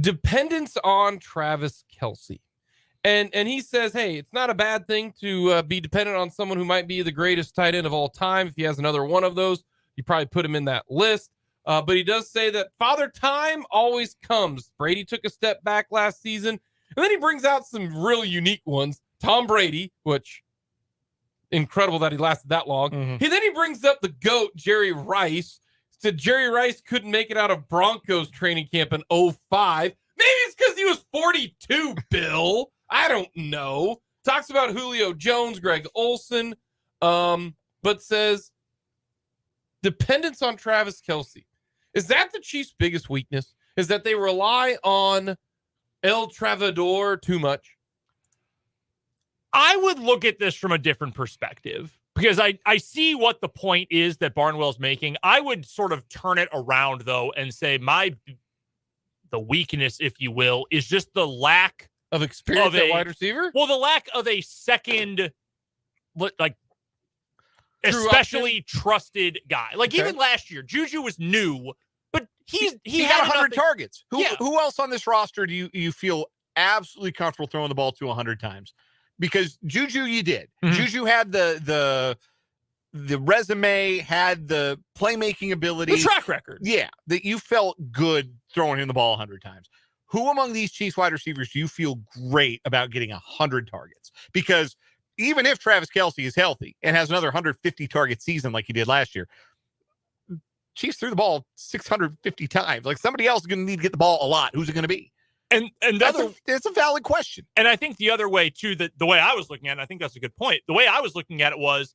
dependence on Travis Kelce. And he says, hey, it's not a bad thing to be dependent on someone who might be the greatest tight end of all time. If he has another one of those, you probably put him in that list. But he does say that Father Time always comes. Brady took a step back last season. And then he brings out some really unique ones. Tom Brady, which incredible that he lasted that long. Then he brings up the GOAT, Jerry Rice. Said Jerry Rice couldn't make it out of Broncos training camp in 2005. Maybe it's because he was 42, Bill. I don't know. Talks about Julio Jones, Greg Olsen, but says dependence on Travis Kelce. Is that the Chiefs' biggest weakness? Is that they rely on El Travador too much? I would look at this from a different perspective because I see what the point is that Barnwell's making. I would sort of turn it around, though, and say the weakness, if you will, is just the lack of experience at wide receiver? Well, the lack of a second, like, especially trusted guy. Like, even last year, Juju was new, but he had 100 targets. Who else on this roster do you feel absolutely comfortable throwing the ball to 100 times? Because Juju, you did. Juju had the resume, had the playmaking ability, the track record. Yeah, that you felt good throwing him the ball 100 times. Who among these Chiefs wide receivers do you feel great about getting 100 targets? Because even if Travis Kelce is healthy and has another 150 target season like he did last year, Chiefs threw the ball 650 times. Like, somebody else is going to need to get the ball a lot. Who's it going to be? And it's a valid question. And I think the other way, too, that the way I was looking at it, I think that's a good point. The way I was looking at it was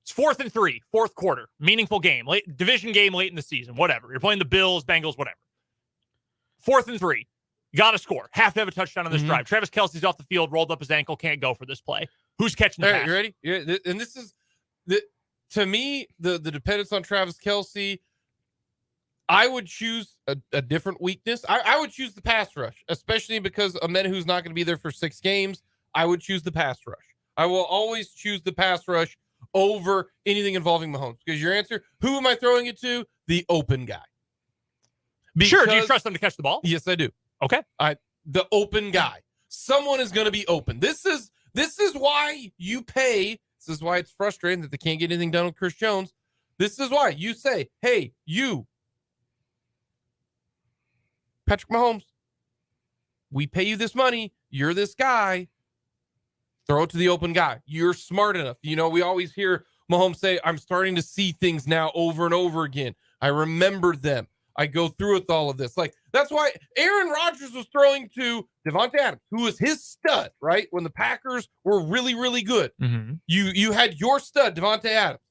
it's 4th and 3, fourth quarter, meaningful game, division game late in the season, whatever. You're playing the Bills, Bengals, whatever. 4th and 3. Got to score. Have to have a touchdown on this drive. Travis Kelce's off the field, rolled up his ankle, can't go for this play. Who's catching the pass? You ready? Yeah, and this is, to me, the dependence on Travis Kelce, I would choose a different weakness. I would choose the pass rush, especially because Amenahu's not going to be there for 6 games. I would choose the pass rush. I will always choose the pass rush over anything involving Mahomes. Because your answer, who am I throwing it to? The open guy. Sure. Do you trust them to catch the ball? Yes, I do. Okay. The open guy. Someone is going to be open. This is why you pay. This is why it's frustrating that they can't get anything done with Chris Jones. This is why you say, hey, you, Patrick Mahomes, we pay you this money. You're this guy. Throw it to the open guy. You're smart enough. You know, we always hear Mahomes say, I'm starting to see things now over and over again. I remember them. I go through with all of this. Like, that's why Aaron Rodgers was throwing to Devontae Adams, who was his stud, right? When the Packers were really, really good. You had your stud, Devontae Adams.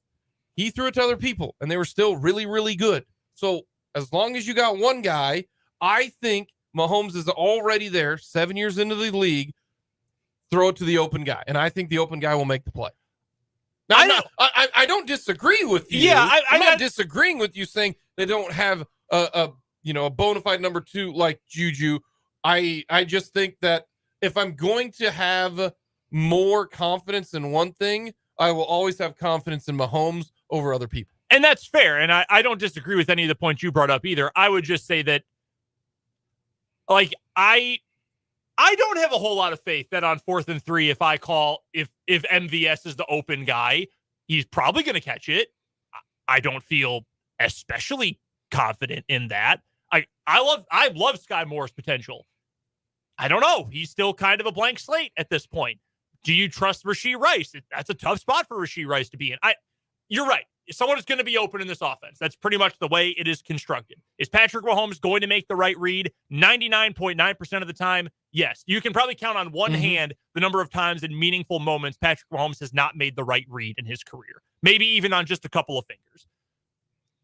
He threw it to other people, and they were still really, really good. So as long as you got one guy, I think Mahomes is already there, 7 years into the league. Throw it to the open guy, and I think the open guy will make the play. Now, I don't disagree with you. Yeah, I'm not disagreeing with you saying they don't have a bona fide number 2 like Juju. I just think that if I'm going to have more confidence in one thing, I will always have confidence in Mahomes over other people. And that's fair. And I don't disagree with any of the points you brought up either. I would just say that, like, I don't have a whole lot of faith that on 4th and 3, if MVS is the open guy, he's probably going to catch it. I don't feel especially confident in that. I love Sky Moore's potential. I don't know. He's still kind of a blank slate at this point. Do you trust Rashee Rice? That's a tough spot for Rashee Rice to be in. You're right. someone is going to be open in this offense. That's pretty much the way it is constructed. Is Patrick Mahomes going to make the right read 99.9% of the time? Yes. You can probably count on one hand the number of times in meaningful moments Patrick Mahomes has not made the right read in his career. Maybe even on just a couple of fingers.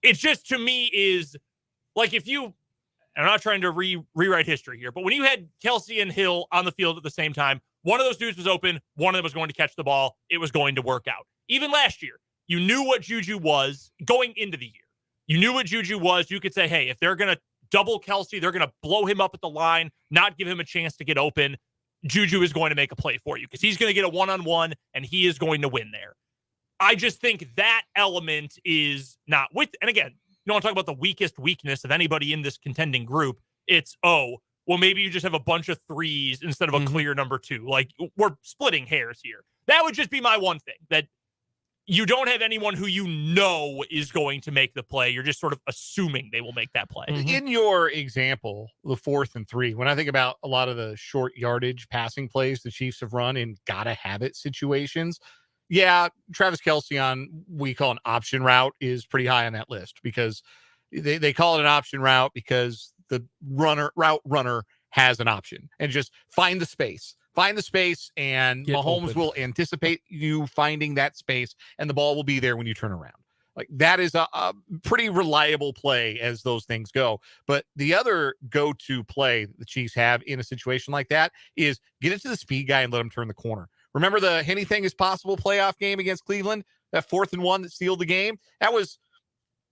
It's just, to me, is like if you, I'm not trying to rewrite history here, but when you had Kelce and Hill on the field at the same time, one of those dudes was open, one of them was going to catch the ball, it was going to work out. Even last year, you knew what Juju was going into the year. You knew what Juju was. You could say, hey, if they're going to double Kelce, they're going to blow him up at the line, not give him a chance to get open, Juju is going to make a play for you because he's going to get a one-on-one and he is going to win there. I just think that element is not with, and again, you don't want to talk about the weakest weakness of anybody in this contending group. It's, well, maybe you just have a bunch of threes instead of a clear number two. Like, we're splitting hairs here. That would just be my one thing, that you don't have anyone who you know is going to make the play. You're just sort of assuming they will make that play. In your example, the 4th and 3, when I think about a lot of the short yardage passing plays the Chiefs have run in gotta have it situations, yeah, Travis Kelce on we call an option route is pretty high on that list because they call it an option route because the route runner has an option and just find the space. Find the space, and Get Mahomes open. will anticipate you finding that space, and the ball will be there when you turn around. Like, that is a pretty reliable play as those things go. But the other go-to play that the Chiefs have in a situation like that is get it to the speed guy and let him turn the corner. Remember the anything is possible playoff game against Cleveland? That 4th and 1 that sealed the game? That was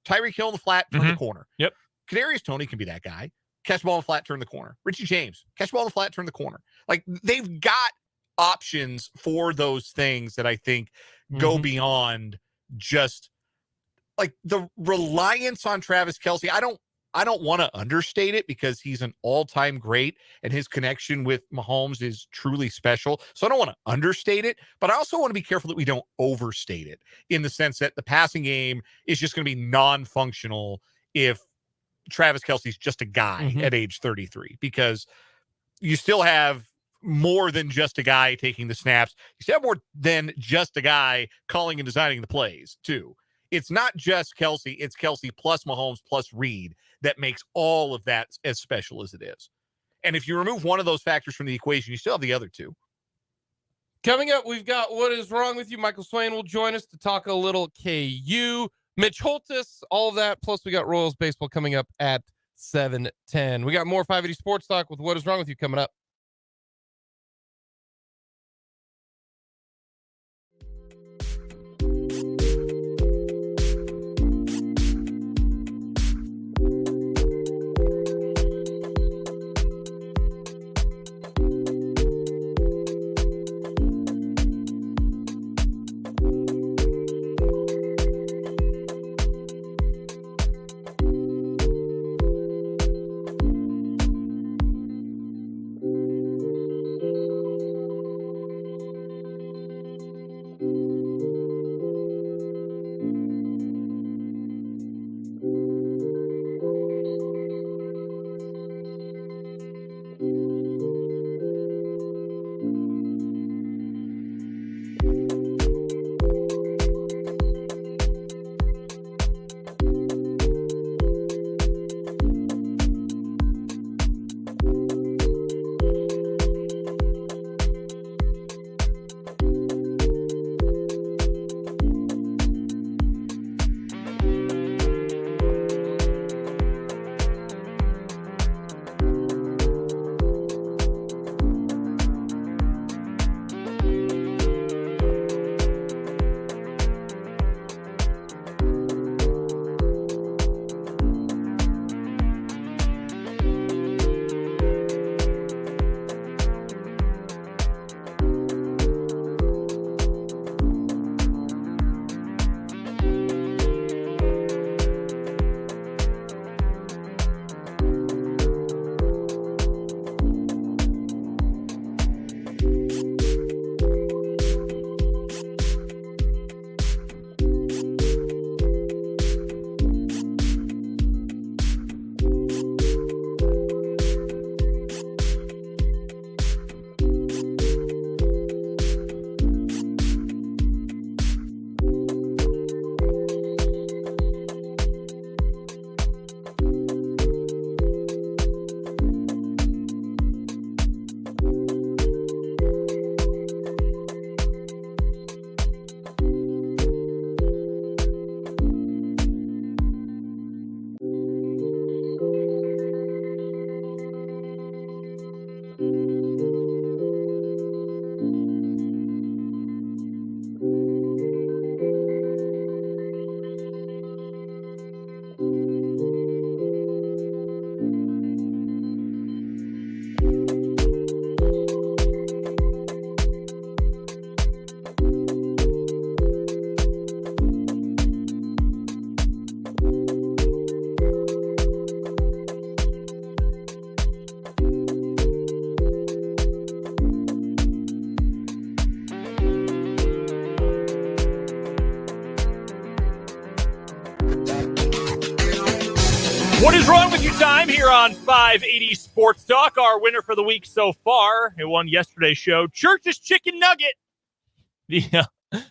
Tyreek Hill in the flat, turn the corner. Yep. Kadarius Toney can be that guy. Catch the ball in the flat, turn the corner. Richie James, catch the ball in the flat, turn the corner. Like, they've got options for those things that I think go beyond just like the reliance on Travis Kelce. I don't want to understate it because he's an all-time great and his connection with Mahomes is truly special. So I don't want to understate it, but I also want to be careful that we don't overstate it in the sense that the passing game is just going to be non-functional if Travis Kelce's just a guy at age 33, because you still have more than just a guy taking the snaps. You still have more than just a guy calling and designing the plays too. It's not just Kelce, it's Kelce plus Mahomes plus Reed that makes all of that as special as it is. And if you remove one of those factors from the equation, you still have the other two. Coming up, we've got What Is Wrong With You. Michael Swain will join us to talk a little KU. Mitch Holthus, all of that. Plus, we got Royals baseball coming up at 7:10. We got more 580 Sports Talk with What Is Wrong With You coming up. What is wrong with you time here on 580 Sports Talk? Our winner for the week so far, who won yesterday's show, Church's Chicken Nugget. The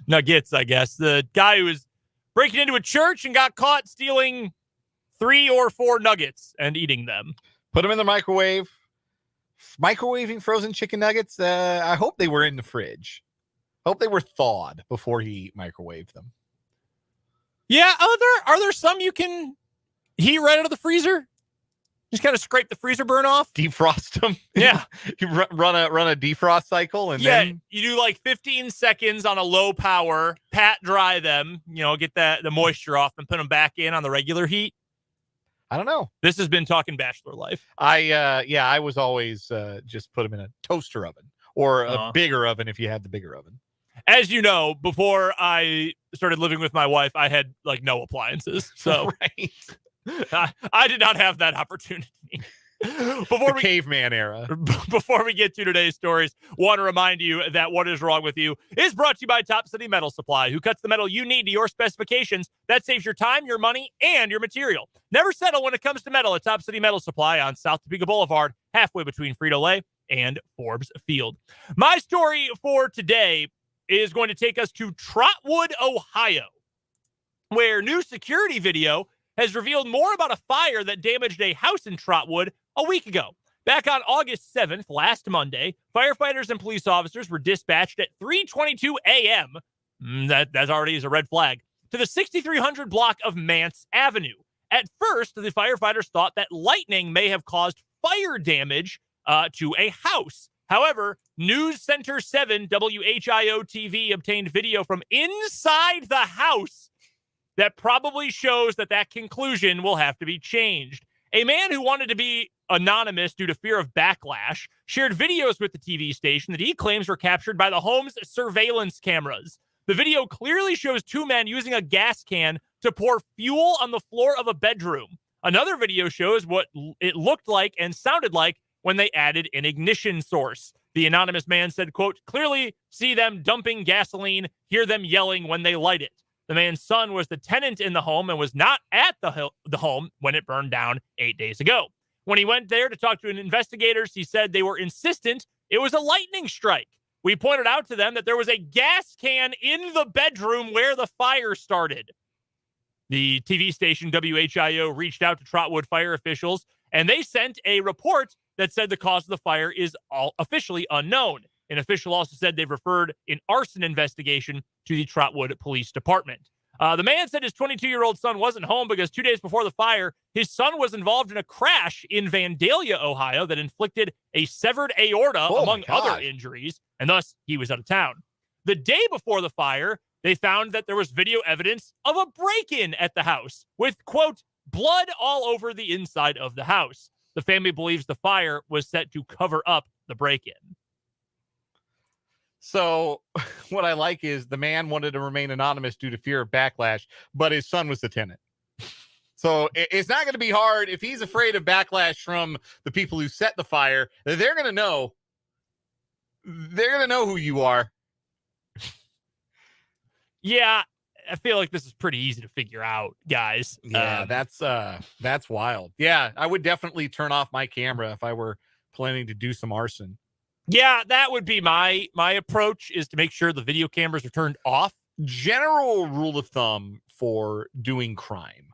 nuggets, I guess. The guy who was breaking into a church and got caught stealing 3 or 4 nuggets and eating them. Put them in the microwave. Microwaving frozen chicken nuggets. I hope they were in the fridge. Hope they were thawed before he microwaved them. Yeah, are there some you can heat right out of the freezer? Just kind of scrape the freezer burn off. Defrost them. Yeah. You run a defrost cycle and then you do like 15 seconds on a low power, pat dry them, get the moisture off and put them back in on the regular heat. I don't know. This has been Talking Bachelor Life. I was always just put them in a toaster oven or a bigger oven if you had the bigger oven. As you know, before I started living with my wife, I had like no appliances. So right. I did not have that opportunity. Caveman era. Before we get to today's stories, want to remind you that What Is Wrong With You is brought to you by Top City Metal Supply, who cuts the metal you need to your specifications. That saves your time, your money, and your material. Never settle when it comes to metal at Top City Metal Supply on South Topeka Boulevard, halfway between Frito-Lay and Forbes Field. My story for today is going to take us to Trotwood, Ohio, where new security video has revealed more about a fire that damaged a house in Trotwood a week ago. Back on August 7th, last Monday, firefighters and police officers were dispatched at 3:22 a.m. That already is a red flag, to the 6300 block of Mance Avenue. At first, the firefighters thought that lightning may have caused fire damage to a house. However, News Center 7 WHIO TV obtained video from inside the house that probably shows that conclusion will have to be changed. A man who wanted to be anonymous due to fear of backlash shared videos with the TV station that he claims were captured by the home's surveillance cameras. The video clearly shows 2 men using a gas can to pour fuel on the floor of a bedroom. Another video shows what it looked like and sounded like when they added an ignition source. The anonymous man said, quote, "Clearly see them dumping gasoline, hear them yelling when they light it." The man's son was the tenant in the home and was not at the home when it burned down 8 days ago. When he went there to talk to investigators, he said they were insistent it was a lightning strike. We pointed out to them that there was a gas can in the bedroom where the fire started. The TV station WHIO reached out to Trotwood fire officials, and they sent a report that said the cause of the fire is all officially unknown. An official also said they've referred an arson investigation to the Trotwood Police Department. The man said his 22-year-old son wasn't home because 2 days before the fire, his son was involved in a crash in Vandalia, Ohio, that inflicted a severed aorta, among other injuries, and thus he was out of town. The day before the fire, they found that there was video evidence of a break-in at the house with, quote, blood all over the inside of the house. The family believes the fire was set to cover up the break-in. So what I like is the man wanted to remain anonymous due to fear of backlash, but his son was the tenant. So it's not going to be hard. If he's afraid of backlash from the people who set the fire, they're going to know. They're going to know who you are. Yeah, I feel like this is pretty easy to figure out, guys. Yeah, that's wild. Yeah, I would definitely turn off my camera if I were planning to do some arson. Yeah, that would be my approach, is to make sure the video cameras are turned off. General rule of thumb for doing crime: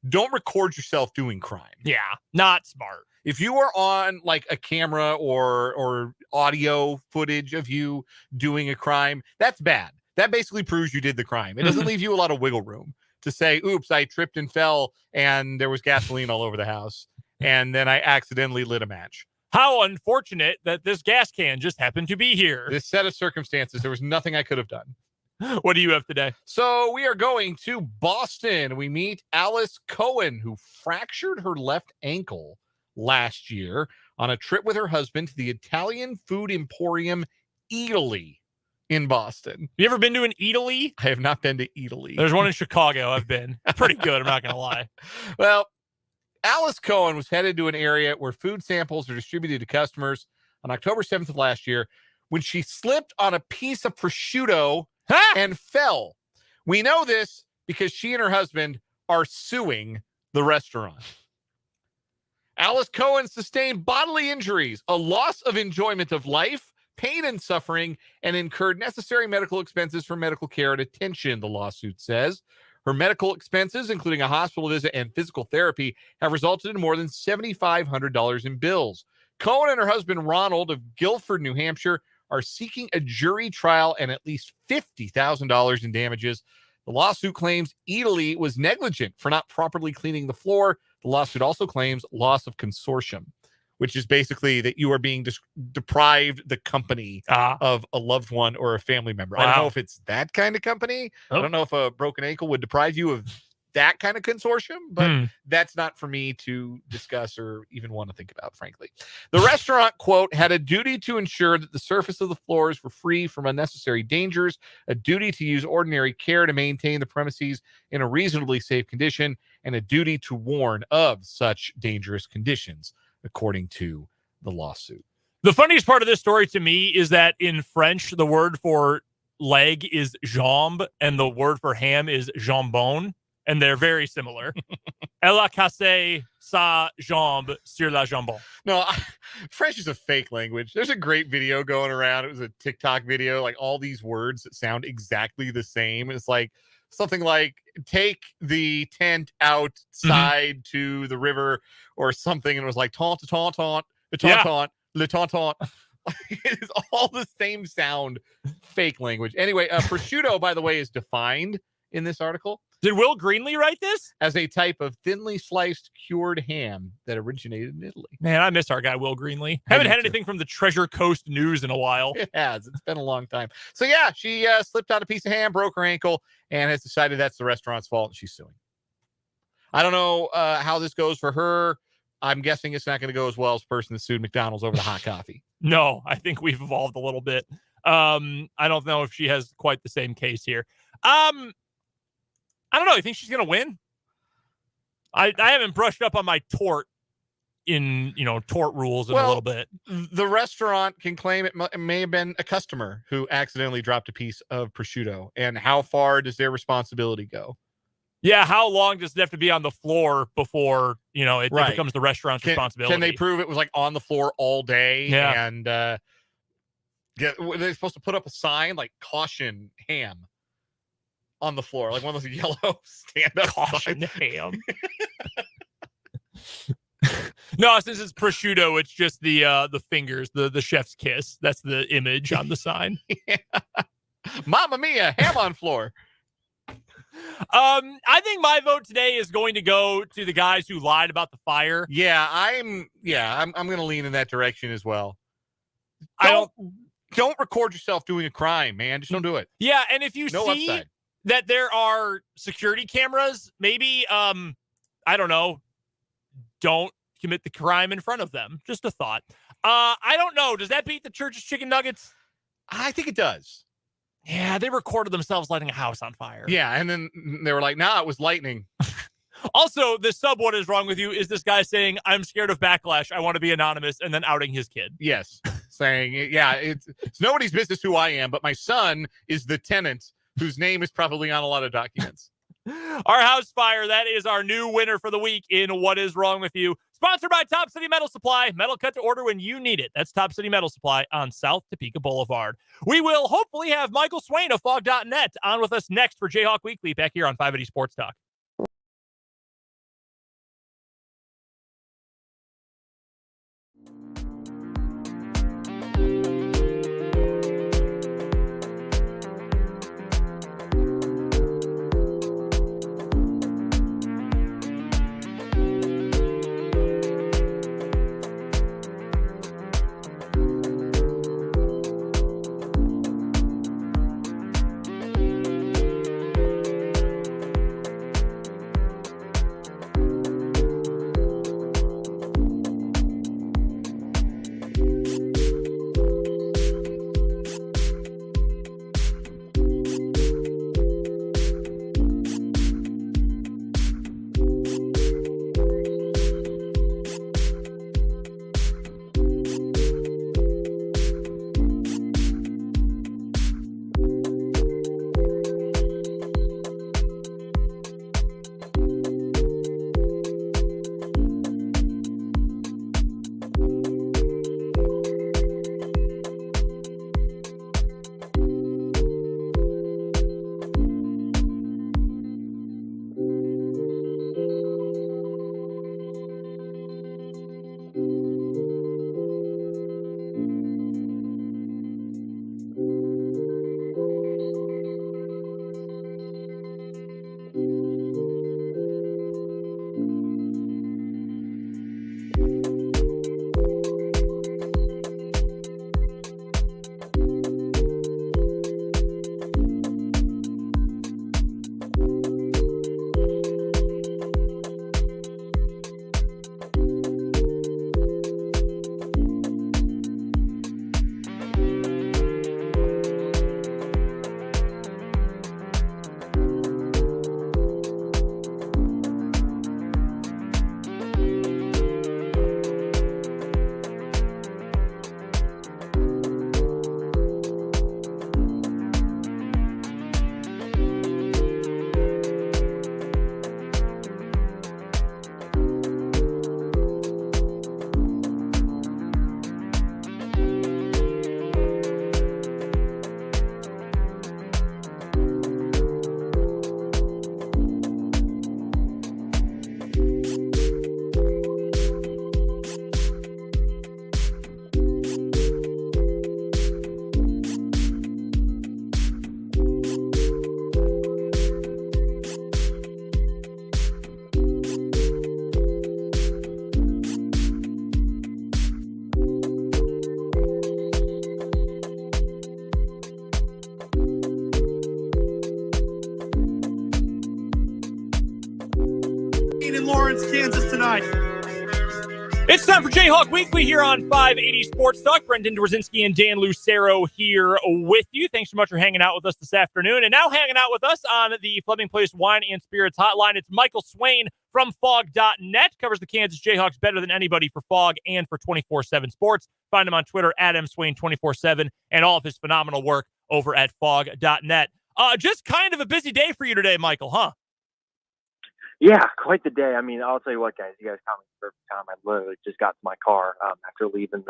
don't record yourself doing crime. Yeah, not smart. If you are on like a camera or audio footage of you doing a crime, that's bad. That basically proves you did the crime. It doesn't leave you a lot of wiggle room to say, oops, I tripped and fell and there was gasoline all over the house, and then I accidentally lit a match. How unfortunate that this gas can just happened to be here. This set of circumstances, there was nothing I could have done. What do you have today? So we are going to Boston. We meet Alice Cohen, who fractured her left ankle last year on a trip with her husband to the Italian food emporium Italy in Boston. You ever been to an Italy? I have not been to Italy. There's one in Chicago. I've been. Pretty good, I'm not going to lie. Well, Alice Cohen was headed to an area where food samples are distributed to customers on October 7th of last year when she slipped on a piece of prosciutto and fell. We know this because she and her husband are suing the restaurant. Alice Cohen sustained bodily injuries, a loss of enjoyment of life, pain and suffering, and incurred necessary medical expenses for medical care and attention, the lawsuit says. Her medical expenses, including a hospital visit and physical therapy, have resulted in more than $7,500 in bills. Cohen and her husband, Ronald, of Guilford, New Hampshire, are seeking a jury trial and at least $50,000 in damages. The lawsuit claims Italy was negligent for not properly cleaning the floor. The lawsuit also claims loss of consortium, which is basically that you are being deprived the company of a loved one or a family member. Wow. I don't know if it's that kind of company. I don't know if a broken ankle would deprive you of that kind of consortium, but that's not for me to discuss or even want to think about, frankly. The restaurant, quote, had a duty to ensure that the surface of the floors were free from unnecessary dangers, a duty to use ordinary care to maintain the premises in a reasonably safe condition, and a duty to warn of such dangerous conditions, according to the lawsuit. The funniest part of this story to me is that in French, the word for leg is jambe, and the word for ham is jambon. And they're very similar. Elle a cassé sa jambe sur la jambon. No, French is a fake language. There's a great video going around. It was a TikTok video, like all these words that sound exactly the same. It's like something like take the tent outside to the river or something. And it was like taunt, taunt, taunt, le taunt, taunt, le taunt, taunt. It's all the same sound, fake language. Anyway, prosciutto, by the way, is defined in this article. Did Will Greenlee write this? As a type of thinly sliced cured ham that originated in Italy. Man, I miss our guy, Will Greenlee. Haven't had anything from the Treasure Coast News in a while. It has. It's been a long time. So, yeah, she slipped out a piece of ham, broke her ankle, and has decided that's the restaurant's fault, and she's suing. I don't know how this goes for her. I'm guessing it's not going to go as well as the person that sued McDonald's over the hot coffee. No, I think we've evolved a little bit. I don't know if she has quite the same case here. I don't know. You think she's going to win? I haven't brushed up on my tort rules in a little bit. The restaurant can claim it may have been a customer who accidentally dropped a piece of prosciutto. And how far does their responsibility go? Yeah, how long does it have to be on the floor before, it becomes the restaurant's responsibility? Can they prove it was like on the floor all day? Yeah. And they're supposed to put up a sign like caution ham on the floor, like one of those yellow stand-up caution ham. No, since it's prosciutto, it's just the fingers, the chef's kiss. That's the image on the sign. Yeah. Mamma mia, ham on floor. I think my vote today is going to go to the guys who lied about the fire. Yeah, I'm going to lean in that direction as well. Don't record yourself doing a crime, man. Just don't do it. Yeah, and if you see upside. That there are security cameras, maybe I don't know, don't commit the crime in front of them. Just a thought. I don't know. Does that beat the Church's chicken nuggets? I think it does. Yeah, they recorded themselves lighting a house on fire. Yeah, and then they were like, nah, it was lightning. Also, the sub "What is wrong with you" is this guy saying, "I'm scared of backlash. I want to be anonymous," and then outing his kid. Yes, saying, yeah, it's nobody's business who I am, but my son is the tenant whose name is probably on a lot of documents. Our house fire, that is our new winner for the week in What is Wrong with You. Sponsored by Top City Metal Supply. Metal cut to order when you need it. That's Top City Metal Supply on South Topeka Boulevard. We will hopefully have Michael Swain of Fog.net on with us next for Jayhawk Weekly back here on 580 Sports Talk. against Kansas tonight. It's time for Jayhawk Weekly here on 580 Sports Talk. Brendan Dworzinski and Dan Lucero here with you. Thanks so much for hanging out with us this afternoon. And now hanging out with us on the Fleming Place Wine and Spirits hotline, it's Michael Swain from fog.net. Covers the Kansas Jayhawks better than anybody for Fog and for 24/7 Sports. Find him on Twitter at mswain247 and all of his phenomenal work over at fog.net. Just kind of a busy day for you today, Michael, huh? Yeah, quite the day. I mean, I'll tell you what, guys. You guys caught me at the perfect time. I literally just got to my car after leaving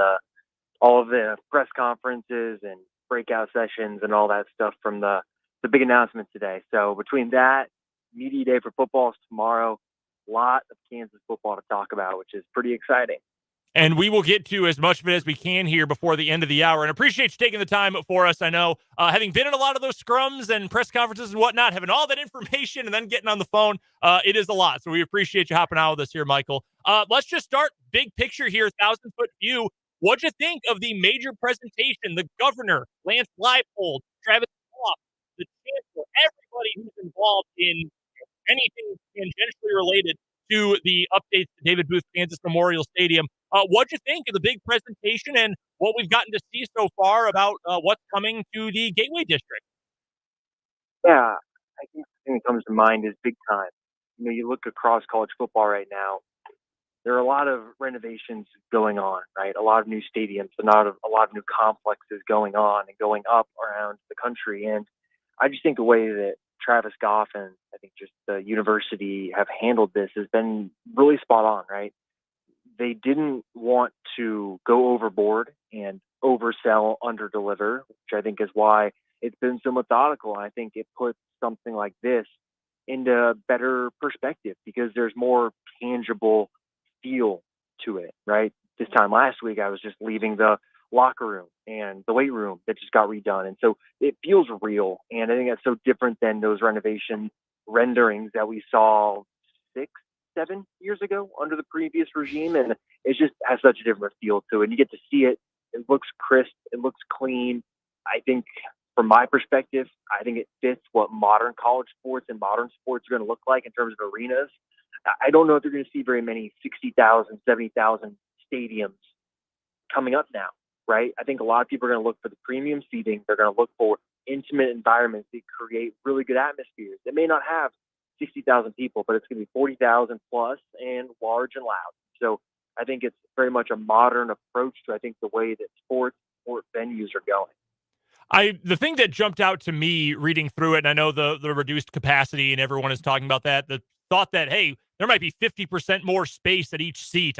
all of the press conferences and breakout sessions and all that stuff from the big announcement today. So between that, media day for football is tomorrow. A lot of Kansas football to talk about, which is pretty exciting. And we will get to as much of it as we can here before the end of the hour. And appreciate you taking the time for us. I know, having been in a lot of those scrums and press conferences and whatnot, having all that information and then getting on the phone, it is a lot. So we appreciate you hopping out with us here, Michael. Let's just start big picture here, 1,000-foot view. What'd you think of the major presentation? The governor, Lance Leipold, Travis Kelce, the chancellor, everybody who's involved in anything tangentially related to the updates to David Booth Kansas Memorial Stadium. What'd you think of the big presentation and what we've gotten to see so far about what's coming to the Gateway District? Yeah, I think the thing that comes to mind is big time. You know, you look across college football right now, there are a lot of renovations going on, right? A lot of new stadiums, a lot of new complexes going on and going up around the country. And I just think the way that Travis Goff and I think just the university have handled this has been really spot on, right? They didn't want to go overboard and oversell, underdeliver, which I think is why it's been so methodical. And I think it puts something like this into better perspective because there's more tangible feel to it, right? This time last week, I was just leaving the locker room and the weight room that just got redone. And so it feels real. And I think that's so different than those renovation renderings that we saw 6-7 years ago under the previous regime. And it just has such a different feel to it. And you get to see it. It looks crisp. It looks clean. I think from my perspective, I think it fits what modern college sports and modern sports are going to look like in terms of arenas. I don't know if you're going to see very many 60,000, 70,000 stadiums coming up now, right? I think a lot of people are going to look for the premium seating. They're going to look for intimate environments that create really good atmospheres. It may not have 60,000 people, but it's going to be 40,000 plus and large and loud. So I think it's very much a modern approach to, I think, the way that sport venues are going. The thing that jumped out to me reading through it, and I know the reduced capacity and everyone is talking about that, the thought that, hey, there might be 50% more space at each seat.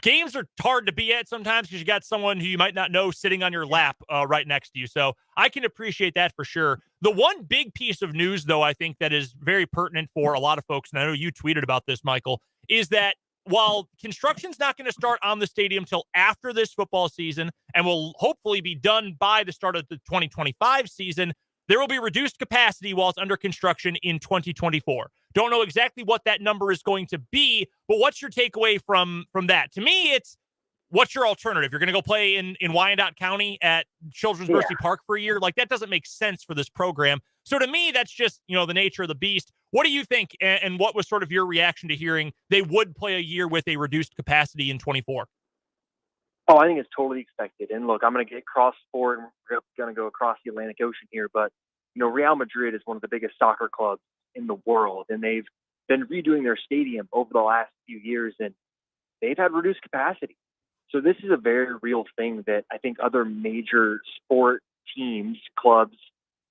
Games are hard to be at sometimes because you got someone who you might not know sitting on your lap right next to you. So I can appreciate that for sure. The one big piece of news, though, I think that is very pertinent for a lot of folks, and I know you tweeted about this, Michael, is that while construction's not going to start on the stadium till after this football season and will hopefully be done by the start of the 2025 season, there will be reduced capacity while it's under construction in 2024. Don't know exactly what that number is going to be, but what's your takeaway from that? To me, it's what's your alternative? You're going to go play in Wyandotte County at Children's Mercy Park for a year? Like, that doesn't make sense for this program. So to me, that's just, the nature of the beast. What do you think? And what was sort of your reaction to hearing they would play a year with a reduced capacity in 24? Oh, I think it's totally expected. And look, I'm going to get cross sport and we're going to go across the Atlantic Ocean here. But, Real Madrid is one of the biggest soccer clubs in the world. And they've been redoing their stadium over the last few years. And they've had reduced capacity. So this is a very real thing that I think other major sport teams, clubs,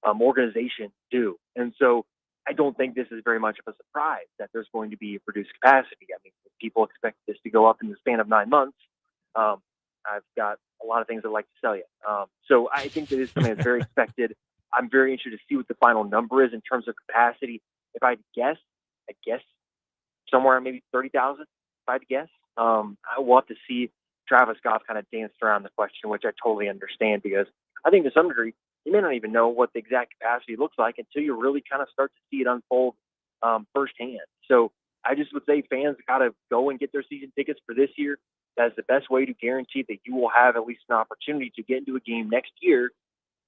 organizations do. And so I don't think this is very much of a surprise that there's going to be reduced capacity. I mean, people expect this to go up in the span of 9 months. I've got a lot of things I'd like to tell you. So I think that is something that's very expected. I'm very interested to see what the final number is in terms of capacity. If I guess somewhere maybe 30,000, if I had to guess. I will have to see Travis Goff kind of danced around the question, which I totally understand because I think to some degree, you may not even know what the exact capacity looks like until you really kind of start to see it unfold firsthand. So I just would say fans got to go and get their season tickets for this year. That's the best way to guarantee that you will have at least an opportunity to get into a game next year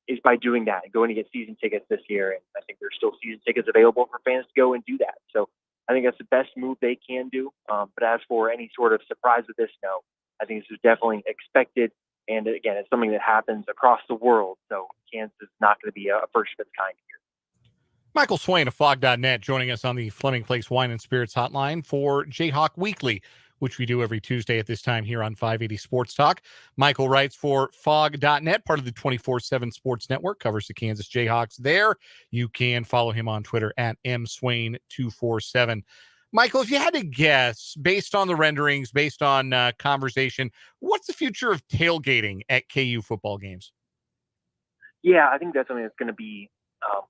is by doing that and going to get season tickets this year. And I think there's still season tickets available for fans to go and do that. So I think that's the best move they can do. But as for any sort of surprise with this, no. I think this is definitely expected. And again, it's something that happens across the world. So Kansas is not going to be a first of its kind here. Michael Swain of fog.net joining us on the Fleming Place Wine and Spirits hotline for Jayhawk Weekly, which we do every Tuesday at this time here on 580 Sports Talk. Michael writes for fog.net, part of the 24/7 Sports Network, covers the Kansas Jayhawks there. You can follow him on Twitter at mswain247. Michael, if you had to guess, based on the renderings, based on conversation, what's the future of tailgating at KU football games? Yeah, I think that's something that's going to be, I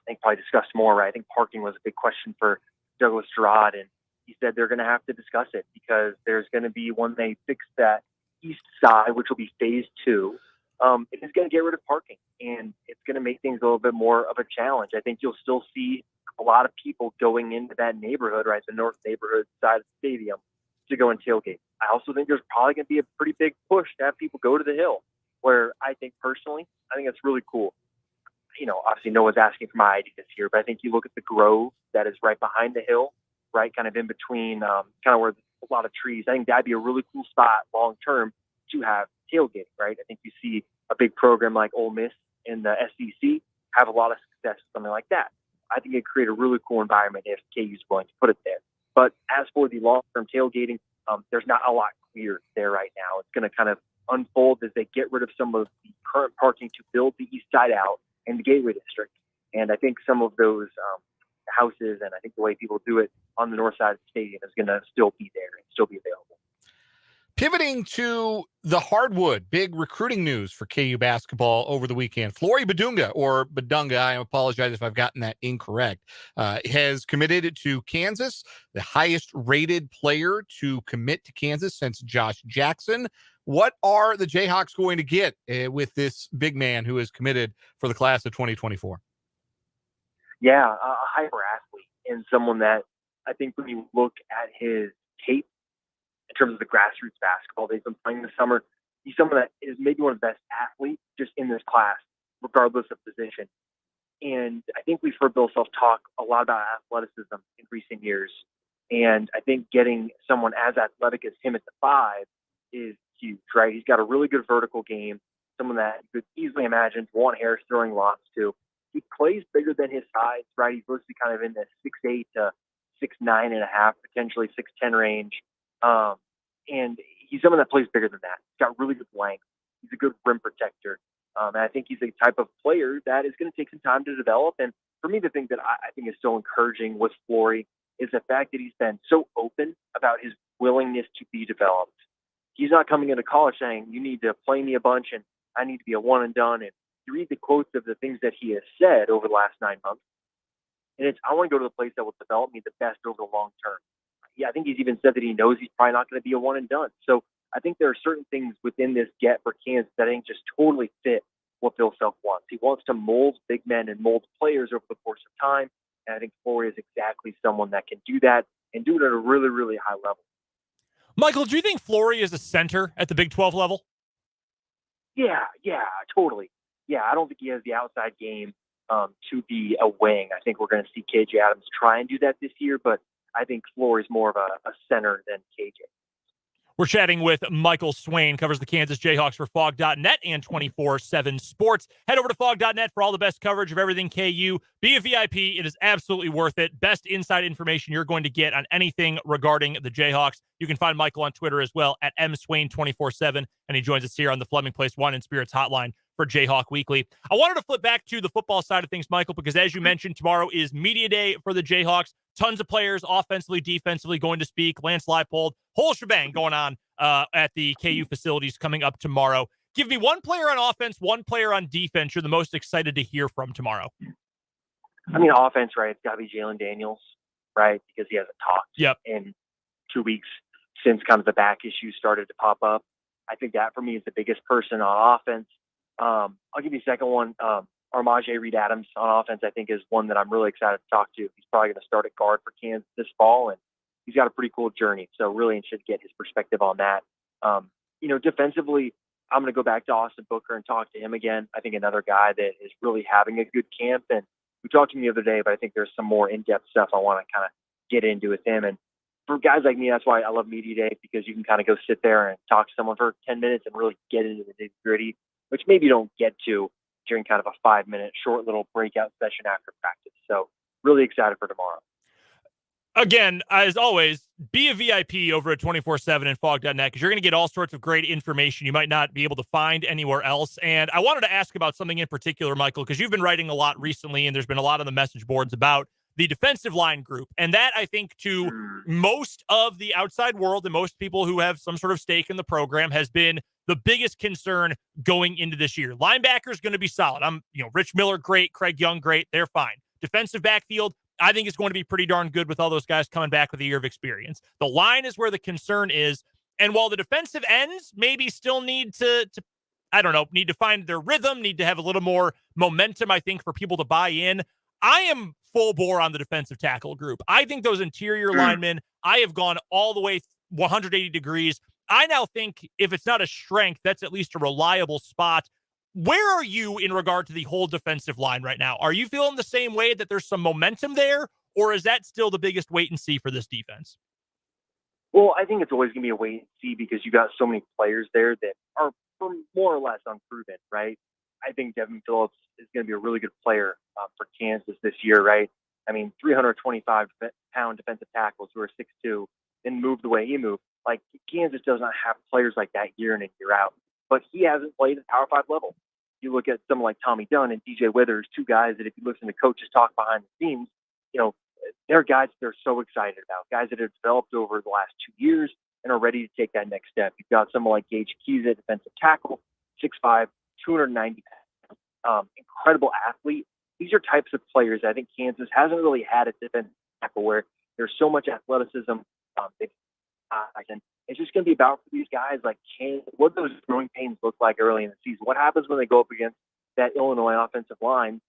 think, probably discussed more, right? I think parking was a big question for Douglas Gerard, and he said they're going to have to discuss it because there's going to be, when they fix that east side, which will be phase 2, it is going to get rid of parking, and it's going to make things a little bit more of a challenge. I think you'll still see a lot of people going into that neighborhood, right, the north neighborhood side of the stadium, to go and tailgate. I also think there's probably going to be a pretty big push to have people go to the Hill, where I think personally, I think that's really cool. You know, obviously no one's asking for my ideas here, but I think you look at the grove that is right behind the Hill, right, kind of in between, kind of where there's a lot of trees. I think that'd be a really cool spot long term to have tailgating, right? I think you see a big program like Ole Miss in the SEC have a lot of success with something like that. I think it'd create a really cool environment if KU's willing to put it there. But as for the long-term tailgating, there's not a lot clear there right now. It's going to kind of unfold as they get rid of some of the current parking to build the east side out and the Gateway District. And I think some of those houses and I think the way people do it on the north side of the stadium is going to still be there and still be available. Pivoting to the hardwood, big recruiting news for KU basketball over the weekend. Flory Badunga, or Badunga, I apologize if I've gotten that incorrect, has committed to Kansas, the highest rated player to commit to Kansas since Josh Jackson. What are the Jayhawks going to get with this big man who is committed for the class of 2024? Yeah, a hyper athlete and someone that I think when you look at his tape in terms of the grassroots basketball they've been playing this summer, he's someone that is maybe one of the best athletes just in this class, regardless of position. And I think we've heard Bill Self talk a lot about athleticism in recent years. And I think getting someone as athletic as him at the 5 is huge, right? He's got a really good vertical game, someone that you could easily imagine Juwan Harris throwing lots to. He plays bigger than his size, right? He's supposed to be kind of in the 6'8" to 6'9.5", potentially 6'10" range. And he's someone that plays bigger than that. He's got really good length. He's a good rim protector. And I think he's a type of player that is going to take some time to develop. And for me, the thing that I think is so encouraging with Flory is the fact that he's been so open about his willingness to be developed. He's not coming into college saying, you need to play me a bunch and I need to be a one and done. And you read the quotes of the things that he has said over the last 9 months, and it's, I want to go to the place that will develop me the best over the long term. Yeah, I think he's even said that he knows he's probably not going to be a one and done. So I think there are certain things within this get for Kansas that I think just totally fit what Bill Self wants. He wants to mold big men and mold players over the course of time. And I think Flory is exactly someone that can do that and do it at a really, really high level. Michael, do you think Flory is a center at the Big 12 level? Yeah, totally. Yeah, I don't think he has the outside game to be a wing. I think we're going to see KJ Adams try and do that this year, but I think Flory is more of a center than KJ. We're chatting with Michael Swain, covers the Kansas Jayhawks for fog.net and 24/7 Sports. Head over to fog.net for all the best coverage of everything KU. Be a VIP. It is absolutely worth it. Best inside information you're going to get on anything regarding the Jayhawks. You can find Michael on Twitter as well at mswain247, and he joins us here on the Fleming Place Wine and Spirits hotline for Jayhawk Weekly. I wanted to flip back to the football side of things, Michael, because as you mentioned, tomorrow is media day for the Jayhawks. Tons of players, offensively, defensively, going to speak. Lance Leipold, whole shebang going on at the KU facilities coming up tomorrow. Give me one player on offense, one player on defense you're the most excited to hear from tomorrow. I mean, offense, right? It's got to be Jalen Daniels, right? Because he hasn't talked in 2 weeks since kind of the back issues started to pop up. I think that for me is the biggest person on offense. I'll give you a second one. Armaje Reed-Adams on offense, I think, is one that I'm really excited to talk to. He's probably going to start at guard for Kansas this fall, and he's got a pretty cool journey. So really interested to get his perspective on that. Defensively, I'm going to go back to Austin Booker and talk to him again. I think another guy that is really having a good camp. And we talked to him the other day, but I think there's some more in-depth stuff I want to kind of get into with him. And for guys like me, that's why I love media day, because you can kind of go sit there and talk to someone for 10 minutes and really get into the nitty gritty, which maybe you don't get to during kind of a 5-minute short little breakout session after practice. So really excited for tomorrow. Again, as always, be a VIP over at 24/7 and fog.net, because you're going to get all sorts of great information you might not be able to find anywhere else. And I wanted to ask about something in particular, Michael, because you've been writing a lot recently, and there's been a lot on the message boards about the defensive line group. And that, I think, to most of the outside world and most people who have some sort of stake in the program, has been the biggest concern going into this year. Linebackers going to be solid. Rich Miller, great. Craig Young, great. They're fine. Defensive backfield, I think it's going to be pretty darn good with all those guys coming back with a year of experience. The line is where the concern is. And while the defensive ends maybe still need to find their rhythm, need to have a little more momentum, I think, for people to buy in, I am full bore on the defensive tackle group. I think those interior linemen, I have gone all the way 180 degrees. I now think if it's not a strength, that's at least a reliable spot. Where are you in regard to the whole defensive line right now? Are you feeling the same way, that there's some momentum there, or is that still the biggest wait and see for this defense? Well, I think it's always going to be a wait and see, because you got so many players there that are more or less unproven, right? I think Devin Phillips is going to be a really good player for Kansas this year, right? I mean, 325-pound defensive tackles who are 6'2", and move the way he moved. Like, Kansas does not have players like that year in and year out. But he hasn't played at Power 5 level. You look at someone like Tommy Dunn and DJ Withers, two guys that if you listen to coaches talk behind the scenes, they're guys they're so excited about, guys that have developed over the last 2 years and are ready to take that next step. You've got someone like Gage Kiza, defensive tackle, 6'5", 290 pounds, incredible athlete. These are types of players I think Kansas hasn't really had at defensive tackle, where there's so much athleticism. And it's just going to be about for these guys, like, what those growing pains look like early in the season. What happens when they go up against that Illinois offensive line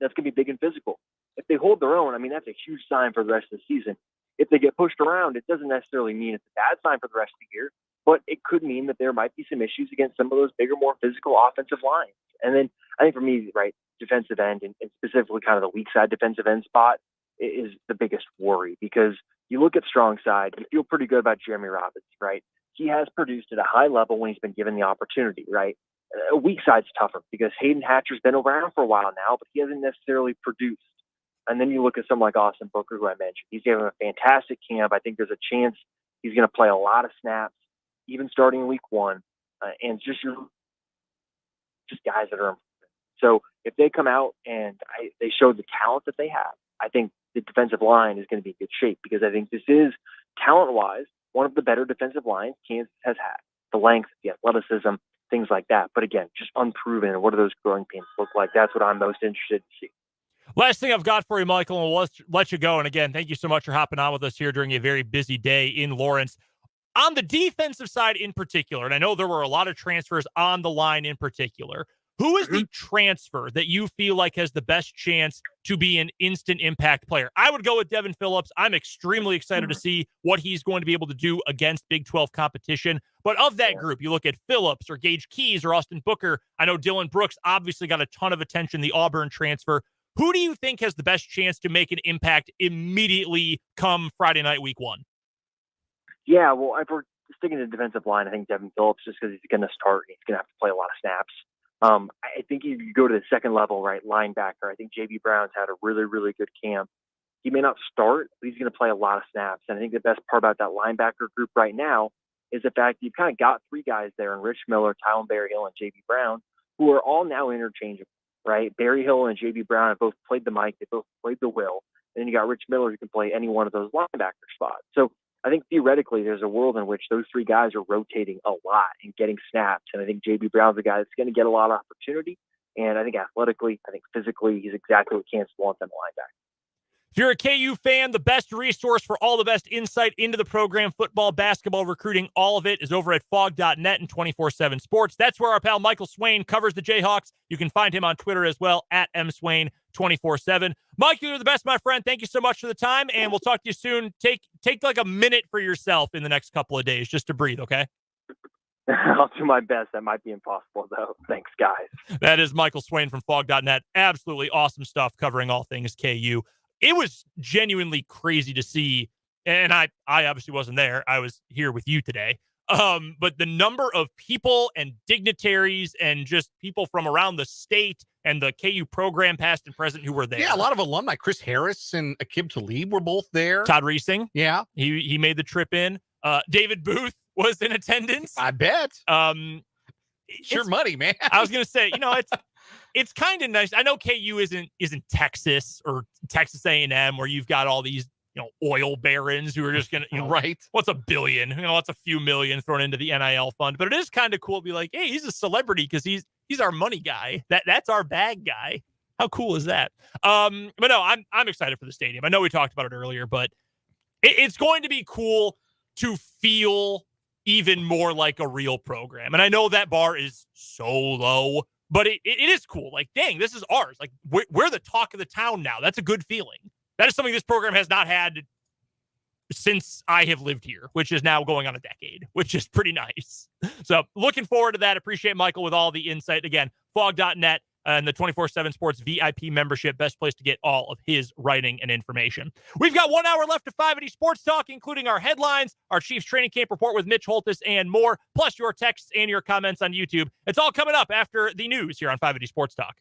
that's going to be big and physical? If they hold their own, I mean, that's a huge sign for the rest of the season. If they get pushed around, it doesn't necessarily mean it's a bad sign for the rest of the year, but it could mean that there might be some issues against some of those bigger, more physical offensive lines. And then I think for me, right, defensive end, and specifically kind of the weak side defensive end spot, is the biggest worry, because you look at strong side, you feel pretty good about Jeremy Robbins, right? He has produced at a high level when he's been given the opportunity, right? A weak side's tougher, because Hayden Hatcher's been around for a while now, but he hasn't necessarily produced. And then you look at someone like Austin Booker, who I mentioned. He's having a fantastic camp. I think there's a chance he's going to play a lot of snaps, even starting in week 1. And just guys that are improving. So if they come out and they show the talent that they have, I think the defensive line is going to be in good shape, because I think this is, talent-wise, one of the better defensive lines Kansas has had. The length, the athleticism, things like that. But again, just unproven. And what do those growing pains look like? That's what I'm most interested to see. Last thing I've got for you, Michael, and we'll let you go. And again, thank you so much for hopping on with us here during a very busy day in Lawrence. On the defensive side in particular, and I know there were a lot of transfers on the line in particular, who is the transfer that you feel like has the best chance to be an instant impact player? I would go with Devin Phillips. I'm extremely excited to see what he's going to be able to do against Big 12 competition. But of that group, you look at Phillips or Gage Keys or Austin Booker. I know Dylan Brooks obviously got a ton of attention, the Auburn transfer. Who do you think has the best chance to make an impact immediately come Friday night, week 1? Yeah, well, if we're sticking to the defensive line, I think Devin Phillips, just because he's going to start, he's going to have to play a lot of snaps. I think if you go to the second level, right, linebacker, I think J.B. Brown's had a really, really good camp. He may not start, but he's going to play a lot of snaps. And I think the best part about that linebacker group right now is the fact that you've kind of got 3 guys there, in Rich Miller, Tylen Berryhill, and J.B. Brown, who are all now interchangeable, right? Berryhill and J.B. Brown have both played the Mike. They both played the Will. And then you got Rich Miller, who can play any one of those linebacker spots. So I think theoretically there's a world in which those 3 guys are rotating a lot and getting snaps. And I think J.B. Brown's a guy that's going to get a lot of opportunity. And I think athletically, I think physically, he's exactly what Kansas wants on the linebacker. If you're a KU fan, the best resource for all the best insight into the program, football, basketball, recruiting, all of it is over at fog.net and 24/7 Sports. That's where our pal Michael Swain covers the Jayhawks. You can find him on Twitter as well, at mswain247. Mike, you're the best, my friend. Thank you so much for the time, and we'll talk to you soon. Take like a minute for yourself in the next couple of days just to breathe, okay? I'll do my best. That might be impossible, though. Thanks, guys. That is Michael Swain from fog.net. Absolutely awesome stuff covering all things KU. it was genuinely crazy to see. And I obviously wasn't there. I was here with you today. But the number of people and dignitaries and just people from around the state and the KU program, past and present, who were there. Yeah, a lot of alumni. Chris Harris and Akib Talib were both there. Todd Reesing. Yeah. He made the trip in. David Booth was in attendance. I bet. Sure money, man. I was going to say, it's kind of nice. I know KU isn't Texas or Texas A&M where you've got all these, oil barons who are just going to, right. What's $1 billion? What's a few million thrown into the NIL fund? But it is kind of cool to be like, hey, he's a celebrity because he's our money guy. That's our bag guy. How cool is that? But no, I'm excited for the stadium. I know we talked about it earlier, but it's going to be cool to feel even more like a real program. And I know that bar is so low, but it is cool. Like, dang, this is ours. Like, we're the talk of the town now. That's a good feeling. That is something this program has not had since I have lived here, which is now going on a decade, which is pretty nice. So looking forward to that. Appreciate Michael with all the insight. Again, fog.net and the 24/7 Sports VIP membership, best place to get all of his writing and information. We've got 1 hour left of 580 Sports Talk, including our headlines, our Chiefs training camp report with Mitch Holthus, and more, plus your texts and your comments on YouTube. It's all coming up after the news here on 580 Sports Talk.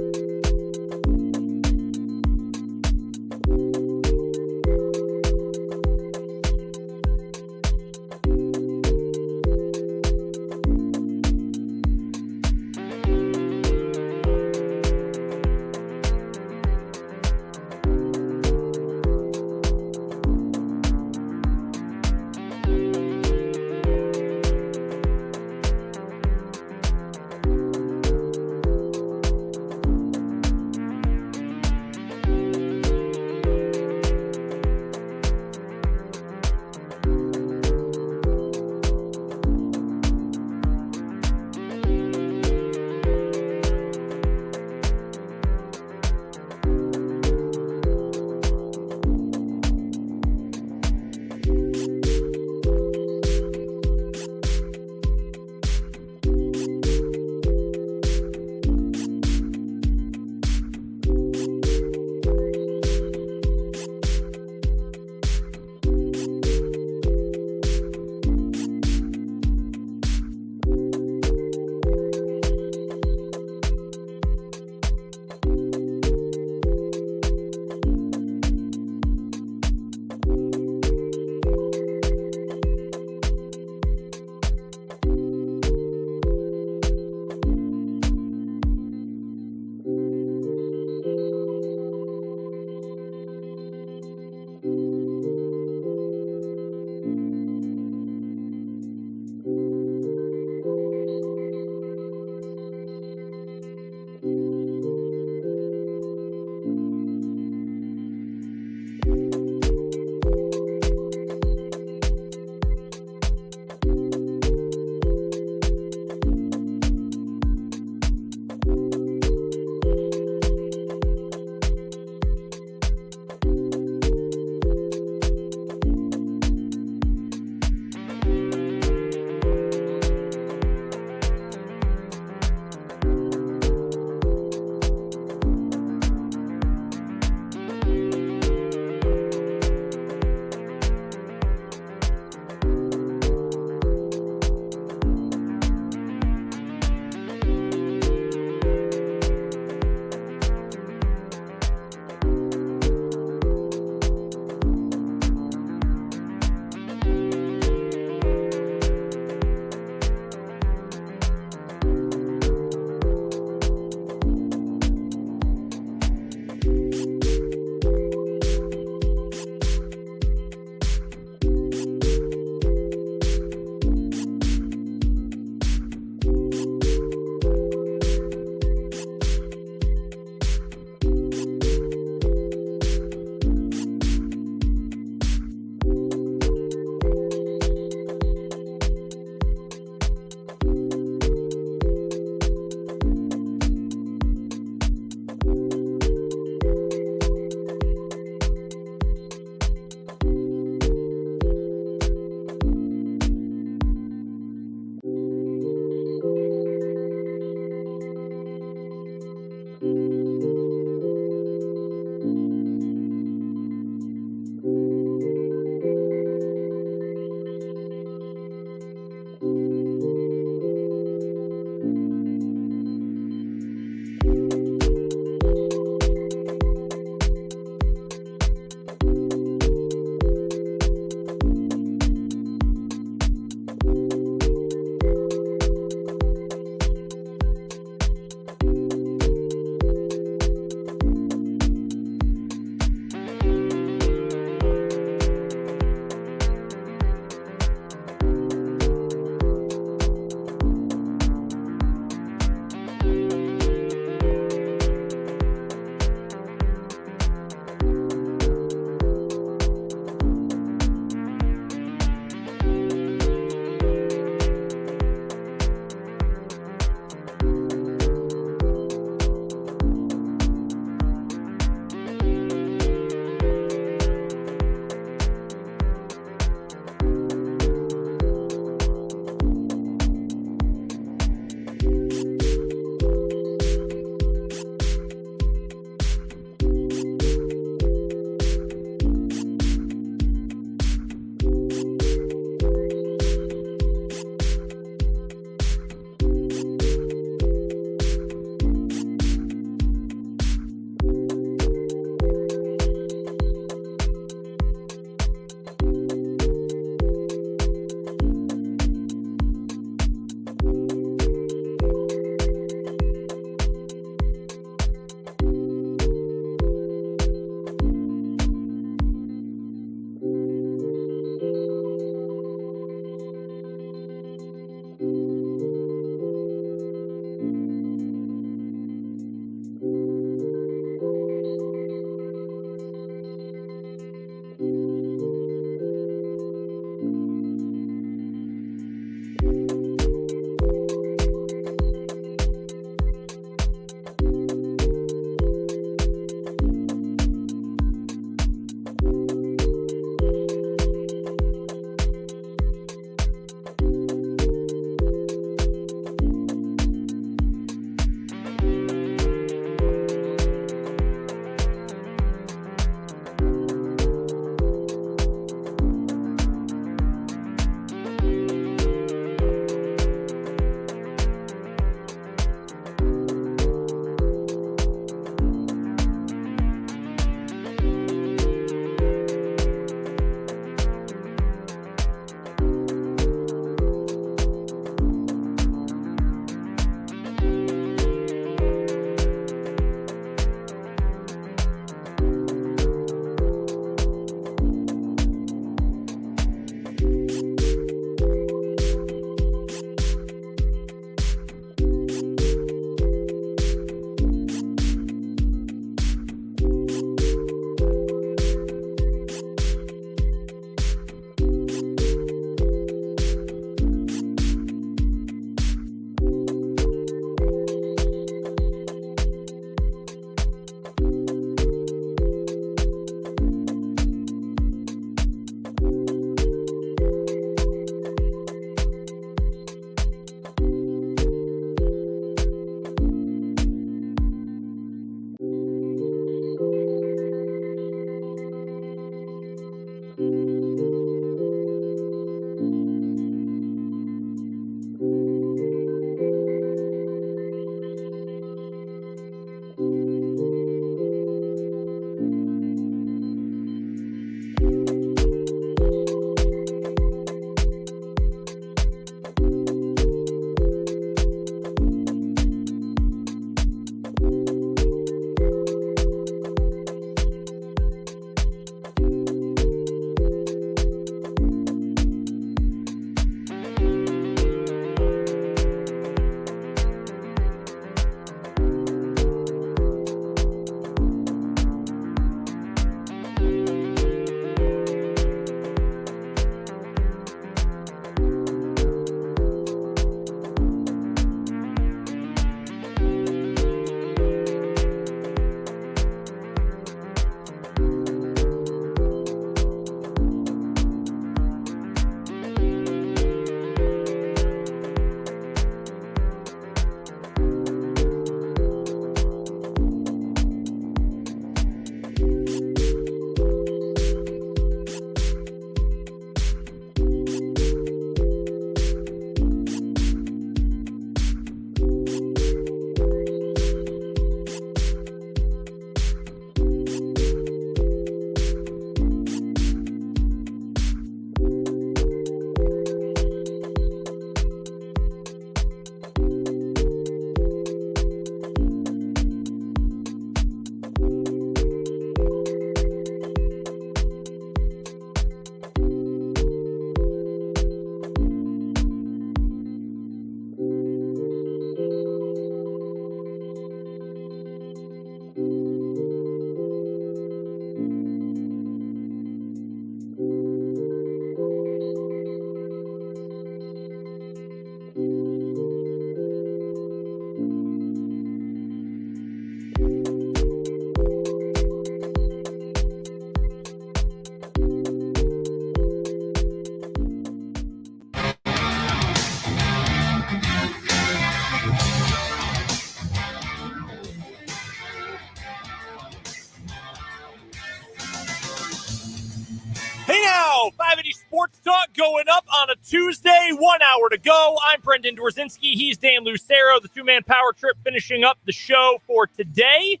now. 580 Sports Talk going up on a Tuesday, 1 hour to go. I'm Brendan Dworzinski. He's Dan Lucero, the two-man power trip finishing up the show for today.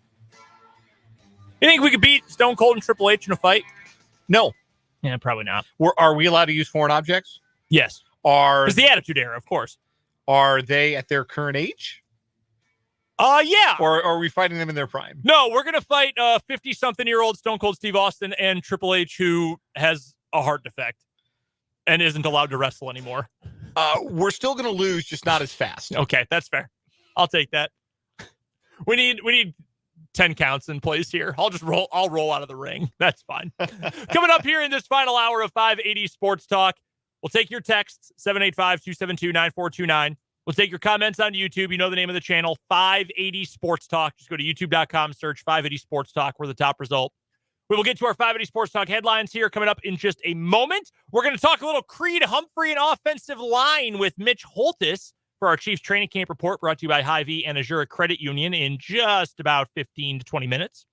You think we could beat Stone Cold and Triple H in a fight? No. Yeah, probably not. Are we allowed to use foreign objects? Yes. It's the Attitude Era, of course. Are they at their current age? Yeah. Or are we fighting them in their prime? No, we're going to fight 50-something-year-old Stone Cold Steve Austin and Triple H, who has a heart defect and isn't allowed to wrestle anymore. We're still going to lose, just not as fast. Okay, that's fair. I'll take that. We need 10 counts in place here. I'll roll out of the ring. That's fine. Coming up here in this final hour of 580 Sports Talk, we'll take your texts, 785-272-9429. We'll take your comments on YouTube. You know the name of the channel, 580 Sports Talk. Just go to youtube.com, search 580 Sports Talk. We're the top result. We will get to our 580 Sports Talk headlines here coming up in just a moment. We're going to talk a little Creed Humphrey and offensive line with Mitch Holthus for our Chiefs training camp report, brought to you by Hy-Vee and Azura Credit Union in just about 15 to 20 minutes.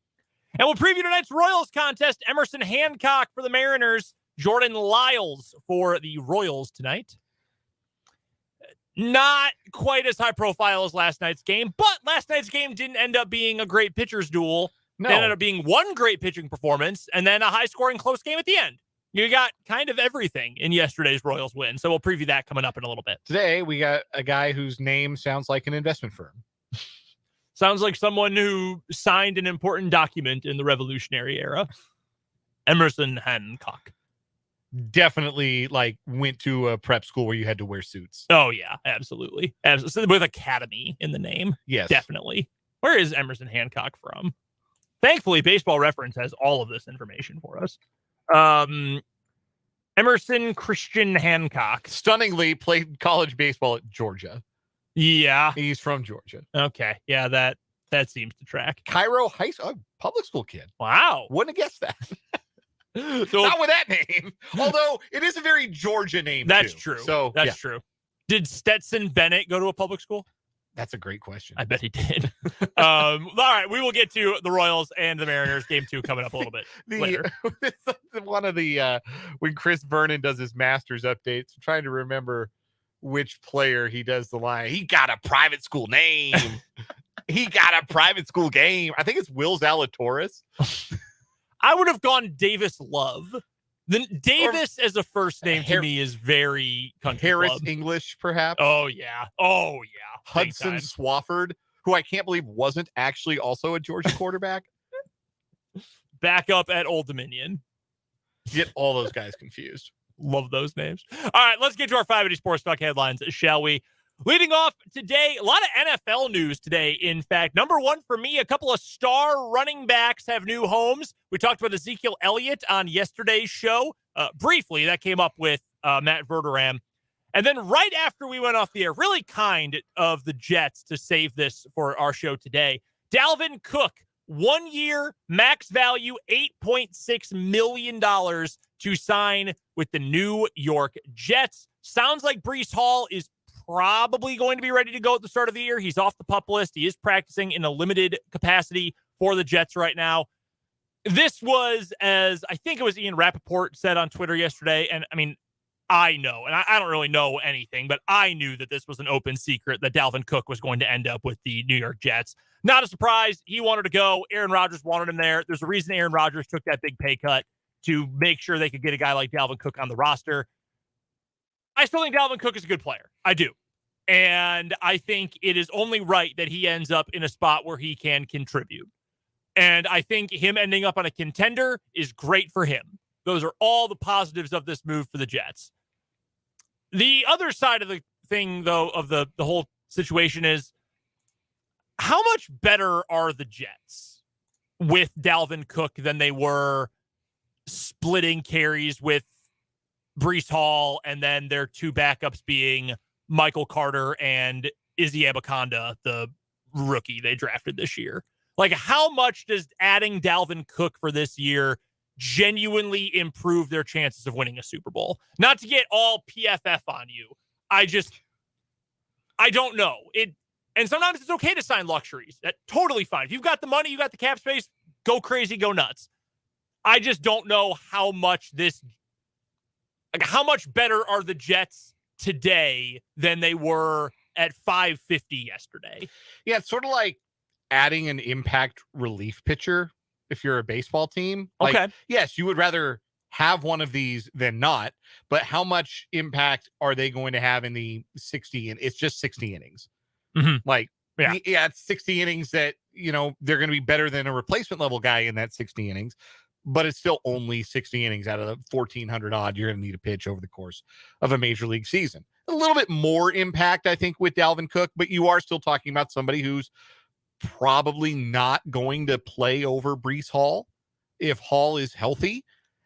And we'll preview tonight's Royals contest. Emerson Hancock for the Mariners, Jordan Lyles for the Royals tonight. Not quite as high profile as last night's game, but last night's game didn't end up being a great pitcher's duel. No. It ended up being one great pitching performance and then a high-scoring close game at the end. You got kind of everything in yesterday's Royals win, so we'll preview that coming up in a little bit. Today, we got a guy whose name sounds like an investment firm. Sounds like someone who signed an important document in the Revolutionary era. Emerson Hancock. Definitely went to a prep school where you had to wear suits. Oh, yeah, absolutely. With Academy in the name. Yes. Definitely. Where is Emerson Hancock from? Thankfully, Baseball Reference has all of this information for us. Emerson Christian Hancock. Stunningly played college baseball at Georgia. Yeah. He's from Georgia. Okay. Yeah, that seems to track. Cairo High School, public school kid. Wow. Wouldn't have guessed that. So, not with that name. Although it is a very Georgia name. That's too. true. So that's true. Did Stetson Bennett go to a public school? That's a great question. I bet he did. All right, we will get to the Royals and the Mariners game 2 coming up a little bit later. One of the when Chris Vernon does his Masters updates, I'm trying to remember which player he does the line. He got a private school name. He got a private school game. I think it's Will Zalatoris. I would have gone Davis Love. Then Davis as a first name to me is very country Harris club. English, perhaps. Oh yeah. Hudson Swafford, who I can't believe wasn't actually also a Georgia quarterback. Back up at Old Dominion. Get all those guys confused. Love those names. All right, let's get to our 580 Sports Talk headlines, shall we? Leading off today, a lot of NFL news today, in fact. Number one for me, a couple of star running backs have new homes. We talked about Ezekiel Elliott on yesterday's show. Briefly, that came up with Matt Verderame. And then right after we went off the air, really kind of the Jets to save this for our show today, Dalvin Cook, 1 year, max value, $8.6 million to sign with the New York Jets. Sounds like Breece Hall is probably going to be ready to go at the start of the year. He's off the PUP list. He is practicing in a limited capacity for the Jets right now. This was, as I think it was Ian Rappaport said on Twitter yesterday, and I mean, I know, and I don't really know anything, but I knew that this was an open secret that Dalvin Cook was going to end up with the New York Jets. Not a surprise. He wanted to go. Aaron Rodgers wanted him there. There's a reason Aaron Rodgers took that big pay cut to make sure they could get a guy like Dalvin Cook on the roster. I still think Dalvin Cook is a good player. I do. And I think it is only right that he ends up in a spot where he can contribute. And I think him ending up on a contender is great for him. Those are all the positives of this move for the Jets. The other side of the thing, though, of the whole situation is, how much better are the Jets with Dalvin Cook than they were splitting carries with Breece Hall and then their two backups being Michael Carter and Izzy Abaconda, the rookie they drafted this year? Like, how much does adding Dalvin Cook for this year genuinely improve their chances of winning a Super Bowl? Not to get all PFF on you. I don't know. And sometimes it's okay to sign luxuries. That's totally fine. If you've got the money, you got the cap space, go crazy, go nuts. I just don't know how much this Like, how much better are the Jets today than they were at 550 yesterday? Yeah, it's sort of like adding an impact relief pitcher if you're a baseball team. Like, Okay. yes, you would rather have one of these than not, but how much impact are they going to have in the 60? And it's just 60 innings. Like, yeah, it's 60 innings that, they're going to be better than a replacement level guy in that 60 innings, but it's still only 60 innings out of the 1,400 odd you're going to need to pitch over the course of a major league season. A little bit more impact, I think, with Dalvin Cook, but you are still talking about somebody who's probably not going to play over Breece Hall if Hall is healthy.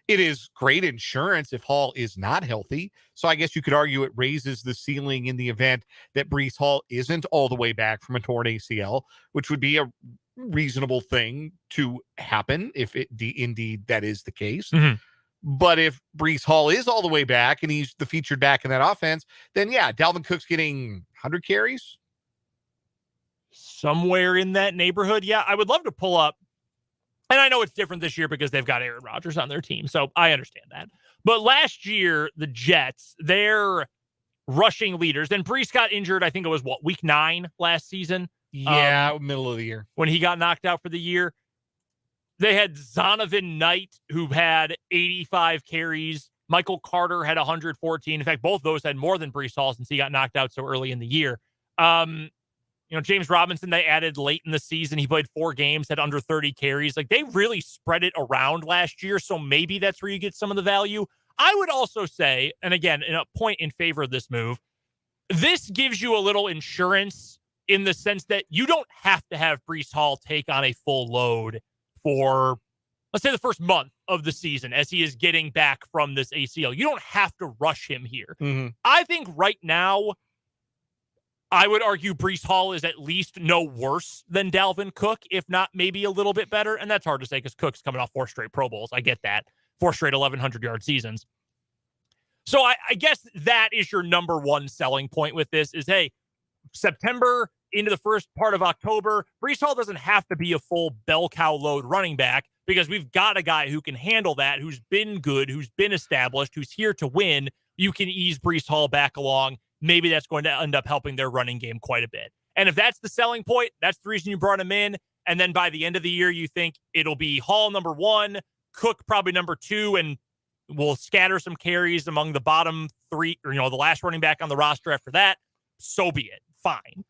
It is great insurance if Hall is not healthy. So I guess you could argue it raises the ceiling in the event that Breece Hall isn't all the way back from a torn ACL, which would be a reasonable thing to happen if indeed that is the case. But if Breece Hall is all the way back and he's the featured back in that offense, then yeah, Dalvin Cook's getting 100 carries. Somewhere in that neighborhood. Yeah, I would love to pull up. And I know it's different this year because they've got Aaron Rodgers on their team, so I understand that. But last year, the Jets, their rushing leaders, and Breece got injured, I think it was, week 9 last season? Yeah, middle of the year. When he got knocked out for the year. They had Zonovan Knight, who had 85 carries. Michael Carter had 114. In fact, both those had more than Breece Hall since he got knocked out so early in the year. James Robinson, they added late in the season. He played 4 games, had under 30 carries. Like, they really spread it around last year, so maybe that's where you get some of the value. I would also say, and again, in a point in favor of this move, this gives you a little insurance in the sense that you don't have to have Breece Hall take on a full load for, let's say, the first month of the season as he is getting back from this ACL. You don't have to rush him here. I think right now, I would argue Breece Hall is at least no worse than Dalvin Cook, if not maybe a little bit better. And that's hard to say because Cook's coming off 4 straight Pro Bowls. I get that. 4 straight 1,100-yard seasons. So I guess that is your number one selling point with this is, hey, September into the first part of October, Breece Hall doesn't have to be a full bell cow load running back because we've got a guy who can handle that, who's been good, who's been established, who's here to win. You can ease Breece Hall back along. Maybe that's going to end up helping their running game quite a bit. And if that's the selling point, that's the reason you brought him in. And then by the end of the year, you think it'll be Hall number 1, Cook probably number 2, and we'll scatter some carries among the bottom 3, or, the last running back on the roster after that. So be it. Fine.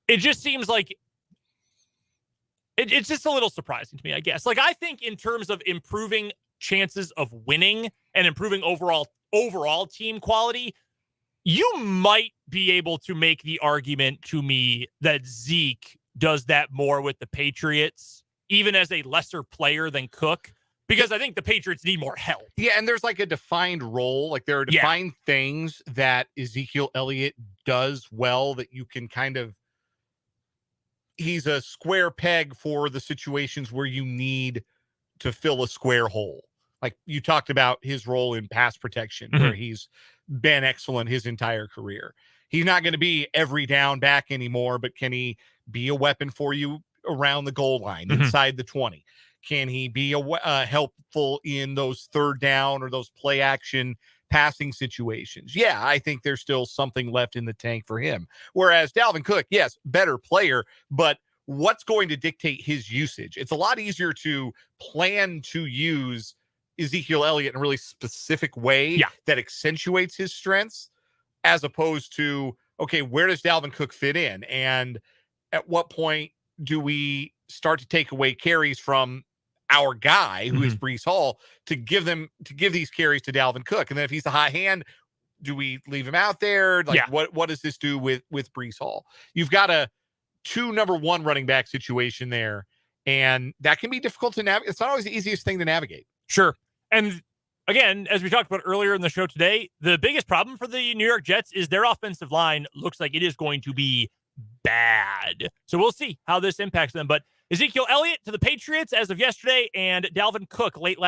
It just seems like it's just a little surprising to me, I guess. Like, I think in terms of improving chances of winning and improving overall team quality, you might be able to make the argument to me that Zeke does that more with the Patriots, even as a lesser player than Cook, because I think the Patriots need more help. Yeah, and there's like a defined role. Like, there are defined things that Ezekiel Elliott does well that you can kind of, he's a square peg for the situations where you need to fill a square hole. Like, you talked about his role in pass protection, where he's been excellent his entire career. He's not going to be every down back anymore, but can he be a weapon for you around the goal line, inside the 20? Can he be helpful in those third down or those play action passing situations? Yeah, I think there's still something left in the tank for him. Whereas Dalvin Cook, yes, better player, but what's going to dictate his usage? It's a lot easier to plan to use Ezekiel Elliott in a really specific way that accentuates his strengths, as opposed to, okay, where does Dalvin Cook fit in? And at what point do we start to take away carries from our guy, who is Breece Hall, to give these carries to Dalvin Cook? And then if he's a hot hand, do we leave him out there? Like, what does this do with Breece Hall? You've got a 2 number 1 running back situation there, and that can be difficult to navigate. It's not always the easiest thing to navigate. Sure. And again, as we talked about earlier in the show today, the biggest problem for the New York Jets is their offensive line looks like it is going to be bad. So we'll see how this impacts them. But Ezekiel Elliott to the Patriots as of yesterday, and Dalvin Cook late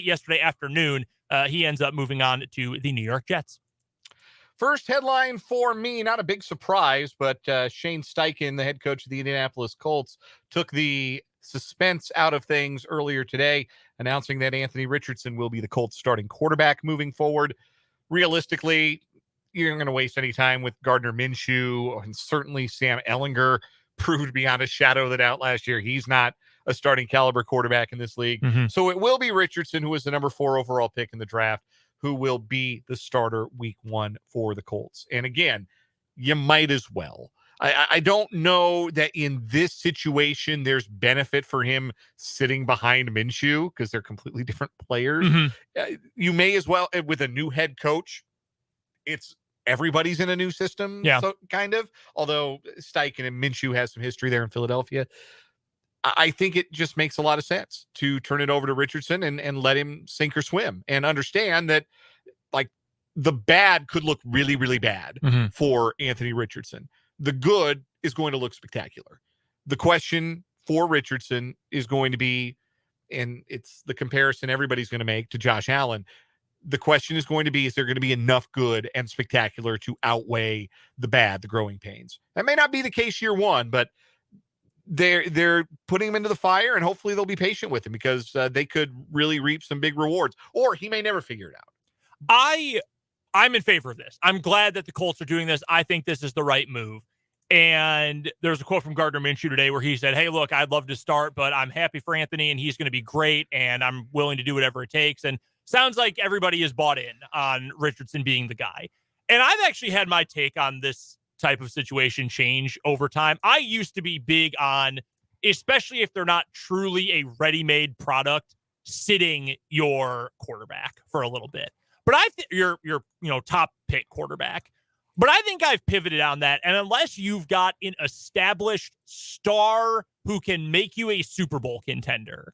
yesterday afternoon. He ends up moving on to the New York Jets. First headline for me, not a big surprise, but Shane Steichen, the head coach of the Indianapolis Colts, took the suspense out of things earlier today, announcing that Anthony Richardson will be the Colts starting quarterback moving forward. Realistically, you're not going to waste any time with Gardner Minshew, and certainly Sam Ehlinger proved beyond a shadow of a doubt last year. He's not a starting caliber quarterback in this league. So it will be Richardson, who was the number 4 overall pick in the draft, who will be the starter week 1 for the Colts. And again, you might as well. I don't know that in this situation there's benefit for him sitting behind Minshew because they're completely different players. You may as well, with a new head coach, it's everybody's in a new system, so kind of. Although Steichen and Minshew has some history there in Philadelphia, I think it just makes a lot of sense to turn it over to Richardson and let him sink or swim, and understand that, like, the bad could look really, really bad for Anthony Richardson. The good is going to look spectacular. The question for Richardson is going to be, and it's the comparison everybody's going to make to Josh Allen, the question is going to be, is there going to be enough good and spectacular to outweigh the bad, the growing pains? That may not be the case year 1, but they're putting him into the fire, and hopefully they'll be patient with him, because they could really reap some big rewards, or he may never figure it out. I'm in favor of this. I'm glad that the Colts are doing this. I think this is the right move. And there's a quote from Gardner Minshew today where he said, hey, look, I'd love to start, but I'm happy for Anthony, and he's going to be great, and I'm willing to do whatever it takes. And sounds like everybody is bought in on Richardson being the guy. And I've actually had my take on this type of situation change over time. I used to be big on, especially if they're not truly a ready-made product, sitting your quarterback for a little bit. But I think your top pick quarterback. But I think I've pivoted on that. And unless you've got an established star who can make you a Super Bowl contender,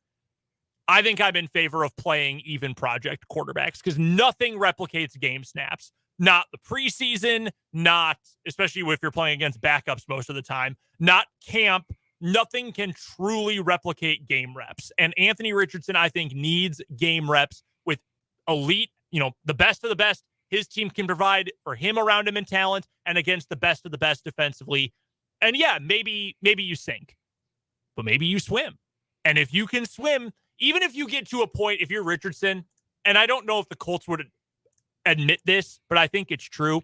I think I'm in favor of playing even project quarterbacks, because nothing replicates game snaps. Not the preseason, not, especially if you're playing against backups most of the time, not camp. Nothing can truly replicate game reps. And Anthony Richardson, I think, needs game reps with elite, the best of the best his team can provide for him around him in talent, and against the best of the best defensively. And yeah, maybe you sink, but maybe you swim. And if you can swim, even if you get to a point, if you're Richardson, and I don't know if the Colts would admit this, but I think it's true.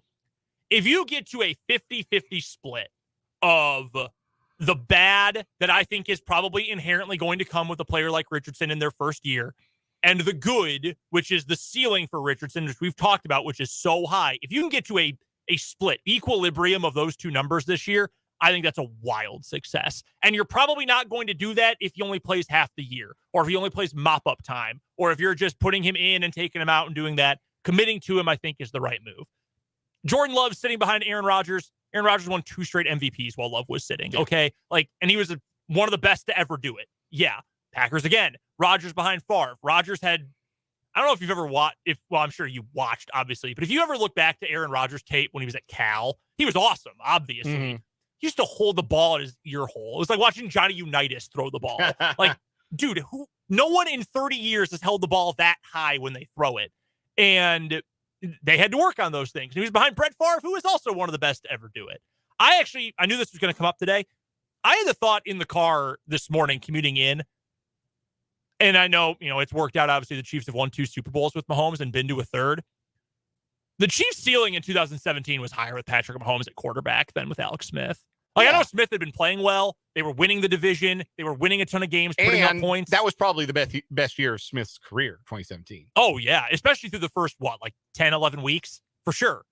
If you get to a 50-50 split of the bad that I think is probably inherently going to come with a player like Richardson in their first year, and the good, which is the ceiling for Richardson, which we've talked about, which is so high. If you can get to a split equilibrium of those two numbers this year, I think that's a wild success. And you're probably not going to do that if he only plays half the year, or if he only plays mop-up time, or if you're just putting him in and taking him out and doing that. Committing to him, I think, is the right move. Jordan Love sitting behind Aaron Rodgers. Aaron Rodgers won 2 straight MVPs while Love was sitting. Okay. And he was one of the best to ever do it. Yeah. Packers again. Rodgers behind Favre. Rodgers had, I don't know if you've ever watched, I'm sure you watched, obviously, but if you ever look back to Aaron Rodgers' tape when he was at Cal, he was awesome, obviously. He used to hold the ball at his ear hole. It was like watching Johnny Unitas throw the ball. Dude, no one in 30 years has held the ball that high when they throw it. And they had to work on those things. He was behind Brett Favre, who is also one of the best to ever do it. I knew this was going to come up today. I had the thought in the car this morning commuting in, and I know, it's worked out. Obviously, the Chiefs have won 2 Super Bowls with Mahomes and been to a third. The Chiefs' ceiling in 2017 was higher with Patrick Mahomes at quarterback than with Alex Smith. I know Smith had been playing well. They were winning the division. They were winning a ton of games, putting up points. That was probably the best year of Smith's career, 2017. Oh, yeah. Especially through the first, 10, 11 weeks, for sure.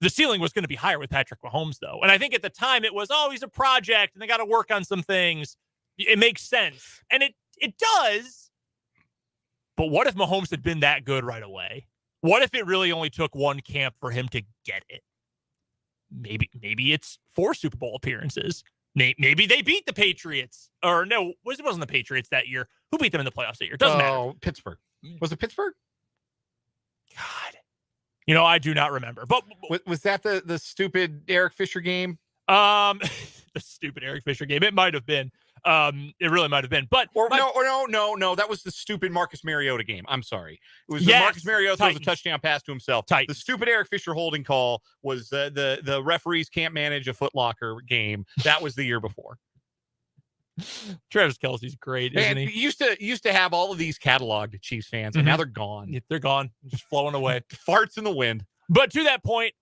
The ceiling was going to be higher with Patrick Mahomes, though. And I think at the time it was, he's a project, and they got to work on some things. It makes sense. And it does. But what if Mahomes had been that good right away? What if it really only took one camp for him to get it? Maybe it's 4 Super Bowl appearances. Maybe they beat the Patriots. Or no, it wasn't the Patriots that year. Who beat them in the playoffs that year? Doesn't matter. Pittsburgh. Was it Pittsburgh? God. I do not remember. But was that the stupid Eric Fisher game? The stupid Eric Fisher game. It might have been. It really might have been. But no. That was the stupid Marcus Mariota game. I'm sorry. It was Marcus Mariota throws a touchdown pass to himself. The stupid Eric Fisher holding call was the referees can't manage a Foot Locker game. That was the year before. Travis Kelce's great, isn't Man, he? used to have all of these cataloged Chiefs fans, and now they're gone. Yeah, they're gone, just flowing away. Farts in the wind. But to that point,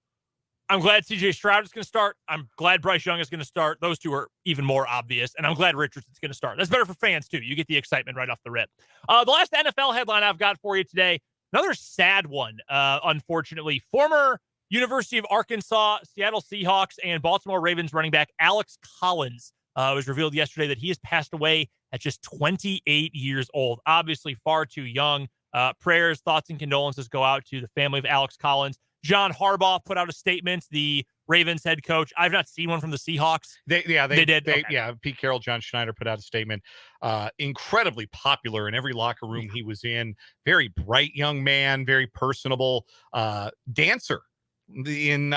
I'm glad CJ Stroud is going to start. I'm glad Bryce Young is going to start. Those two are even more obvious. And I'm glad Richardson's going to start. That's better for fans, too. You get the excitement right off the rip. The last NFL headline I've got for you today, another sad one, unfortunately. Former University of Arkansas, Seattle Seahawks, and Baltimore Ravens running back Alex Collins. It was revealed yesterday that he has passed away at just 28 years old. Obviously far too young. Prayers, thoughts, and condolences go out to the family of Alex Collins. John Harbaugh put out a statement, the Ravens head coach. I've not seen one from the Seahawks. They did. Okay. Yeah, Pete Carroll, John Schneider put out a statement. Incredibly popular in every locker room he was in. Very bright young man, very personable. Dancer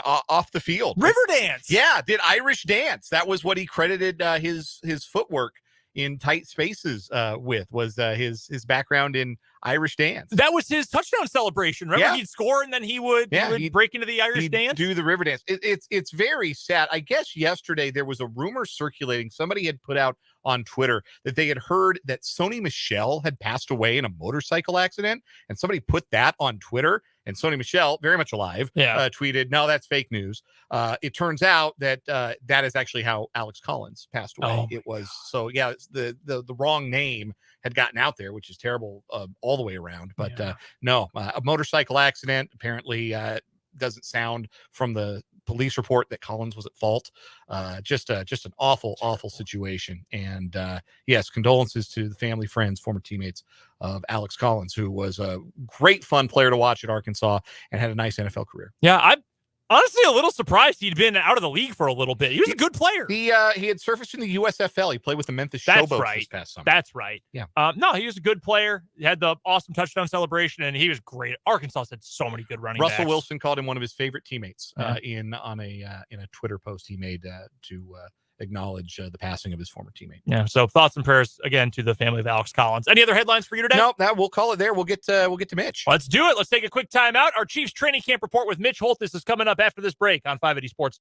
off the field. River dance. Yeah, did Irish dance. That was what he credited his footwork in tight spaces with, was his background in Irish dance. That was his touchdown celebration. Remember, Yeah. he'd score and then he would break into the Irish dance. Do the river dance. It's very sad. I guess yesterday there was a rumor circulating. Somebody had put out on Twitter that they had heard that Sony Michel had passed away in a motorcycle accident, and somebody put that on Twitter. And Sony Michel, very much alive, tweeted, "No, that's fake news." It turns out that that is actually how Alex Collins passed away. It was it's the wrong name had gotten out there, which is terrible all the way around. But no, a motorcycle accident apparently doesn't sound from the police report that Collins was at fault. Just an awful situation. And yes, condolences to the family, friends, former teammates of Alex Collins, who was a great fun player to watch at Arkansas and had a nice NFL career. Yeah, I'm honestly a little surprised he'd been out of the league for a little bit. He was a good player. He had surfaced in the USFL. He played with the Memphis Showboats this past summer. That's right. Yeah. No, he was a good player. He had the awesome touchdown celebration, and he was great. Arkansas had so many good running Russell backs. Wilson called him one of his favorite teammates in a Twitter post he made to acknowledge the passing of his former teammate. Yeah. So thoughts and prayers again to the family of Alex Collins. Any other headlines for you today? No, we'll call it there. We'll get to Mitch. Let's do it. Let's take a quick time out. Our Chiefs training camp report with Mitch Holthus is coming up after this break on 580 Sports.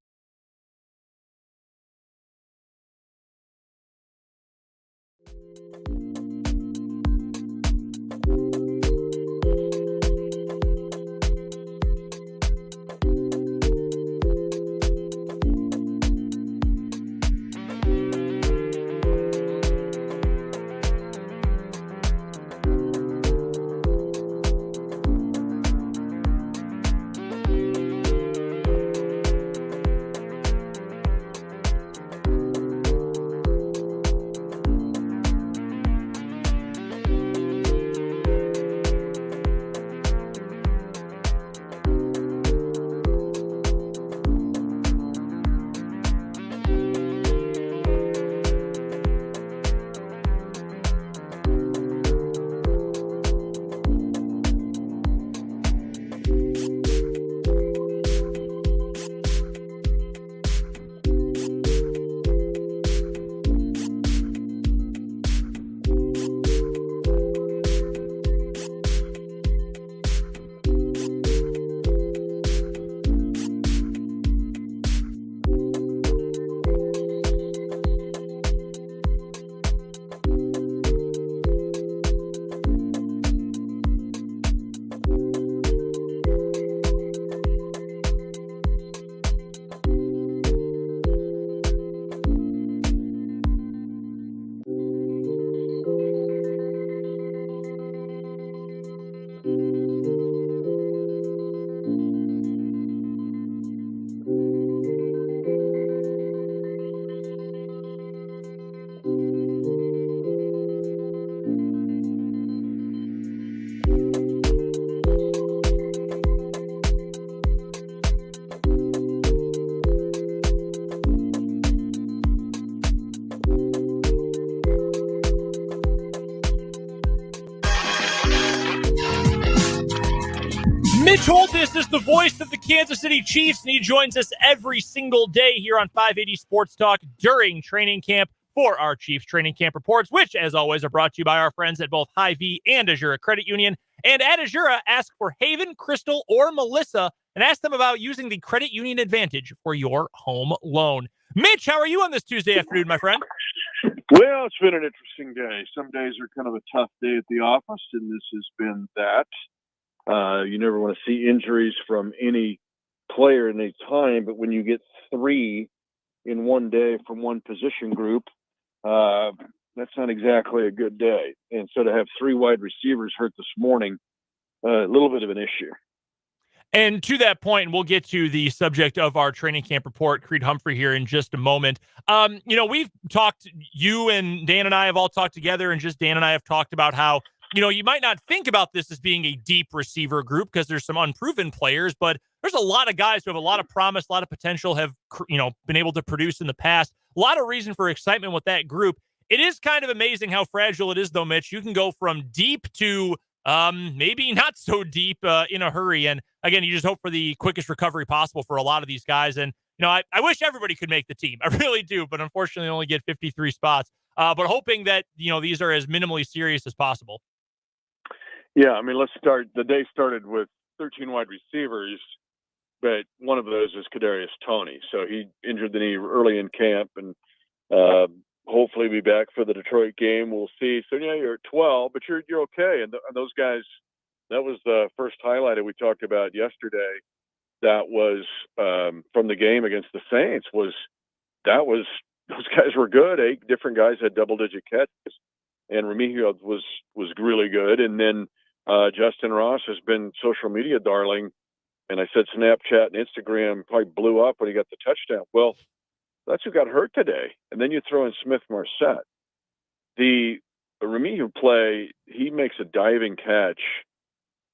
Mitch Holthus is the voice of the Kansas City Chiefs, and he joins us every single day here on 580 Sports Talk during training camp for our Chiefs training camp reports, which, as always, are brought to you by our friends at both Hy-Vee and Azura Credit Union. And at Azura, ask for Haven, Crystal, or Melissa, and ask them about using the Credit Union Advantage for your home loan. Mitch, how are you on this Tuesday afternoon, my friend? Well, it's been an interesting day. Some days are kind of a tough day at the office, and this has been that. You never want to see injuries from any player in any time, but when you get 3 in one day from one position group, that's not exactly a good day. And so to have 3 wide receivers hurt this morning, a little bit of an issue. And to that point, and we'll get to the subject of our training camp report, Creed Humphrey, here in just a moment. We've talked, you and Dan and I have all talked together, and just Dan and I have talked about how, you might not think about this as being a deep receiver group because there's some unproven players, but there's a lot of guys who have a lot of promise, a lot of potential, have, been able to produce in the past. A lot of reason for excitement with that group. It is kind of amazing how fragile it is, though, Mitch. You can go from deep to maybe not so deep in a hurry. And again, you just hope for the quickest recovery possible for a lot of these guys. And, I wish everybody could make the team. I really do. But unfortunately, only get 53 spots. But hoping that, these are as minimally serious as possible. Yeah, let's start. The day started with 13 wide receivers, but one of those is Kadarius Toney. So he injured the knee early in camp, and hopefully be back for the Detroit game. We'll see. So you're at 12, but you're okay. And those guys, that was the first highlight that we talked about yesterday. That was from the game against the Saints. Those guys were good. 8 different guys had double-digit catches, and Remigio was really good. And then Justin Ross has been social media darling. And I said Snapchat and Instagram probably blew up when he got the touchdown. Well, that's who got hurt today. And then you throw in Smith Marset. The Remigio play, he makes a diving catch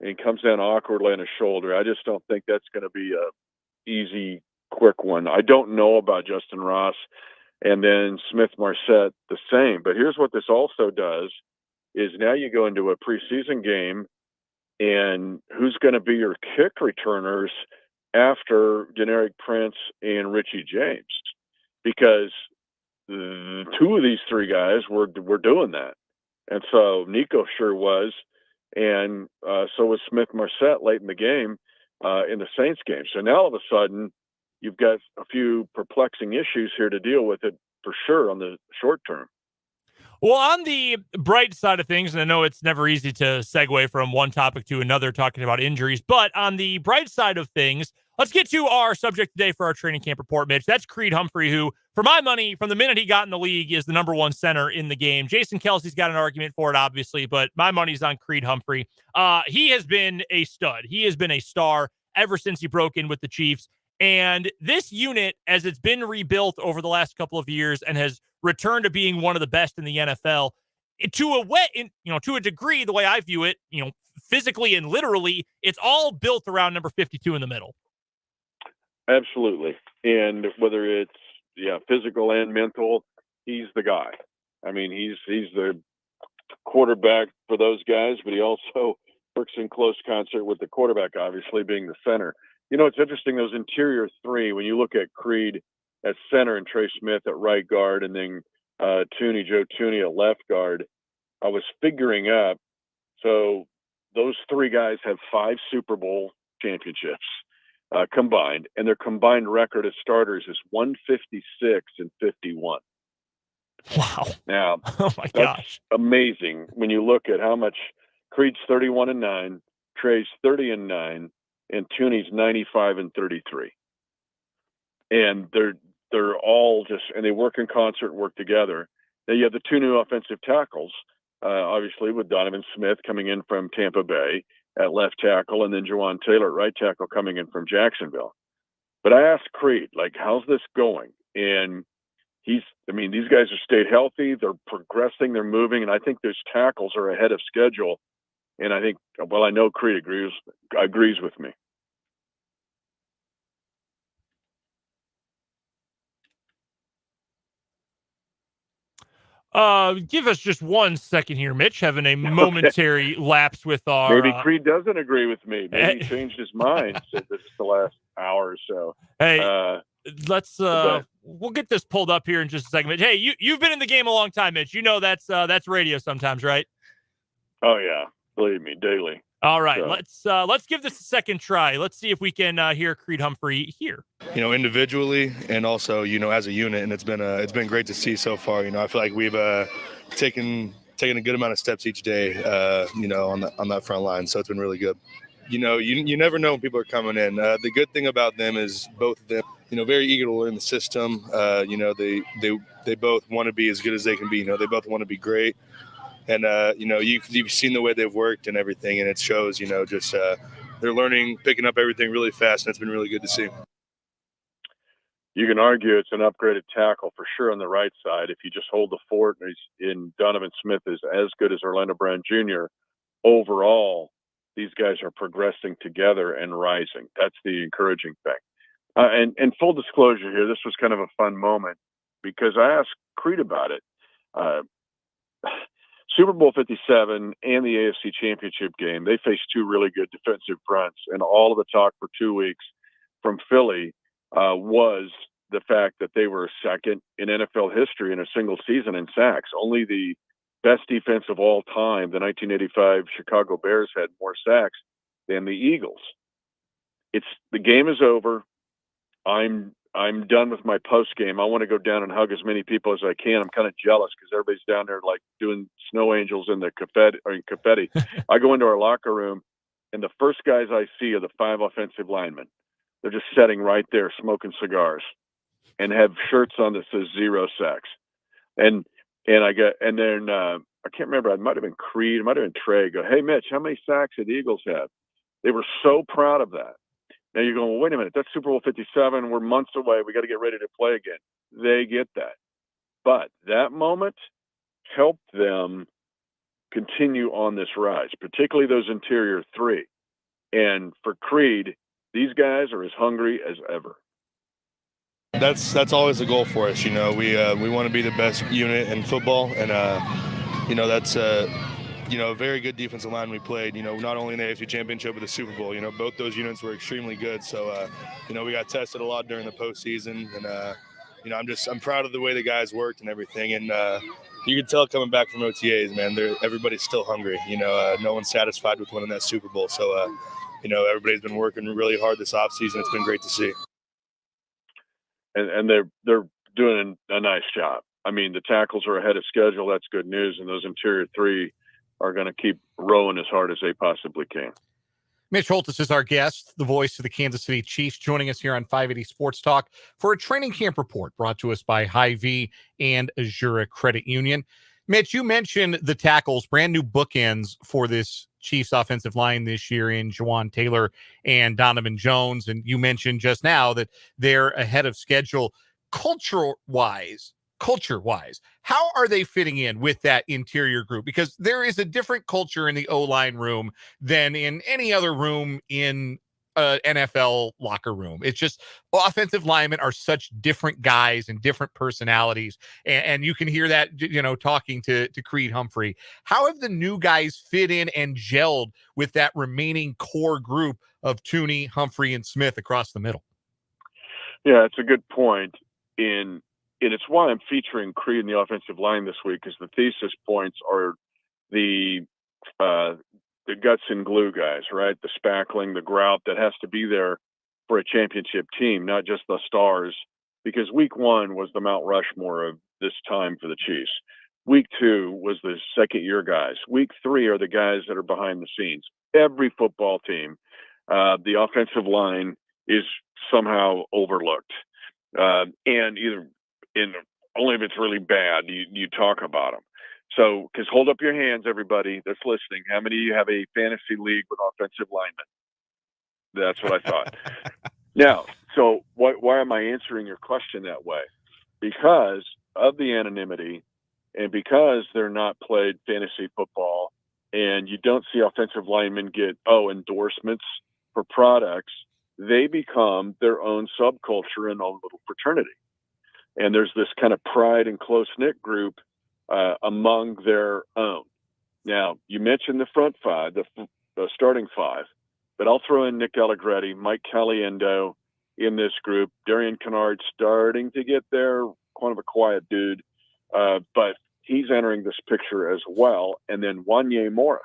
and comes down awkwardly on his shoulder. I just don't think that's going to be a easy, quick one. I don't know about Justin Ross. And then Smith Marset, the same. But here's what this also does is now you go into a preseason game, and who's going to be your kick returners after Generic Prince and Richie James? Because 2 of these 3 guys were doing that. And so Nico sure was. And so was Smith Marset late in the game, in the Saints game. So now all of a sudden you've got a few perplexing issues here to deal with it for sure on the short term. Well, on the bright side of things, and I know it's never easy to segue from one topic to another talking about injuries, but on the bright side of things, let's get to our subject today for our training camp report, Mitch. That's Creed Humphrey, who, for my money, from the minute he got in the league, is the number 1 center in the game. Jason Kelce's got an argument for it, obviously, but my money's on Creed Humphrey. He has been a stud. He has been a star ever since he broke in with the Chiefs. And this unit, as it's been rebuilt over the last couple of years and has returned to being one of the best in the NFL, to a degree, the way I view it, physically and literally, it's all built around number 52 in the middle. Absolutely. And whether it's physical and mental, he's the guy. He's the quarterback for those guys, but he also works in close concert with the quarterback, obviously being the center. It's interesting, those interior 3, when you look at Creed at center and Trey Smith at right guard, and then Joe Thuney at left guard, I was figuring up. So those 3 guys have 5 Super Bowl championships combined, and their combined record as starters is 156 and 51. Wow. Now, oh my that's gosh, amazing when you look at how much Creed's 31-9, Trey's 30-9, and Thuney's 95 and 33. And they're all and they work in concert, work together. Now you have the 2 new offensive tackles, obviously with Donovan Smith coming in from Tampa Bay at left tackle, and then Jawan Taylor at right tackle coming in from Jacksonville. But I asked Creed, how's this going? And these guys have stayed healthy. They're progressing. They're moving. And I think those tackles are ahead of schedule. And I think, I know Creed agrees with me. Give us just 1 second here, Mitch, having a momentary lapse with our... Maybe Creed doesn't agree with me. Maybe he changed his mind since this is the last hour or so. Hey, let's we'll get this pulled up here in just a second. Hey, you've been in the game a long time, Mitch. That's radio sometimes, right? Oh yeah, believe me, daily. All right, So. let's give this a second try. Let's see if we can hear Creed Humphrey here. Individually and also, as a unit, and it's been great to see so far. I feel like we've taken a good amount of steps each day, on that front line. So it's been really good. You never know when people are coming in. The good thing about them is both of them, very eager to learn the system. They both want to be as good as they can be. They both want to be great. And, you've seen the way they've worked and everything, and it shows, they're learning, picking up everything really fast, and it's been really good to see. You can argue it's an upgraded tackle for sure on the right side. If you just hold the fort and Donovan Smith is as good as Orlando Brown Jr., overall, these guys are progressing together and rising. That's the encouraging thing. And full disclosure here, this was kind of a fun moment because I asked Creed about it. Super Bowl 57 and the AFC Championship game, they faced two really good defensive fronts, and all of the talk for 2 weeks from Philly was the fact that they were second in NFL history in a single season in sacks. Only the best defense of all time, the 1985 Chicago Bears, had more sacks than the Eagles. The game is over. I'm done with my post game. I want to go down and hug as many people as I can. I'm kind of jealous because everybody's down there like doing snow angels in the confetti. I go into our locker room, and the first guys I see are the 5 offensive linemen. They're just sitting right there smoking cigars and have shirts on that says 0 sacks. And then I can't remember. It might have been Creed. It might have been Trey. Go, hey Mitch, how many sacks did the Eagles have? They were so proud of that. Now you're going, well, wait a minute, that's Super Bowl 57. We're months away. We got to get ready to play again. They get that. But that moment helped them continue on this rise, particularly those interior 3. And for Creed, these guys are as hungry as ever. That's always the goal for us. We want to be the best unit in football, and that's a very good defensive line we played, not only in the AFC Championship but the Super Bowl. Both those units were extremely good. So, we got tested a lot during the postseason, and I'm proud of the way the guys worked and everything. And you can tell coming back from OTAs, man, everybody's still hungry. No one's satisfied with winning that Super Bowl. So, everybody's been working really hard this offseason. It's been great to see. And they're doing a nice job. I mean, the tackles are ahead of schedule. That's good news. And those interior 3 are going to keep rowing as hard as they possibly can. Mitch Holthus is our guest, the voice of the Kansas City Chiefs, joining us here on 580 Sports Talk for a training camp report brought to us by Hy-Vee and Azura Credit Union. Mitch, you mentioned the tackles, brand new bookends for this Chiefs offensive line this year in Juwan Taylor and Donovan Jones. And you mentioned just now that they're ahead of schedule. Culture-wise, how are they fitting in with that interior group? Because there is a different culture in the O-line room than in any other room in NFL locker room. It's just offensive linemen are such different guys and different personalities. And you can hear that, talking to Creed Humphrey. How have the new guys fit in and gelled with that remaining core group of Tooney, Humphrey, and Smith across the middle? Yeah, it's a good point. And it's why I'm featuring Creed in the offensive line this week, because the thesis points are the guts and glue guys, right? The spackling, the grout that has to be there for a championship team, not just the stars, because week 1 was the Mount Rushmore of this time for the Chiefs. Week 2 was the second-year guys. Week 3 are the guys that are behind the scenes. Every football team, the offensive line is somehow overlooked. And only if it's really bad, you talk about them. So, because hold up your hands, everybody that's listening. How many of you have a fantasy league with offensive linemen? That's what I thought. Now, so why am I answering your question that way? Because of the anonymity and because they're not played fantasy football and you don't see offensive linemen get, endorsements for products, they become their own subculture and own little fraternity. And there's this kind of pride and close-knit group among their own. Now, you mentioned the front 5, the starting 5, but I'll throw in Nick Allegretti, Mike Caliendo in this group. Darian Kennard starting to get there, kind of a quiet dude, but he's entering this picture as well. And then Wanye Morris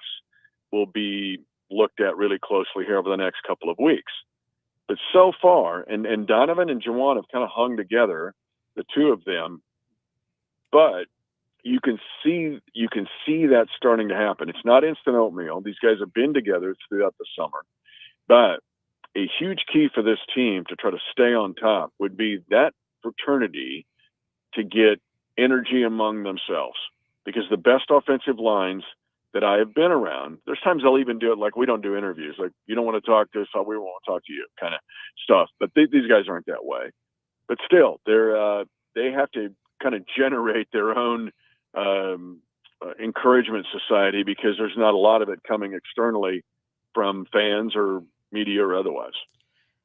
will be looked at really closely here over the next couple of weeks. But so far, and Donovan and Juwan have kind of hung together, the two of them, but you can see that starting to happen. It's not instant oatmeal. These guys have been together throughout the summer, but a huge key for this team to try to stay on top would be that fraternity to get energy among themselves, because the best offensive lines that I have been around, there's times they'll even do it like we don't do interviews, like you don't want to talk to us, so we won't talk to you kind of stuff. But these guys aren't that way. But still, they have to kind of generate their own encouragement society, because there's not a lot of it coming externally from fans or media or otherwise.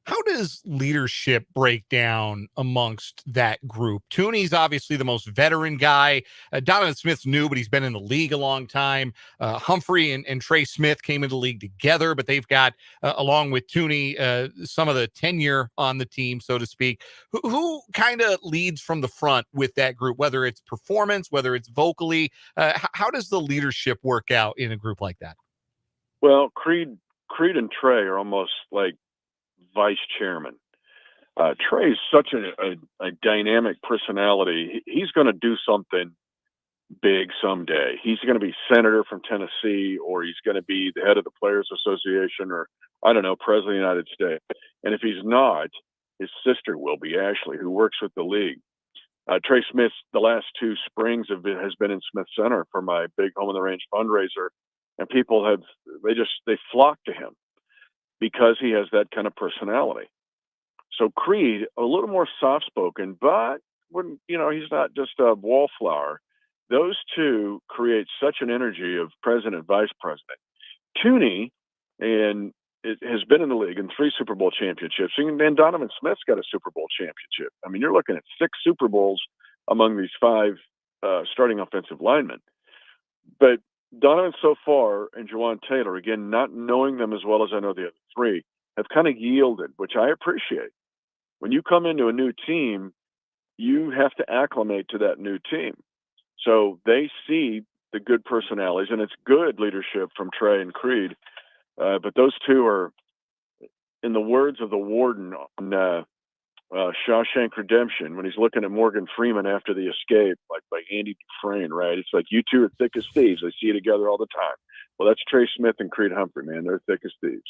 How does leadership break down amongst that group? Tooney's obviously the most veteran guy. Donovan Smith's new, but he's been in the league a long time. Humphrey and Trey Smith came into the league together, but they've got, along with Tooney, some of the tenure on the team, so to speak. Who kind of leads from the front with that group, whether it's performance, whether it's vocally? How does the leadership work out in a group like that? Well, Creed and Trey are almost like vice chairman. Trey is such a dynamic personality. He's going to do something big someday. He's going to be senator from Tennessee, or he's going to be the head of the Players Association, or I don't know, president of the United States. And if he's not, his sister will be, Ashley, who works with the league. Trey Smith, the last 2 springs has been in Smith Center for my big Home on the Range fundraiser, and people they flock to him because he has that kind of personality. So Creed, a little more soft-spoken, but he's not just a wallflower. Those two create such an energy of president, vice president. Tooney, and it has been in the league in 3 Super Bowl championships, and Donovan Smith's got a Super Bowl championship. I mean, you're looking at 6 Super Bowls among these 5 starting offensive linemen. But Donovan so far and Juwan Taylor, again, not knowing them as well as I know the other 3, have kind of yielded, which I appreciate. When you come into a new team, you have to acclimate to that new team. So they see the good personalities, and it's good leadership from Trey and Creed. But those 2 are, in the words of the warden on Shawshank Redemption, when he's looking at Morgan Freeman after the escape, like by Andy Dufresne, right? It's like, you 2 are thick as thieves. I see you together all the time. Well, that's Trey Smith and Creed Humphrey, man. They're thick as thieves.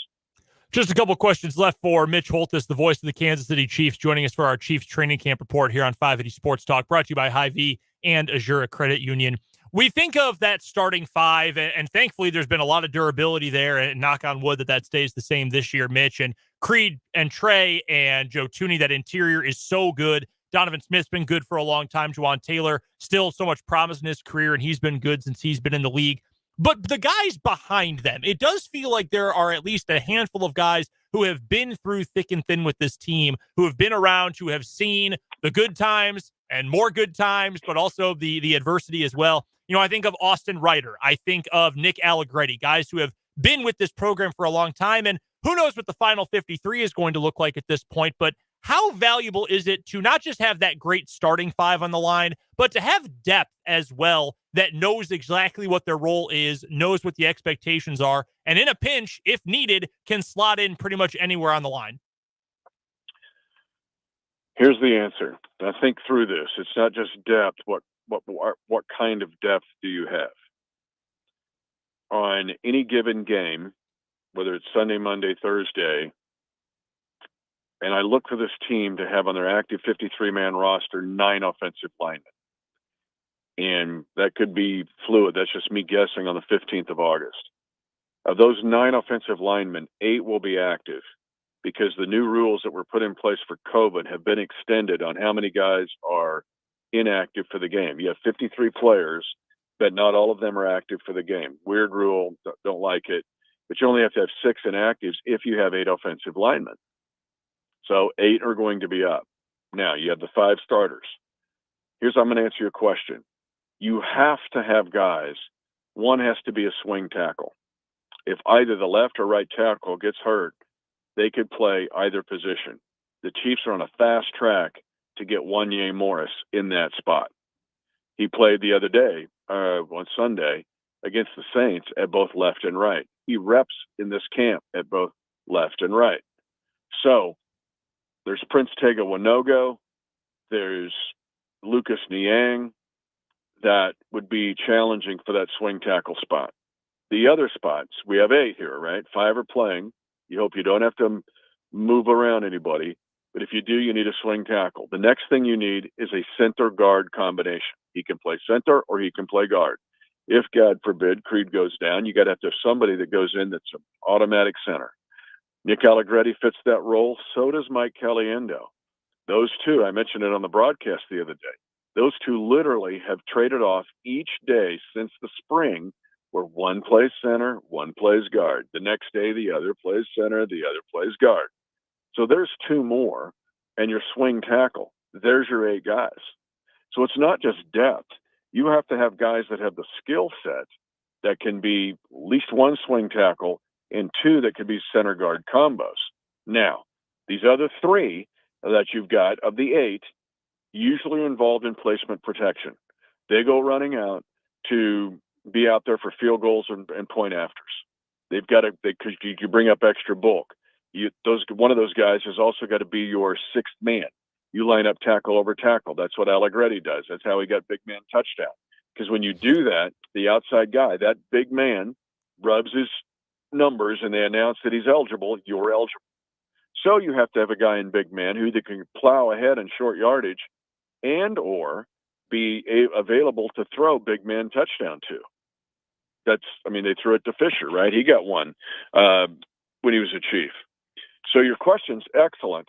Just a couple questions left for Mitch Holthus, the voice of the Kansas City Chiefs, joining us for our Chiefs training camp report here on 580 Sports Talk, brought to you by Hy-Vee and Azura Credit Union. We think of that starting 5, and thankfully there's been a lot of durability there, and knock on wood that stays the same this year, Mitch. And Creed and Trey and Joe Tooney, that interior is so good. Donovan Smith's been good for a long time. Juwan Taylor, still so much promise in his career, and he's been good since he's been in the league. But the guys behind them, it does feel like there are at least a handful of guys who have been through thick and thin with this team, who have been around, who have seen the good times and more good times, but also the adversity as well. I think of Austin Ryder. I think of Nick Allegretti, guys who have been with this program for a long time. And who knows what the final 53 is going to look like at this point. But how valuable is it to not just have that great starting 5 on the line, but to have depth as well that knows exactly what their role is, knows what the expectations are, and in a pinch, if needed, can slot in pretty much anywhere on the line? Here's the answer. I think through this, it's not just depth. What kind of depth do you have? On any given game, whether it's Sunday, Monday, Thursday, and I look for this team to have on their active 53-man roster 9 offensive linemen. And that could be fluid. That's just me guessing on the 15th of August. Of those 9 offensive linemen, 8 will be active, because the new rules that were put in place for COVID have been extended on how many guys are inactive for the game. You have 53 players, but not all of them are active for the game. Weird rule, don't like it. But you only have to have 6 inactives if you have 8 offensive linemen. So 8 are going to be up. Now, you have the 5 starters. Here's how I'm going to answer your question. You have to have guys. One has to be a swing tackle. If either the left or right tackle gets hurt, they could play either position. The Chiefs are on a fast track to get Wanye Morris in that spot. He played the other day, on Sunday, against the Saints at both left and right. He reps in this camp at both left and right. So there's Prince Tega Winogo. There's Lucas Niang that would be challenging for that swing tackle spot. The other spots, we have 8 here, right? 5 are playing. You hope you don't have to move around anybody. But if you do, you need a swing tackle. The next thing you need is a center guard combination. He can play center or he can play guard. If, God forbid, Creed goes down, you got to have somebody that goes in that's an automatic center. Nick Allegretti fits that role. So does Mike Caliendo. Those two, I mentioned it on the broadcast the other day. Those two literally have traded off each day since the spring, where one plays center, one plays guard. The next day, the other plays center, the other plays guard. So there's 2 more, and your swing tackle. There's your 8 guys. So it's not just depth. You have to have guys that have the skill set that can be at least 1 swing tackle and 2 that can be center guard combos. Now, these other 3 that you've got of the 8 usually are involved in placement protection. They go running out to be out there for field goals and point afters. They've got to, because you bring up extra bulk. One of those guys has also got to be your 6th man. You line up tackle over tackle. That's what Allegretti does. That's how he got big man touchdown. Because when you do that, the outside guy, that big man, rubs his numbers and they announce that he's eligible, you're eligible. So you have to have a guy in big man who either can plow ahead in short yardage and or be available to throw big man touchdown to. They threw it to Fisher, right? He got one when he was a Chief. So your question's excellent,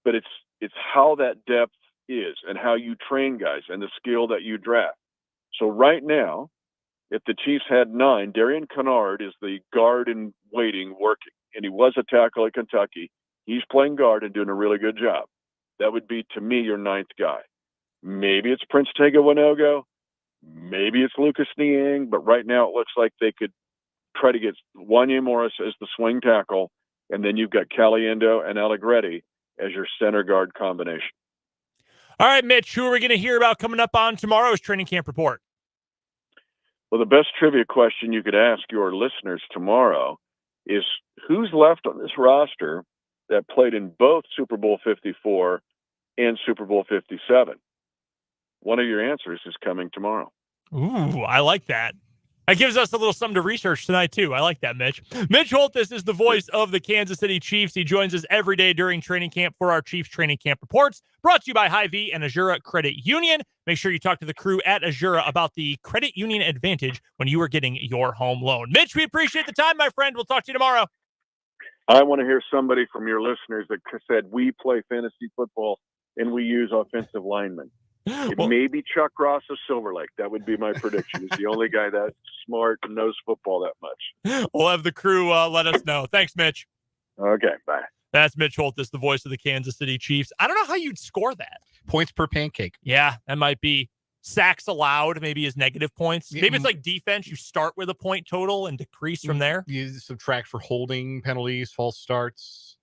but it's how that depth is and how you train guys and the skill that you draft. So right now, if the Chiefs had 9, Darian Kennard is the guard in waiting working, and he was a tackle at Kentucky. He's playing guard and doing a really good job. That would be, to me, your 9th guy. Maybe it's Prince Tega Winogo. Maybe it's Lucas Niang, but right now it looks like they could try to get Wanya Morris as the swing tackle, and then you've got Caliendo and Allegretti as your center guard combination. All right, Mitch, who are we going to hear about coming up on tomorrow's training camp report? Well, the best trivia question you could ask your listeners tomorrow is who's left on this roster that played in both Super Bowl 54 and Super Bowl 57? One of your answers is coming tomorrow. Ooh, I like that. That gives us a little something to research tonight, too. I like that, Mitch. Mitch Holthus is the voice of the Kansas City Chiefs. He joins us every day during training camp for our Chiefs training camp reports, brought to you by Hy-Vee and Azura Credit Union. Make sure you talk to the crew at Azura about the credit union advantage when you are getting your home loan. Mitch, we appreciate the time, my friend. We'll talk to you tomorrow. I want to hear somebody from your listeners that said we play fantasy football and we use offensive linemen. It may be Chuck Ross of Silver Lake. That would be my prediction. He's the only guy that's smart and knows football that much. We'll have the crew let us know. Thanks, Mitch. Okay, bye. That's Mitch Holthus, the voice of the Kansas City Chiefs. I don't know how you'd score that. Points per pancake. Yeah, that might be. Sacks allowed maybe is negative points. Maybe it's like defense. You start with a point total and decrease from there. You subtract for holding penalties, false starts.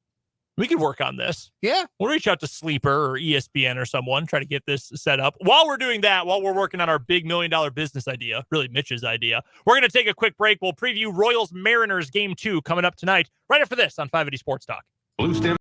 We could work on this. Yeah. We'll reach out to Sleeper or ESPN or someone, try to get this set up. While we're doing that, while we're working on our big $1 million business idea, really Mitch's idea, we're going to take a quick break. We'll preview Royals-Mariners Game 2 coming up tonight, right after this on 580 Sports Talk. Blue Stem.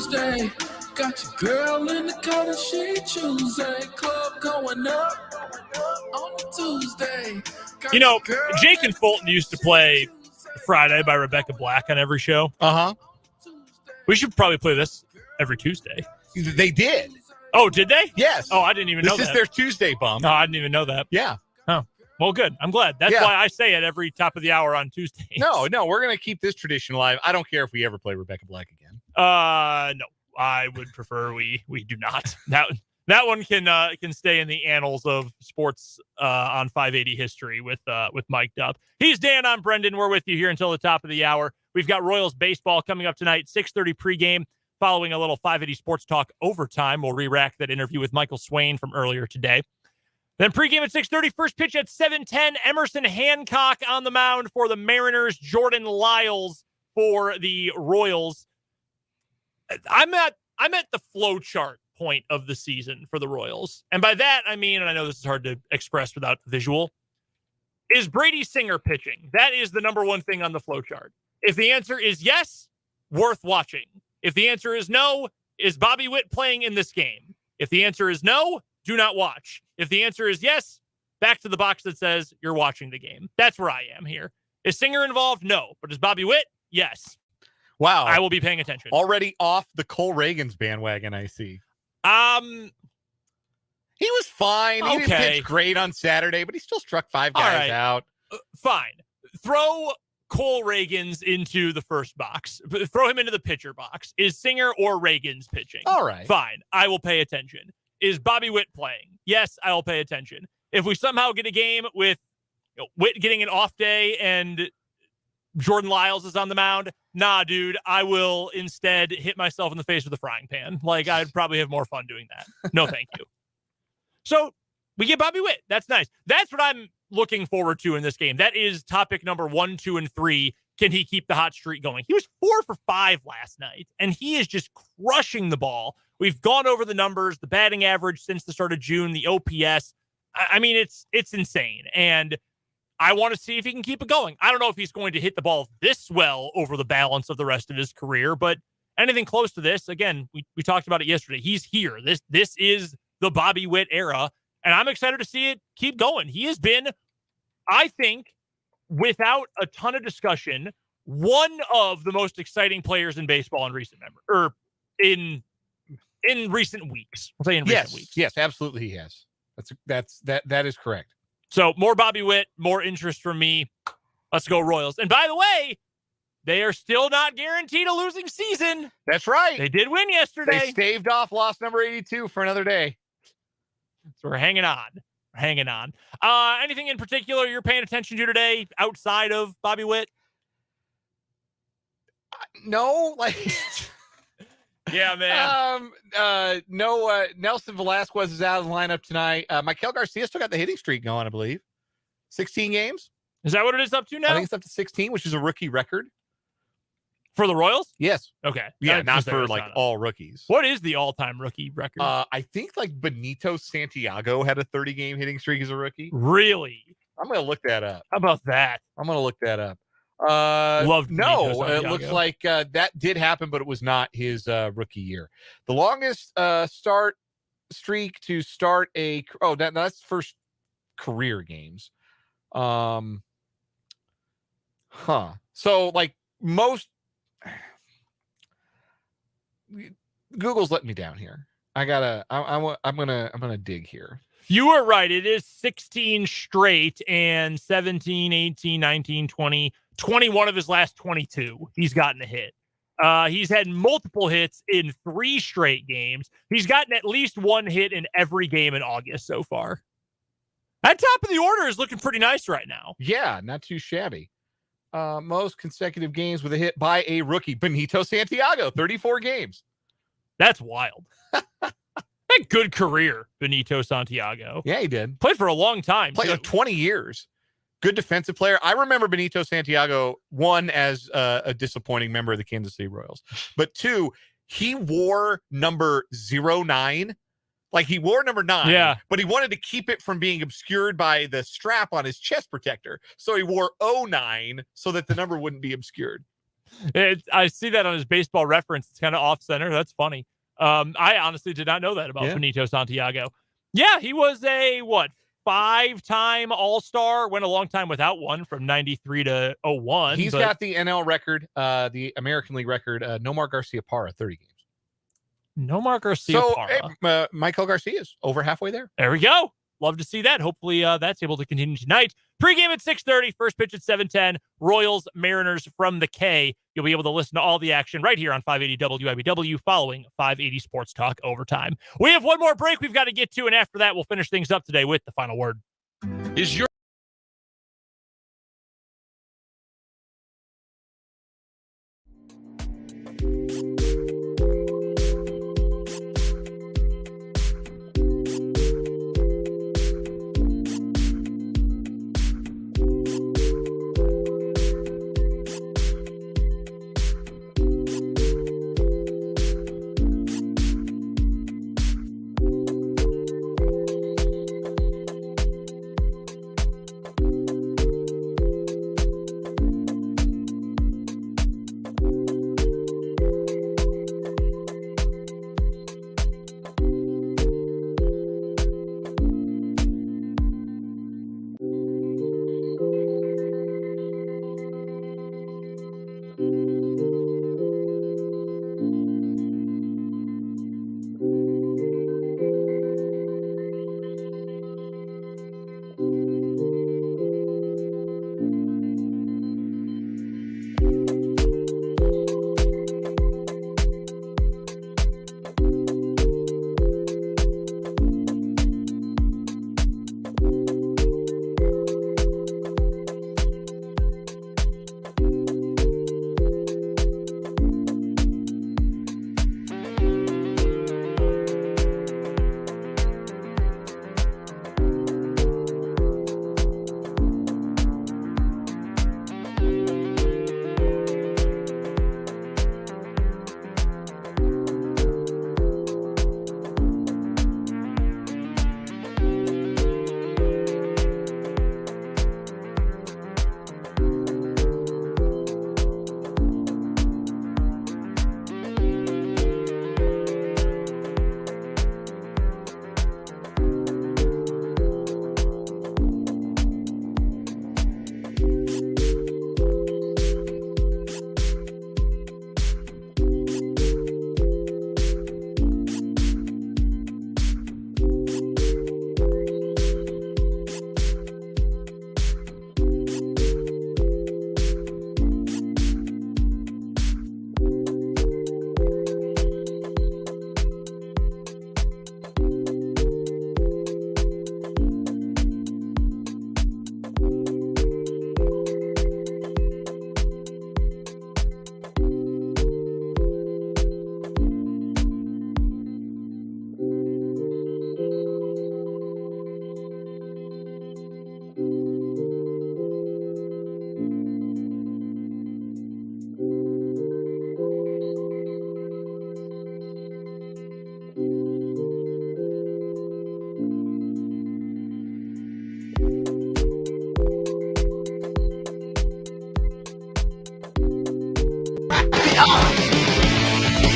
Tuesday. Got your girl in the color she Tuesday. Club going up on a Tuesday. You know, Jake and Fulton used to play Friday by Rebecca Black on every show. Uh-huh. We should probably play this every Tuesday. They did. Oh, did they? Yes. Oh, I didn't even know that. This is their Tuesday bump. No, I didn't even know that. Yeah. Oh, well, good. I'm glad. That's why I say it every top of the hour on Tuesdays. No, we're going to keep this tradition alive. I don't care if we ever play Rebecca Black again. No. I would prefer we do not. That one can stay in the annals of sports on 580 history with Mike Dubb. He's Dan. I'm Brendan. We're with you here until the top of the hour. We've got Royals baseball coming up tonight, 6:30 pregame, following a little 580 Sports Talk overtime. We'll re-rack that interview with Michael Swain from earlier today. Then pregame at 6:30, first pitch at 7:10. Emerson Hancock on the mound for the Mariners. Jordan Lyles for the Royals. I'm at the flow chart point of the season for the Royals. And by that, I mean, and I know this is hard to express without visual, is Brady Singer pitching? That is the number one thing on the flow chart. If the answer is yes, worth watching. If the answer is no, is Bobby Witt playing in this game? If the answer is no, do not watch. If the answer is yes, back to the box that says you're watching the game. That's where I am here. Is Singer involved? No. But is Bobby Witt? Yes. Wow. I will be paying attention. Already off the Cole Reagans bandwagon, I see. He was fine. He didn't pitch great on Saturday, but he still struck 5 guys out. Fine. Throw Cole Reagans into the first box. Throw him into the pitcher box. Is Singer or Reagans pitching? All right. Fine. I will pay attention. Is Bobby Witt playing? Yes, I will pay attention. If we somehow get a game with Witt getting an off day and Jordan Lyles is on the mound, nah, dude, I will instead hit myself in the face with a frying pan. Like, I'd probably have more fun doing that. No, thank you. So we get Bobby Witt. That's nice. That's what I'm looking forward to in this game. That is topic number 1, 2, and 3. Can he keep the hot streak going? He was 4 for 5 last night, and he is just crushing the ball. We've gone over the numbers, the batting average since the start of June, the OPS. I mean, it's insane. And I want to see if he can keep it going. I don't know if he's going to hit the ball this well over the balance of the rest of his career, but anything close to this, again, we talked about it yesterday. He's here. This is the Bobby Witt era, and I'm excited to see it keep going. He has been, I think, without a ton of discussion, one of the most exciting players in baseball in recent memory, or in recent weeks. I'll say in recent weeks. Yes, absolutely he has. That is correct. So more Bobby Witt, more interest from me. Let's go Royals. And by the way, they are still not guaranteed a losing season. That's right. They did win yesterday. They staved off loss number 82 for another day. So we're hanging on. Anything in particular you're paying attention to today outside of Bobby Witt? No, like... Yeah, man. No, Nelson Velasquez is out of the lineup tonight. Maikel Garcia still got the hitting streak going, I believe. 16 games. Is that what it is up to now? I think it's up to 16, which is a rookie record. For the Royals? Yes. Okay. Yeah, not for like all rookies. What is the all-time rookie record? I think like Benito Santiago had a 30-game hitting streak as a rookie. Really? I'm going to look that up. How about that? I'm going to look that up. No, it looks like that did happen, but it was not his rookie year. The longest start streak to start that's first career games. So like most Google's letting me down here. I'm gonna dig here. You were right. It is 16 straight and 17, 18, 19, 20, 21 of his last 22. He's gotten a hit. He's had multiple hits in 3 straight games. He's gotten at least 1 hit in every game in August so far. That top of the order is looking pretty nice right now. Yeah, not too shabby. Most consecutive games with a hit by a rookie, Benito Santiago, 34 games. That's wild. A good career, Benito Santiago. Yeah, he did. Played for a long time. Played like 20 years. Good defensive player. I remember Benito Santiago, 1, as a disappointing member of the Kansas City Royals. But 2, he wore number 09. Like, he wore number 9, but he wanted to keep it from being obscured by the strap on his chest protector. So he wore 09 so that the number wouldn't be obscured. I see that on his Baseball Reference. It's kind of off center. That's funny. I honestly did not know that about Benito Santiago. Yeah, he was a 5-time All-Star. Went a long time without one from 93 to 01. He's got the NL record, the American League record. Nomar Garcia-Parra, 30 games. Nomar Garcia-Parra. So Michael Garcia's over halfway there. There we go. Love to see that. Hopefully that's able to continue tonight. Pre-game at 6:30, first pitch at 7:10. Royals, Mariners from the K. You'll be able to listen to all the action right here on 580 WIBW following 580 Sports Talk Overtime. We have one more break we've got to get to, and after that, we'll finish things up today with the final word. Is your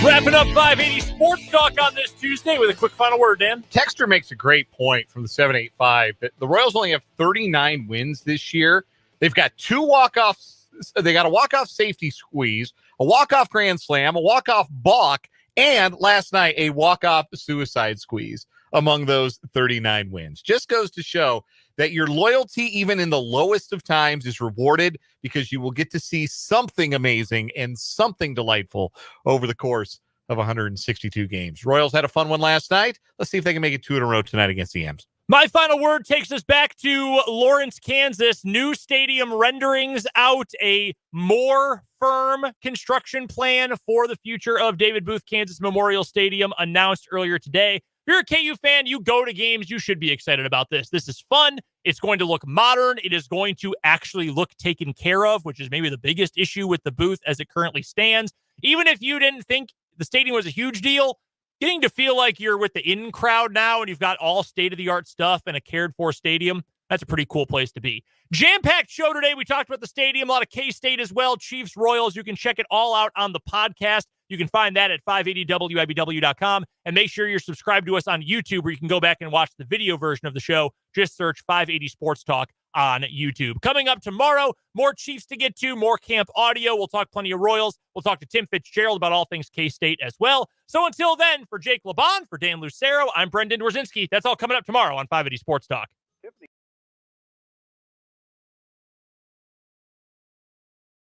Wrapping up 580 Sports Talk on this Tuesday with a quick final word, Dan. Texter makes a great point from the 785 that the Royals only have 39 wins this year. They've got 2 walk-offs. They got a walk-off safety squeeze, a walk-off grand slam, a walk-off balk, and last night a walk-off suicide squeeze among those 39 wins. Just goes to show that your loyalty, even in the lowest of times, is rewarded because you will get to see something amazing and something delightful over the course of 162 games. Royals had a fun one last night. Let's see if they can make it 2 in a row tonight against the M's. My final word takes us back to Lawrence, Kansas. New stadium renderings out, a more firm construction plan for the future of David Booth Kansas Memorial Stadium announced earlier today. If you're a KU fan, you go to games, you should be excited about this. This is fun. It's going to look modern. It is going to actually look taken care of, which is maybe the biggest issue with the booth as it currently stands. Even if you didn't think the stadium was a huge deal, getting to feel like you're with the in crowd now and you've got all state-of-the-art stuff and a cared-for stadium, That's a pretty cool place to be. Jam-packed show today. We talked about the stadium, a lot of K-State as well, Chiefs, Royals. You can check it all out on the podcast. You can find that at 580wibw.com. And make sure you're subscribed to us on YouTube, where you can go back and watch the video version of the show. Just search 580 Sports Talk on YouTube. Coming up tomorrow, more Chiefs to get to, more camp audio. We'll talk plenty of Royals. We'll talk to Tim Fitzgerald about all things K-State as well. So until then, for Jake LeBon, for Dan Lucero, I'm Brendan Dworzinski. That's all coming up tomorrow on 580 Sports Talk.